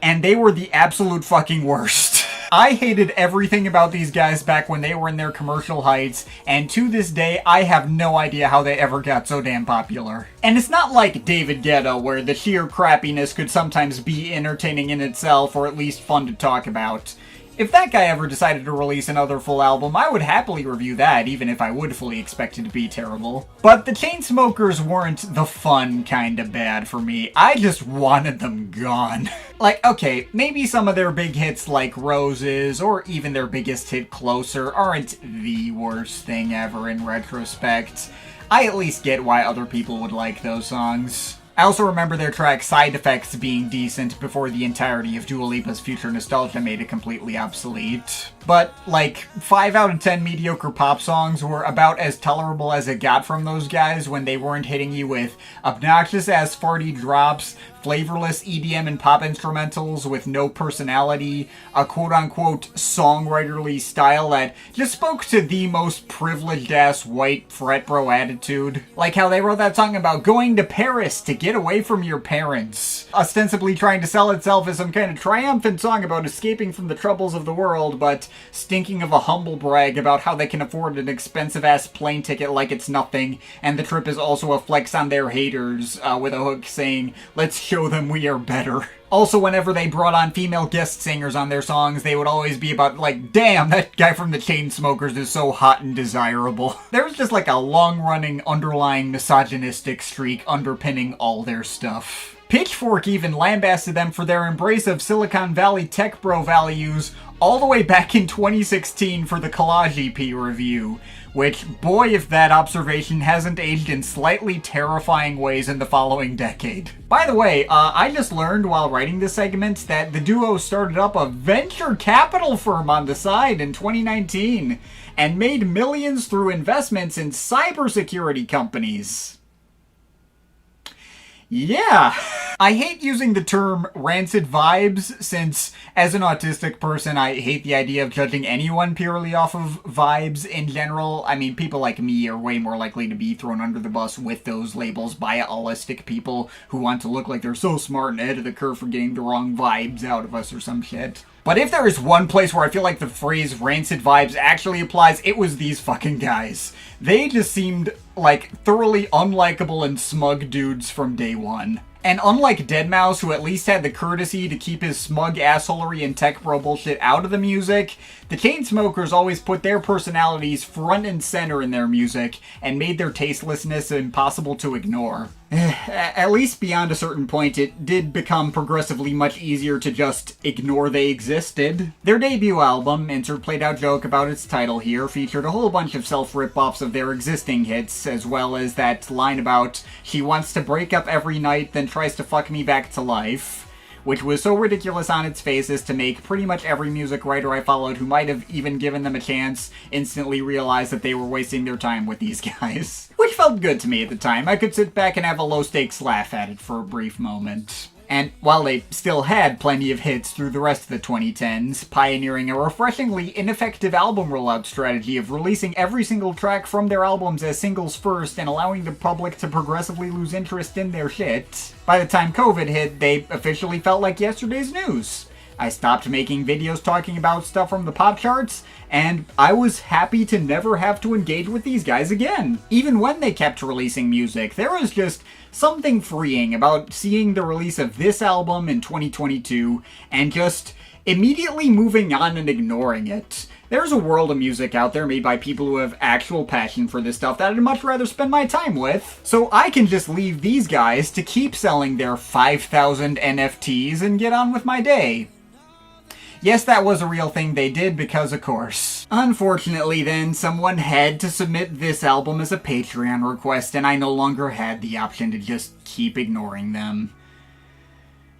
and they were the absolute fucking worst. I hated everything about these guys back when they were in their commercial heights, and to this day, I have no idea how they ever got so damn popular. And it's not like David Guetta, where the sheer crappiness could sometimes be entertaining in itself, or at least fun to talk about. If that guy ever decided to release another full album, I would happily review that, even if I would fully expect it to be terrible. But the Chainsmokers weren't the fun kind of bad for me. I just wanted them gone. Like, okay, maybe some of their big hits like Roses, or even their biggest hit Closer, aren't the worst thing ever in retrospect. I at least get why other people would like those songs. I also remember their track Side Effects being decent before the entirety of Dua Lipa's Future Nostalgia made it completely obsolete. But, like, 5 out of 10 mediocre pop songs were about as tolerable as it got from those guys when they weren't hitting you with obnoxious-ass farty drops, flavorless EDM and pop instrumentals with no personality, a quote-unquote songwriterly style that just spoke to the most privileged-ass white fret bro attitude. Like how they wrote that song about going to Paris to get away from your parents, ostensibly trying to sell itself as some kind of triumphant song about escaping from the troubles of the world, but stinking of a humble brag about how they can afford an expensive-ass plane ticket like it's nothing, and the trip is also a flex on their haters, with a hook saying, "Let's show them we are better." Also, whenever they brought on female guest singers on their songs, they would always be about, like, damn, that guy from the Chainsmokers is so hot and desirable. There was just like a long-running, underlying misogynistic streak underpinning all their stuff. Pitchfork even lambasted them for their embrace of Silicon Valley tech bro values all the way back in 2016 for the Collage EP review, which, boy, if that observation hasn't aged in slightly terrifying ways in the following decade. By the way, I just learned while writing this segment that the duo started up a venture capital firm on the side in 2019 and made millions through investments in cybersecurity companies. Yeah. I hate using the term rancid vibes since, as an autistic person, I hate the idea of judging anyone purely off of vibes in general. I mean, people like me are way more likely to be thrown under the bus with those labels by allistic people who want to look like they're so smart and ahead of the curve for getting the wrong vibes out of us or some shit. But if there is one place where I feel like the phrase rancid vibes actually applies, it was these fucking guys. They just seemed like thoroughly unlikable and smug dudes from day one. And unlike Deadmau5, who at least had the courtesy to keep his smug assholery and tech bro bullshit out of the music, the Chainsmokers always put their personalities front and center in their music and made their tastelessness impossible to ignore. At least beyond a certain point, it did become progressively much easier to just ignore they existed. Their debut album, insert played out joke about its title here, featured a whole bunch of self-rip-offs of their existing hits, as well as that line about, "She wants to break up every night, then tries to fuck me back to life," which was so ridiculous on its face as to make pretty much every music writer I followed who might have even given them a chance instantly realize that they were wasting their time with these guys. Which felt good to me at the time. I could sit back and have a low-stakes laugh at it for a brief moment. And while they still had plenty of hits through the rest of the 2010s, pioneering a refreshingly ineffective album rollout strategy of releasing every single track from their albums as singles first and allowing the public to progressively lose interest in their shit, by the time COVID hit, they officially felt like yesterday's news. I stopped making videos talking about stuff from the pop charts, and I was happy to never have to engage with these guys again. Even when they kept releasing music, there was just something freeing about seeing the release of this album in 2022 and just immediately moving on and ignoring it. There's a world of music out there made by people who have actual passion for this stuff that I'd much rather spend my time with, so I can just leave these guys to keep selling their 5,000 NFTs and get on with my day. Yes, that was a real thing they did because, of course. Unfortunately, then, someone had to submit this album as a Patreon request, and I no longer had the option to just keep ignoring them.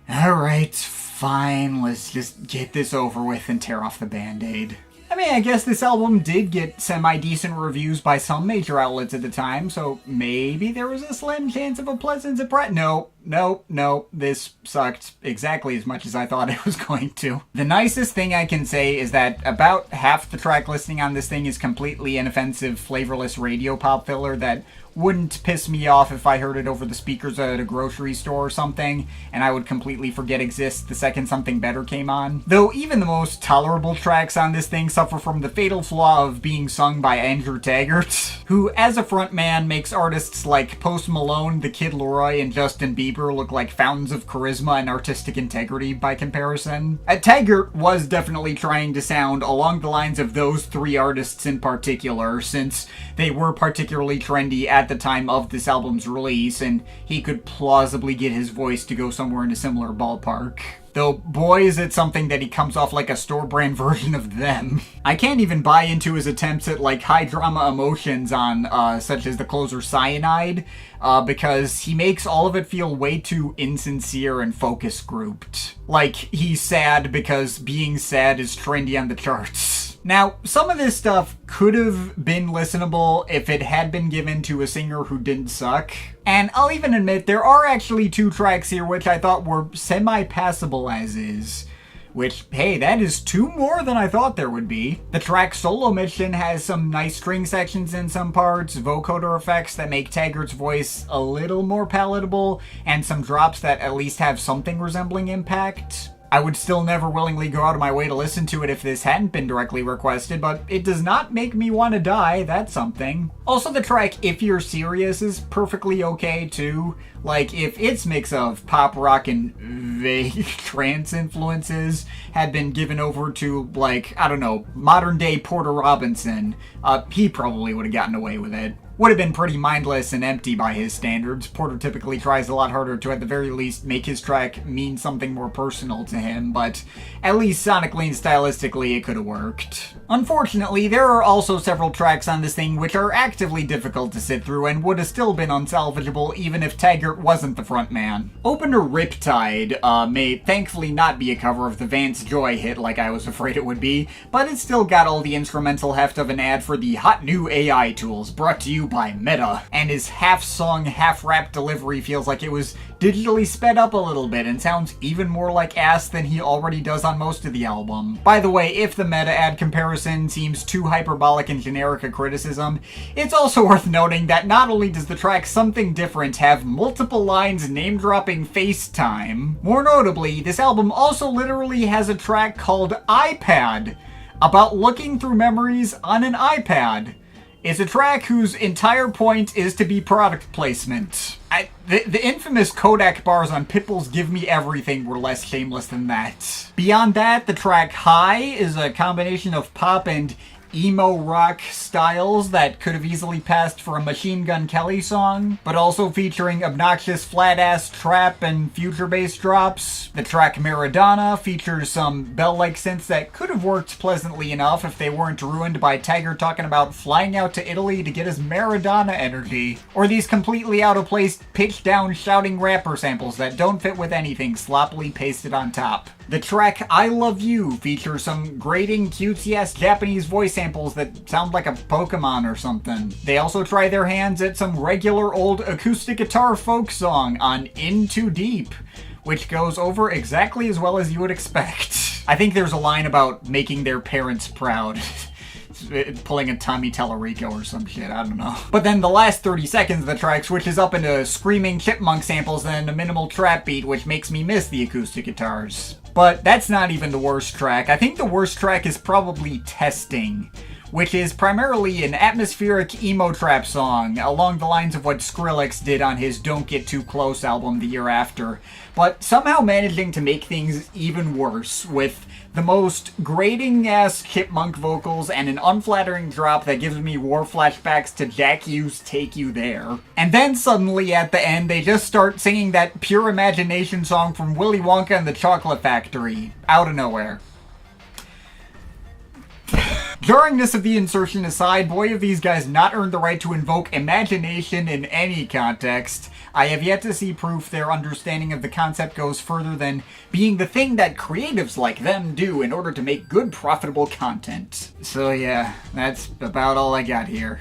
Alright, fine, let's just get this over with and tear off the Band-Aid. I mean, I guess this album did get semi-decent reviews by some major outlets at the time, so maybe there was a slim chance of a pleasant surprise. No, nope, this sucked exactly as much as I thought it was going to. The nicest thing I can say is that about half the track listing on this thing is completely inoffensive, flavorless radio pop filler that wouldn't piss me off if I heard it over the speakers at a grocery store or something, and I would completely forget exists the second something better came on. Though even the most tolerable tracks on this thing suffer from the fatal flaw of being sung by Andrew Taggart, who as a frontman makes artists like Post Malone, The Kid Laroi, and Justin Bieber look like fountains of charisma and artistic integrity by comparison. Taggart was definitely trying to sound along the lines of those three artists in particular, since they were particularly trendy at the time of this album's release, and he could plausibly get his voice to go somewhere in a similar ballpark. Though, boy, is it something that he comes off like a store-brand version of them. I can't even buy into his attempts at, like, high-drama emotions on, such as the closer Cyanide, because he makes all of it feel way too insincere and focus-grouped. Like, he's sad because being sad is trendy on the charts. Now, some of this stuff could have been listenable if it had been given to a singer who didn't suck. And I'll even admit, there are actually 2 tracks here which I thought were semi-passable as is. Which, hey, that is 2 more than I thought there would be. The track Solo Mission has some nice string sections in some parts, vocoder effects that make Taggart's voice a little more palatable, and some drops that at least have something resembling impact. I would still never willingly go out of my way to listen to it if this hadn't been directly requested, but it does not make me want to die, that's something. Also, the track If You're Serious is perfectly okay, too. Like, if its mix of pop rock and vague trance influences had been given over to, like, I don't know, modern-day Porter Robinson, he probably would have gotten away with it. Would have been pretty mindless and empty by his standards. Porter typically tries a lot harder to, at the very least, make his track mean something more personal to him, but at least sonically and stylistically it could have worked. Unfortunately, there are also several tracks on this thing which are actively difficult to sit through and would have still been unsalvageable even if Taggart wasn't the frontman. Opener Riptide may thankfully not be a cover of the Vance Joy hit like I was afraid it would be, but it's still got all the instrumental heft of an ad for the hot new AI tools brought to you by Meta, and his half-song, half-rap delivery feels like it was digitally sped up a little bit and sounds even more like ass than he already does on most of the album. By the way, if the Meta ad comparison seems too hyperbolic and generic a criticism, it's also worth noting that not only does the track Something Different have multiple lines name-dropping FaceTime, more notably, this album also literally has a track called iPad, about looking through memories on an iPad. It's a track whose entire point is to be product placement. The infamous Kodak bars on Pitbull's Give Me Everything were less shameless than that. Beyond that, the track High is a combination of pop and emo rock styles that could have easily passed for a Machine Gun Kelly song, but also featuring obnoxious flat-ass trap and future bass drops. The track Maradona features some bell-like synths that could have worked pleasantly enough if they weren't ruined by Taggart talking about flying out to Italy to get his Maradona energy, or these completely out-of-place pitch-down shouting rapper samples that don't fit with anything sloppily pasted on top. The track I Love You features some grating, cutesy-ass Japanese voice samples that sound like a Pokemon or something. They also try their hands at some regular old acoustic guitar folk song on In Too Deep, which goes over exactly as well as you would expect. I think there's a line about making their parents proud. Pulling a Tommy Tallarico or some shit, I don't know. But then the last 30 seconds of the track switches up into screaming chipmunk samples and a minimal trap beat, which makes me miss the acoustic guitars. But that's not even the worst track. I think the worst track is probably Testing, which is primarily an atmospheric emo trap song, along the lines of what Skrillex did on his Don't Get Too Close album the year after, but somehow managing to make things even worse, with the most grating-ass chipmunk vocals and an unflattering drop that gives me war flashbacks to Jack Hughes' Take You There. And then suddenly at the end they just start singing that pure imagination song from Willy Wonka and the Chocolate Factory, out of nowhere. Duringness of the insertion aside, boy have these guys not earned the right to invoke imagination in any context. I have yet to see proof their understanding of the concept goes further than being the thing that creatives like them do in order to make good, profitable content. So yeah, that's about all I got here.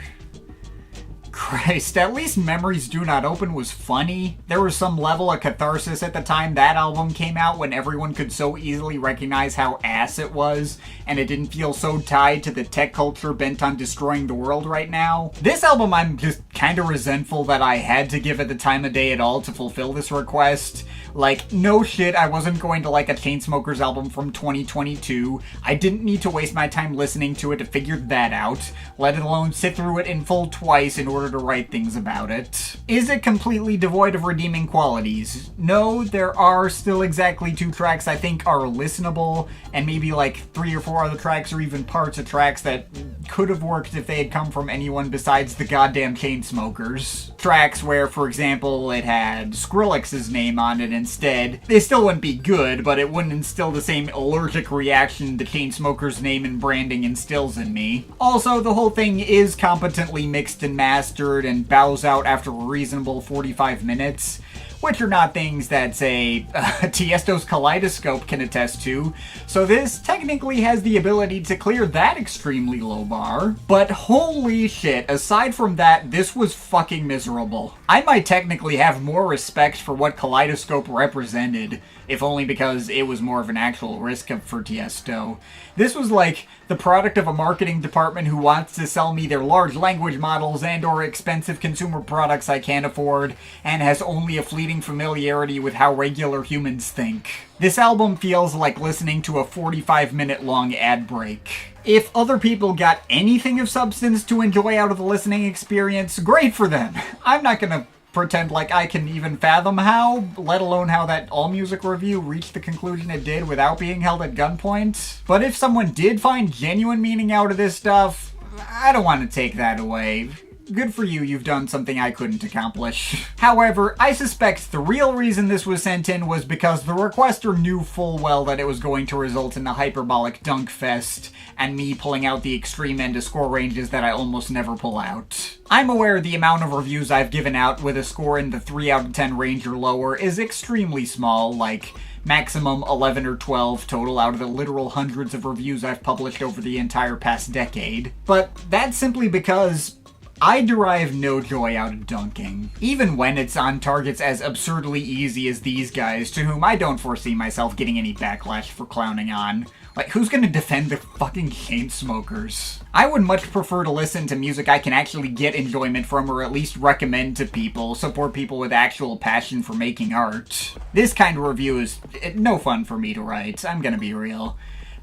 Christ, at least Memories Do Not Open was funny. There was some level of catharsis at the time that album came out when everyone could so easily recognize how ass it was, and it didn't feel so tied to the tech culture bent on destroying the world right now. This album I'm just kinda resentful that I had to give it the time of day at all to fulfill this request. Like, no shit, I wasn't going to like a Chainsmokers album from 2022. I didn't need to waste my time listening to it to figure that out, let alone sit through it in full twice in order to write things about it. Is it completely devoid of redeeming qualities? No, there are still exactly 2 tracks I think are listenable, and maybe like 3 or 4 other tracks or even parts of tracks that could have worked if they had come from anyone besides the goddamn Chainsmokers. Tracks where, for example, it had Skrillex's name on it instead. They still wouldn't be good, but it wouldn't instill the same allergic reaction the Chainsmokers name and branding instills in me. Also, the whole thing is competently mixed and mastered and bows out after a reasonable 45 minutes. Which are not things that, say, Tiesto's Kaleidoscope can attest to, so this technically has the ability to clear that extremely low bar. But holy shit, aside from that, this was fucking miserable. I might technically have more respect for what Kaleidoscope represented, if only because it was more of an actual risk for Tiesto. This was like the product of a marketing department who wants to sell me their large language models and or expensive consumer products I can't afford, and has only a fleeting familiarity with how regular humans think. This album feels like listening to a 45-minute long ad break. If other people got anything of substance to enjoy out of the listening experience, great for them. I'm not gonna pretend like I can even fathom how, let alone how that AllMusic review reached the conclusion it did without being held at gunpoint. But if someone did find genuine meaning out of this stuff, I don't want to take that away. Good for you, you've done something I couldn't accomplish. However, I suspect the real reason this was sent in was because the requester knew full well that it was going to result in a hyperbolic dunk fest, and me pulling out the extreme end of score ranges that I almost never pull out. I'm aware the amount of reviews I've given out with a score in the 3 out of 10 range or lower is extremely small, like maximum 11 or 12 total out of the literal hundreds of reviews I've published over the entire past decade. But that's simply because I derive no joy out of dunking, even when it's on targets as absurdly easy as these guys, to whom I don't foresee myself getting any backlash for clowning on. Like, who's gonna defend the fucking Chainsmokers? I would much prefer to listen to music I can actually get enjoyment from, or at least recommend to people, support people with actual passion for making art. This kind of review is no fun for me to write, I'm gonna be real.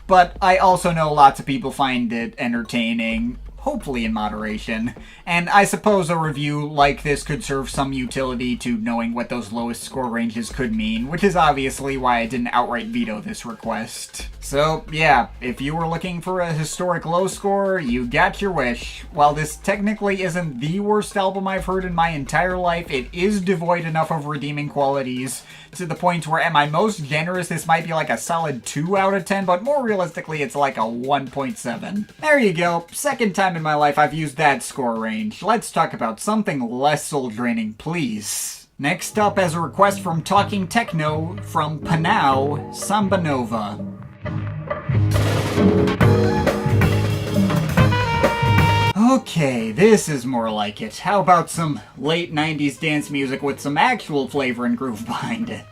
But I also know lots of people find it entertaining, hopefully in moderation, and I suppose a review like this could serve some utility to knowing what those lowest score ranges could mean, which is obviously why I didn't outright veto this request. So yeah, if you were looking for a historic low score, you got your wish. While this technically isn't the worst album I've heard in my entire life, it is devoid enough of redeeming qualities to the point where, at my most generous, this might be like a solid 2 out of 10, but more realistically, it's like a 1.7. There you go, second time in my life I've used that score range. Let's talk about something less soul-draining, please. Next up, as a request from Talking Techno, from PNAU, Sambanova. Okay, this is more like it. How about some late 90s dance music with some actual flavor and groove behind it?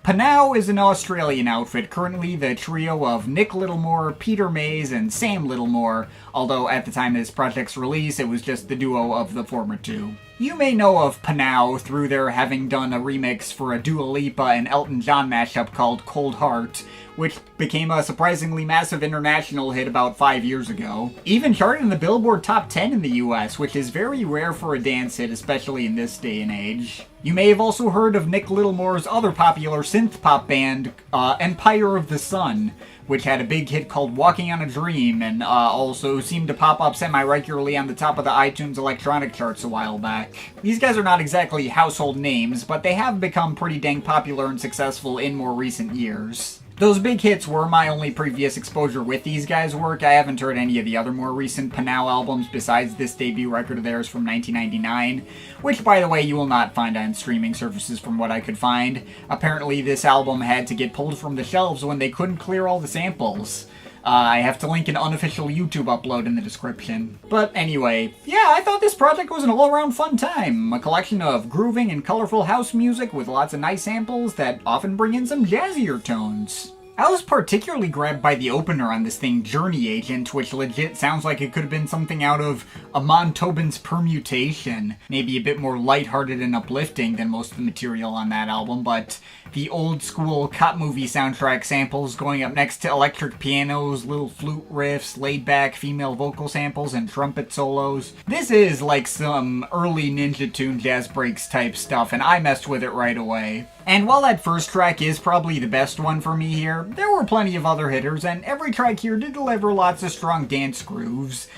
PNAU is an Australian outfit, currently the trio of Nick Littlemore, Peter Mays, and Sam Littlemore, although at the time of this project's release it was just the duo of the former two. You may know of PNAU through their having done a remix for a Dua Lipa and Elton John mashup called Cold Heart, which became a surprisingly massive international hit about 5 years ago. Even charted in the Billboard Top 10 in the US, which is very rare for a dance hit, especially in this day and age. You may have also heard of Nick Littlemore's other popular synth-pop band, Empire of the Sun, which had a big hit called Walking on a Dream, and also seemed to pop up semi-regularly on the top of the iTunes electronic charts a while back. These guys are not exactly household names, but they have become pretty dang popular and successful in more recent years. Those big hits were my only previous exposure with these guys' work. I haven't heard any of the other more recent PNAU albums besides this debut record of theirs from 1999, which, by the way, you will not find on streaming services from what I could find. Apparently, this album had to get pulled from the shelves when they couldn't clear all the samples. I have to link an unofficial YouTube upload in the description. But anyway, yeah, I thought this project was an all-around fun time. A collection of grooving and colorful house music with lots of nice samples that often bring in some jazzier tones. I was particularly grabbed by the opener on this thing, Journey Agent, which legit sounds like it could have been something out of Amon Tobin's Permutation. Maybe a bit more lighthearted and uplifting than most of the material on that album, but the old-school cop movie soundtrack samples going up next to electric pianos, little flute riffs, laid-back female vocal samples, and trumpet solos. This is like some early Ninja Tune jazz breaks type stuff, and I messed with it right away. And while that first track is probably the best one for me here, there were plenty of other hitters, and every track here did deliver lots of strong dance grooves,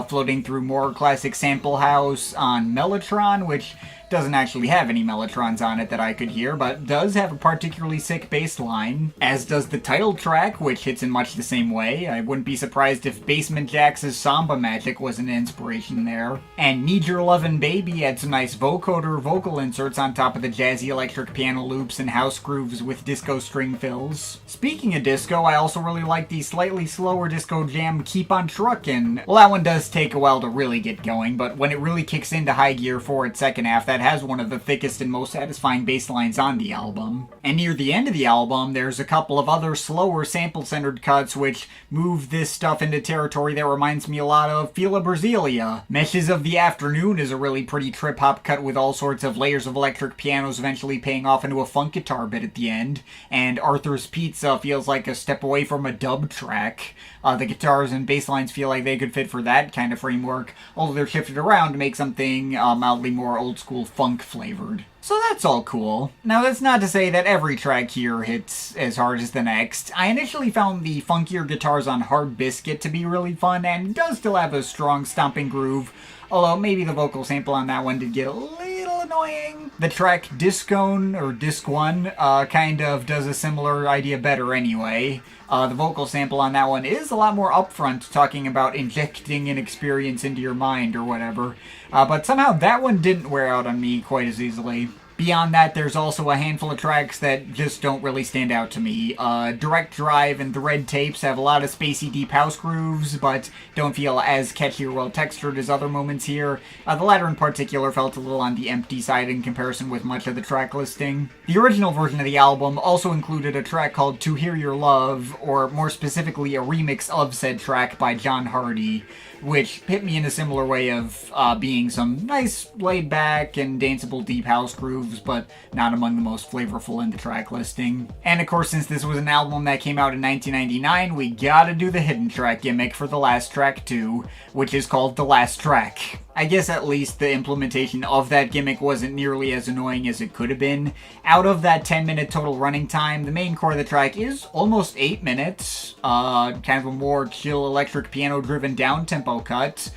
floating through more classic sample house on Mellotron, which doesn't actually have any Mellotrons on it that I could hear, but does have a particularly sick bass line, as does the title track, which hits in much the same way. I wouldn't be surprised if Basement Jaxx's Samba Magic was an inspiration there. And Need Your Lovin' Baby had some nice vocoder vocal inserts on top of the jazzy electric piano loops and house grooves with disco string fills. Speaking of disco, I also really like the slightly slower disco jam Keep on Truckin'. Well, that one does take a while to really get going, but when it really kicks into high gear for its second half, that has one of the thickest and most satisfying bass lines on the album. And near the end of the album, there's a couple of other slower sample-centered cuts which move this stuff into territory that reminds me a lot of Fila Brasilia. Meshes of the Afternoon is a really pretty trip-hop cut with all sorts of layers of electric pianos eventually paying off into a funk guitar bit at the end, and Arthur's Pizza feels like a step away from a dub track. The guitars and bass lines feel like they could fit for that kind of framework, although they're shifted around to make something mildly more old-school funk flavored. So that's all cool. Now that's not to say that every track here hits as hard as the next. I initially found the funkier guitars on Hard Biscuit to be really fun, and does still have a strong stomping groove, although maybe the vocal sample on that one did get a little annoying. The track Discone, or Disc 1, kind of does a similar idea better anyway. The vocal sample on that one is a lot more upfront, talking about injecting an experience into your mind or whatever. But somehow that one didn't wear out on me quite as easily. Beyond that, there's also a handful of tracks that just don't really stand out to me. Direct Drive and The Red Tapes have a lot of spacey deep house grooves, but don't feel as catchy or well-textured as other moments here. The latter in particular felt a little on the empty side in comparison with much of the track listing. The original version of the album also included a track called To Hear Your Love, or more specifically a remix of said track by John Hardy, which hit me in a similar way of being some nice laid-back and danceable deep house grooves, but not among the most flavorful in the track listing. And of course, since this was an album that came out in 1999, we gotta do the hidden track gimmick for the last track too, which is called The Last Track. I guess at least the implementation of that gimmick wasn't nearly as annoying as it could have been. Out of that 10-minute total running time, the main core of the track is almost 8 minutes. Kind of a more chill electric piano-driven down-tempo cut.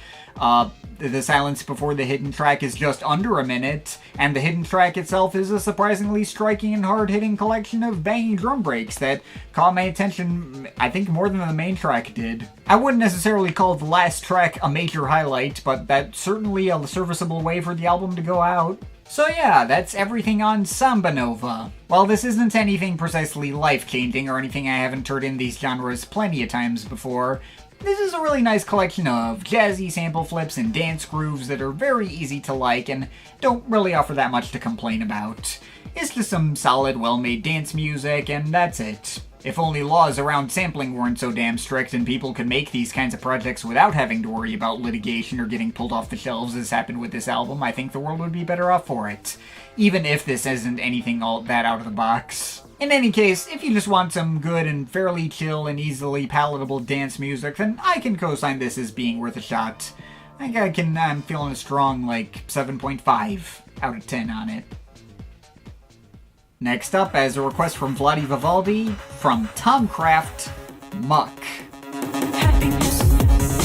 The silence before the hidden track is just under a minute, and the hidden track itself is a surprisingly striking and hard-hitting collection of banging drum breaks that caught my attention, I think, more than the main track did. I wouldn't necessarily call the last track a major highlight, but that's certainly a serviceable way for the album to go out. So yeah, that's everything on Sambanova. While this isn't anything precisely life-changing or anything I haven't heard in these genres plenty of times before, this is a really nice collection of jazzy sample flips and dance grooves that are very easy to like and don't really offer that much to complain about. It's just some solid, well-made dance music, and that's it. If only laws around sampling weren't so damn strict and people could make these kinds of projects without having to worry about litigation or getting pulled off the shelves as happened with this album, I think the world would be better off for it. Even if this isn't anything all that out of the box. In any case, if you just want some good and fairly chill and easily palatable dance music, then I can co-sign this as being worth a shot. I'm feeling a strong, 7.5 out of 10 on it. Next up, as a request from Vladi Vivaldi, from Tomcraft, Muck.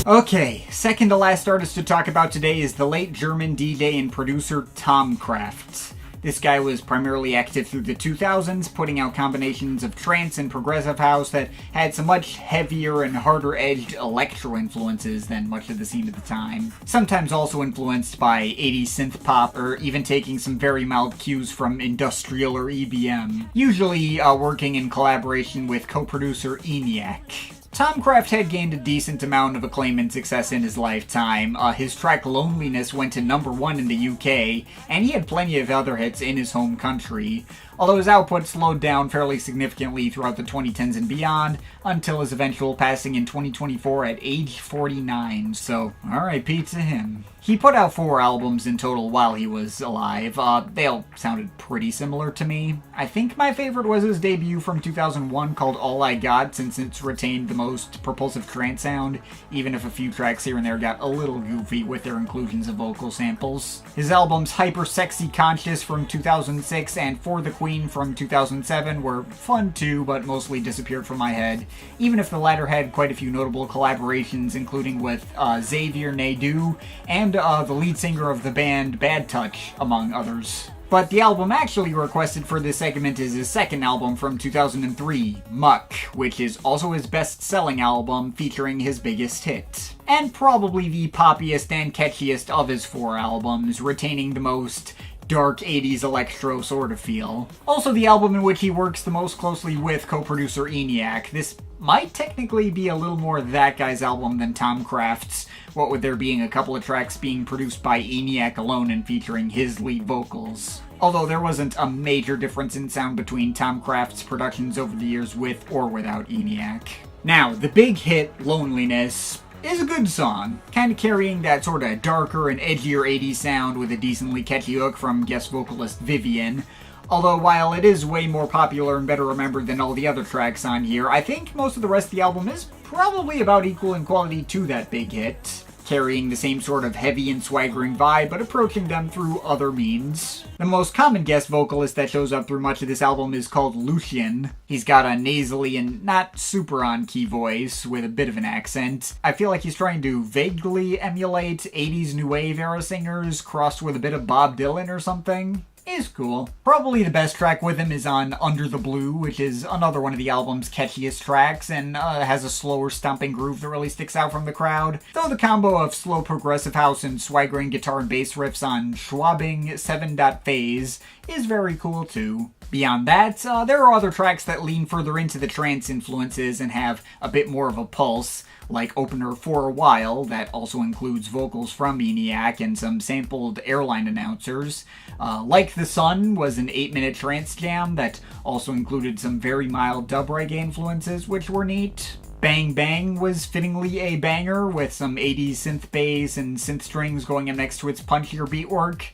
Okay, second to last artist to talk about today is the late German DJ and producer Tomcraft. This guy was primarily active through the 2000s, putting out combinations of trance and progressive house that had some much heavier and harder-edged electro influences than much of the scene at the time. Sometimes also influenced by 80s synth pop, or even taking some very mild cues from industrial or EBM. Usually working in collaboration with co-producer ENIAC. Tomcraft had gained a decent amount of acclaim and success in his lifetime. His track Loneliness went to #1 in the UK, and he had plenty of other hits in his home country, although his output slowed down fairly significantly throughout the 2010s and beyond, until his eventual passing in 2024 at age 49, so RIP to him. He put out 4 albums in total while he was alive. They all sounded pretty similar to me. I think my favorite was his debut from 2001 called All I Got, since it's retained the most propulsive trance sound, even if a few tracks here and there got a little goofy with their inclusions of vocal samples. His albums Hyper Sexy Conscious from 2006 and For the Queen from 2007 were fun too, but mostly disappeared from my head, even if the latter had quite a few notable collaborations, including with Xavier Naidoo and the lead singer of the band Bad Touch, among others. But the album actually requested for this segment is his second album from 2003, Muck, which is also his best-selling album featuring his biggest hit. And probably the poppiest and catchiest of his 4 albums, retaining the most dark 80s electro sort of feel. Also the album in which he works the most closely with co-producer ENIAC. This might technically be a little more that guy's album than Tomcraft's, what with there being a couple of tracks being produced by ENIAC alone and featuring his lead vocals. Although there wasn't a major difference in sound between Tomcraft's productions over the years with or without ENIAC. Now, the big hit, Loneliness, is a good song, kind of carrying that sort of darker and edgier 80s sound with a decently catchy hook from guest vocalist Vivian. Although while it is way more popular and better remembered than all the other tracks on here, I think most of the rest of the album is probably about equal in quality to that big hit, carrying the same sort of heavy and swaggering vibe, but approaching them through other means. The most common guest vocalist that shows up through much of this album is called Lucian. He's got a nasally and not super on-key voice with a bit of an accent. I feel like he's trying to vaguely emulate 80s new wave era singers crossed with a bit of Bob Dylan or something. Is cool. Probably the best track with him is on Under the Blue, which is another one of the album's catchiest tracks, and has a slower stomping groove that really sticks out from the crowd. Though the combo of slow progressive house and swaggering guitar and bass riffs on Schwabing 7.phase is very cool too. Beyond that, there are other tracks that lean further into the trance influences and have a bit more of a pulse, like Opener For a While, that also includes vocals from ENIAC and some sampled airline announcers. Like the Sun was an 8-minute trance jam that also included some very mild dub reggae influences, which were neat. Bang Bang was fittingly a banger, with some 80s synth bass and synth strings going up next to its punchier beatwork.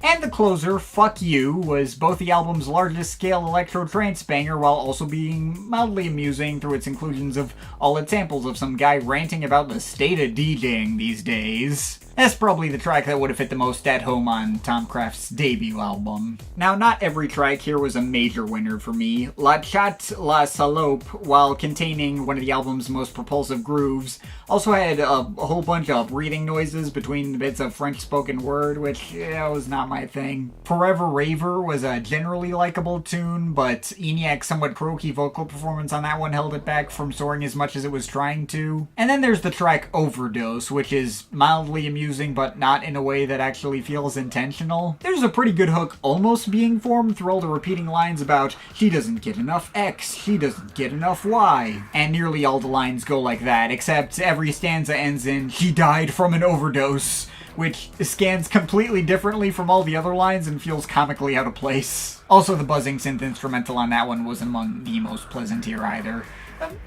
And the closer, Fuck You, was both the album's largest scale electro trance banger while also being mildly amusing through its inclusions of all its samples of some guy ranting about the state of DJing these days. That's probably the track that would have hit the most at home on Tomcraft's debut album. Now, not every track here was a major winner for me. La Chat La Salope, while containing one of the album's most propulsive grooves, also had a whole bunch of breathing noises between the bits of French spoken word, which was not my thing. Forever Raver was a generally likable tune, but ENIAC's somewhat croaky vocal performance on that one held it back from soaring as much as it was trying to. And then there's the track Overdose, which is mildly amusing, but not in a way that actually feels intentional. There's a pretty good hook almost being formed through all the repeating lines about she doesn't get enough X, she doesn't get enough Y. And nearly all the lines go like that, except every stanza ends in she died from an overdose, which scans completely differently from all the other lines and feels comically out of place. Also, the buzzing synth instrumental on that one wasn't among the most pleasant here either.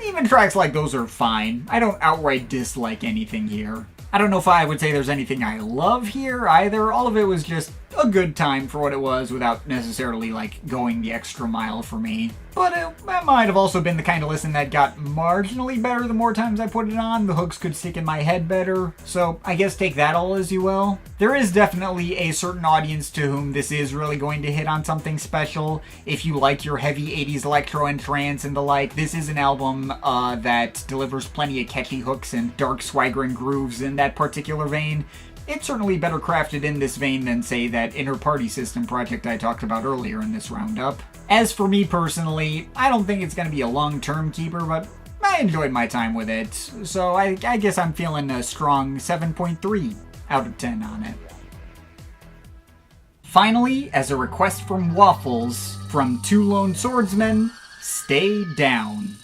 Even tracks like those are fine. I don't outright dislike anything here. I don't know if I would say there's anything I love here either. All of it was just a good time for what it was without necessarily, going the extra mile for me. But it might have also been the kind of listen that got marginally better the more times I put it on. The hooks could stick in my head better, so I guess take that all as you will. There is definitely a certain audience to whom this is really going to hit on something special. If you like your heavy 80s electro and trance and the like, this is an album that delivers plenty of catchy hooks and dark swaggering grooves in that particular vein. It's certainly better crafted in this vein than, say, that Innerpartysystem project I talked about earlier in this roundup. As for me personally, I don't think it's going to be a long-term keeper, but I enjoyed my time with it, so I guess I'm feeling a strong 7.3 out of 10 on it. Finally, as a request from Waffles, from Two Lone Swordsmen, Stay Down.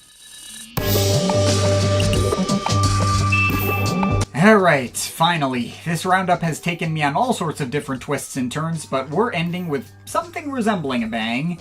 Alright, finally. This roundup has taken me on all sorts of different twists and turns, but we're ending with something resembling a bang.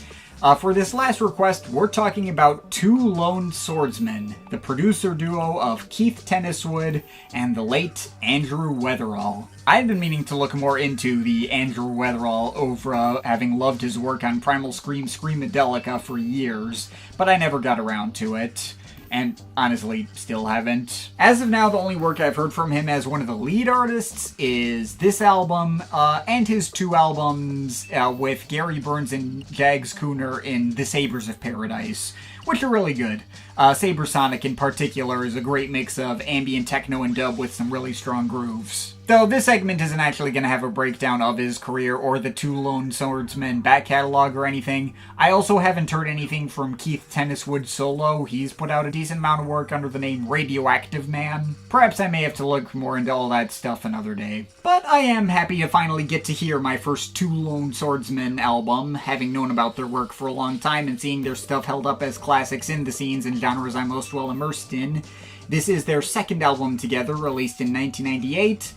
For this last request, we're talking about Two Lone Swordsmen, the producer duo of Keith Tenniswood and the late Andrew Weatherall. I've been meaning to look more into the Andrew Weatherall oeuvre, having loved his work on Primal Scream Screamadelica for years, but I never got around to it. And honestly, still haven't. As of now, the only work I've heard from him as one of the lead artists is this album, and his two albums with Gary Burns and Jags Cooner in The Sabres of Paradise, which are really good. Sabersonic in particular is a great mix of ambient techno and dub with some really strong grooves. Though this segment isn't actually going to have a breakdown of his career or the Two Lone Swordsmen back catalog or anything, I also haven't heard anything from Keith Tenniswood solo. He's put out a decent amount of work under the name Radioactive Man. Perhaps I may have to look more into all that stuff another day. But I am happy to finally get to hear my first Two Lone Swordsmen album, having known about their work for a long time and seeing their stuff held up as classics in the scenes and genres I'm most well immersed in. This is their second album together, released in 1998.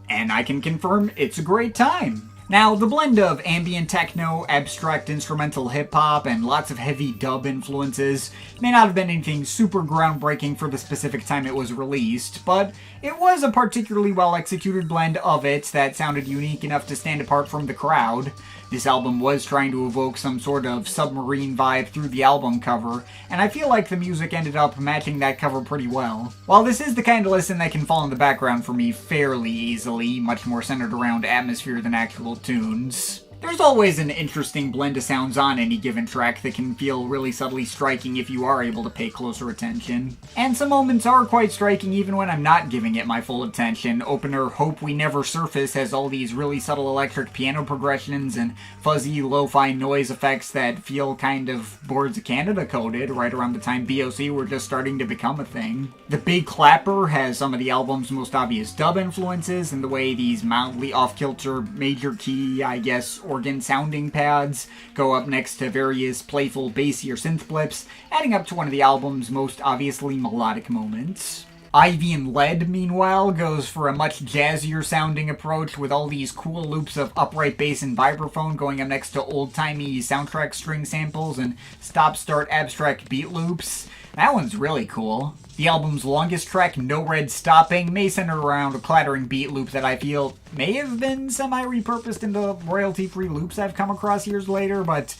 And I can confirm it's a great time. Now, the blend of ambient techno, abstract instrumental hip-hop, and lots of heavy dub influences may not have been anything super groundbreaking for the specific time it was released, but it was a particularly well-executed blend of it that sounded unique enough to stand apart from the crowd. This album was trying to evoke some sort of submarine vibe through the album cover, and I feel like the music ended up matching that cover pretty well. While this is the kind of listen that can fall in the background for me fairly easily, much more centered around atmosphere than actual tunes, there's always an interesting blend of sounds on any given track that can feel really subtly striking if you are able to pay closer attention. And some moments are quite striking even when I'm not giving it my full attention. Opener Hope We Never Surface has all these really subtle electric piano progressions and fuzzy lo-fi noise effects that feel kind of Boards of Canada coded right around the time BOC were just starting to become a thing. The Big Clapper has some of the album's most obvious dub influences in the way these mildly off-kilter major key, I guess, organ sounding pads go up next to various playful bassier synth blips, adding up to one of the album's most obviously melodic moments. Ivy and Lead, meanwhile, goes for a much jazzier sounding approach with all these cool loops of upright bass and vibraphone going up next to old-timey soundtrack string samples and stop-start abstract beat loops. That one's really cool. The album's longest track, No Red Stopping, may center around a clattering beat loop that I feel may have been semi-repurposed into royalty-free loops I've come across years later, but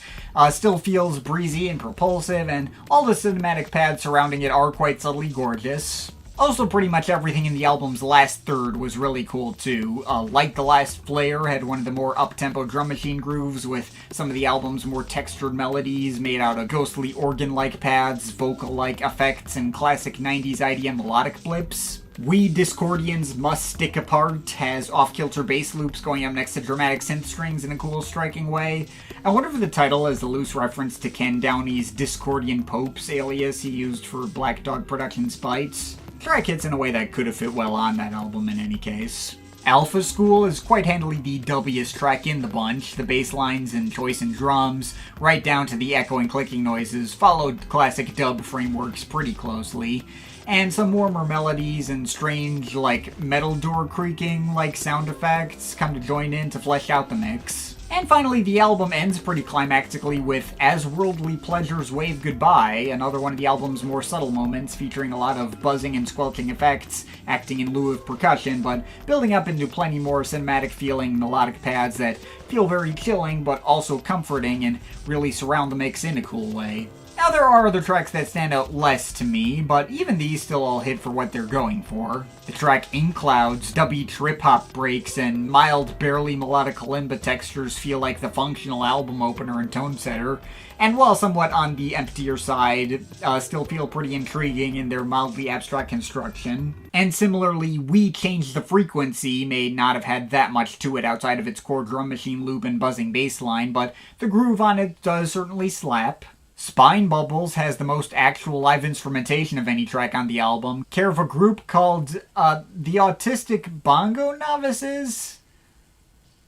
still feels breezy and propulsive, and all the cinematic pads surrounding it are quite subtly gorgeous. Also, pretty much everything in the album's last third was really cool too. Like the Last Flare had one of the more up-tempo drum machine grooves with some of the album's more textured melodies made out of ghostly organ-like pads, vocal-like effects, and classic 90s IDM melodic blips. We Discordians Must Stick Apart has off-kilter bass loops going up next to dramatic synth strings in a cool, striking way. I wonder if the title is a loose reference to Ken Downey's Discordian Popes alias he used for Black Dog Productions Bites. Track hits in a way that could have fit well on that album in any case. Alpha School is quite handily the dubbiest track in the bunch. The bass lines and choice in drums, right down to the echoing clicking noises, followed classic dub frameworks pretty closely. And some warmer melodies and strange, metal door creaking sound effects come to join in to flesh out the mix. And finally, the album ends pretty climactically with As Worldly Pleasures Wave Goodbye, another one of the album's more subtle moments, featuring a lot of buzzing and squelching effects, acting in lieu of percussion, but building up into plenty more cinematic-feeling melodic pads that feel very chilling, but also comforting, and really surround the mix in a cool way. Now, there are other tracks that stand out less to me, but even these still all hit for what they're going for. The track In Clouds, dubby trip-hop breaks, and mild, barely melodic kalimba textures feel like the functional album opener and tone setter, and while somewhat on the emptier side, still feel pretty intriguing in their mildly abstract construction. And similarly, We Change the Frequency may not have had that much to it outside of its core drum machine loop and buzzing bass line, but the groove on it does certainly slap. Spine Bubbles has the most actual live instrumentation of any track on the album, care of a group called the Autistic Bongo Novices?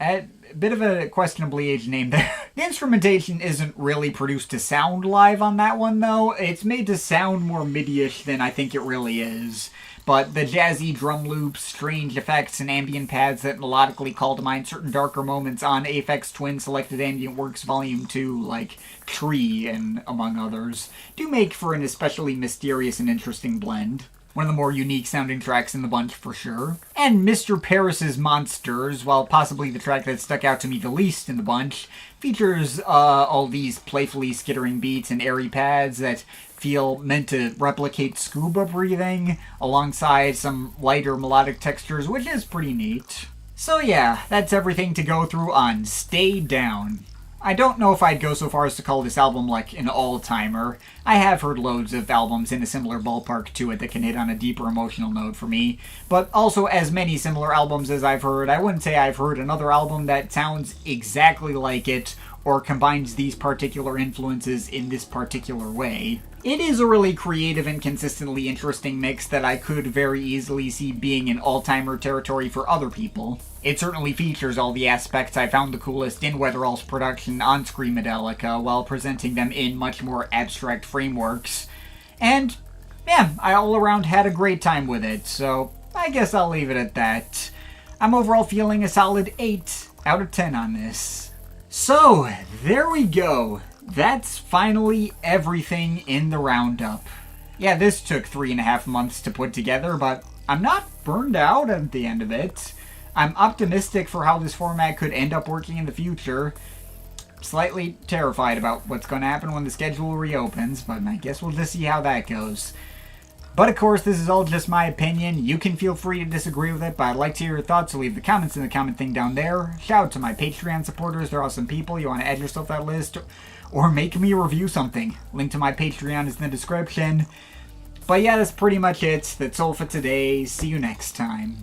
A bit of a questionably aged name there. The instrumentation isn't really produced to sound live on that one, though. It's made to sound more MIDI-ish than I think it really is. But the jazzy drum loops, strange effects, and ambient pads that melodically call to mind certain darker moments on Aphex Twin Selected Ambient Works Volume 2, like Tree and among others, do make for an especially mysterious and interesting blend. One of the more unique sounding tracks in the bunch for sure. And Mr. Paris's Monsters, while possibly the track that stuck out to me the least in the bunch, features all these playfully skittering beats and airy pads that feel meant to replicate scuba breathing, alongside some lighter melodic textures, which is pretty neat. So yeah, that's everything to go through on Stay Down. I don't know if I'd go so far as to call this album like an all-timer. I have heard loads of albums in a similar ballpark to it that can hit on a deeper emotional note for me, but also as many similar albums as I've heard, I wouldn't say I've heard another album that sounds exactly like it or combines these particular influences in this particular way. It is a really creative and consistently interesting mix that I could very easily see being in all-timer territory for other people. It certainly features all the aspects I found the coolest in Weatherall's production on Screamadelica, while presenting them in much more abstract frameworks. And, yeah, I all around had a great time with it, so I guess I'll leave it at that. I'm overall feeling a solid 8 out of 10 on this. So, there we go. That's finally everything in the roundup. Yeah, this took 3.5 months to put together, but I'm not burned out at the end of it. I'm optimistic for how this format could end up working in the future. Slightly terrified about what's going to happen when the schedule reopens, but I guess we'll just see how that goes. But of course, this is all just my opinion. You can feel free to disagree with it, but I'd like to hear your thoughts, so leave the comments in the comment thing down there. Shout out to my Patreon supporters. They're awesome people. You want to add yourself to that list, or make me review something. Link to my Patreon is in the description. But yeah, that's pretty much it. That's all for today. See you next time.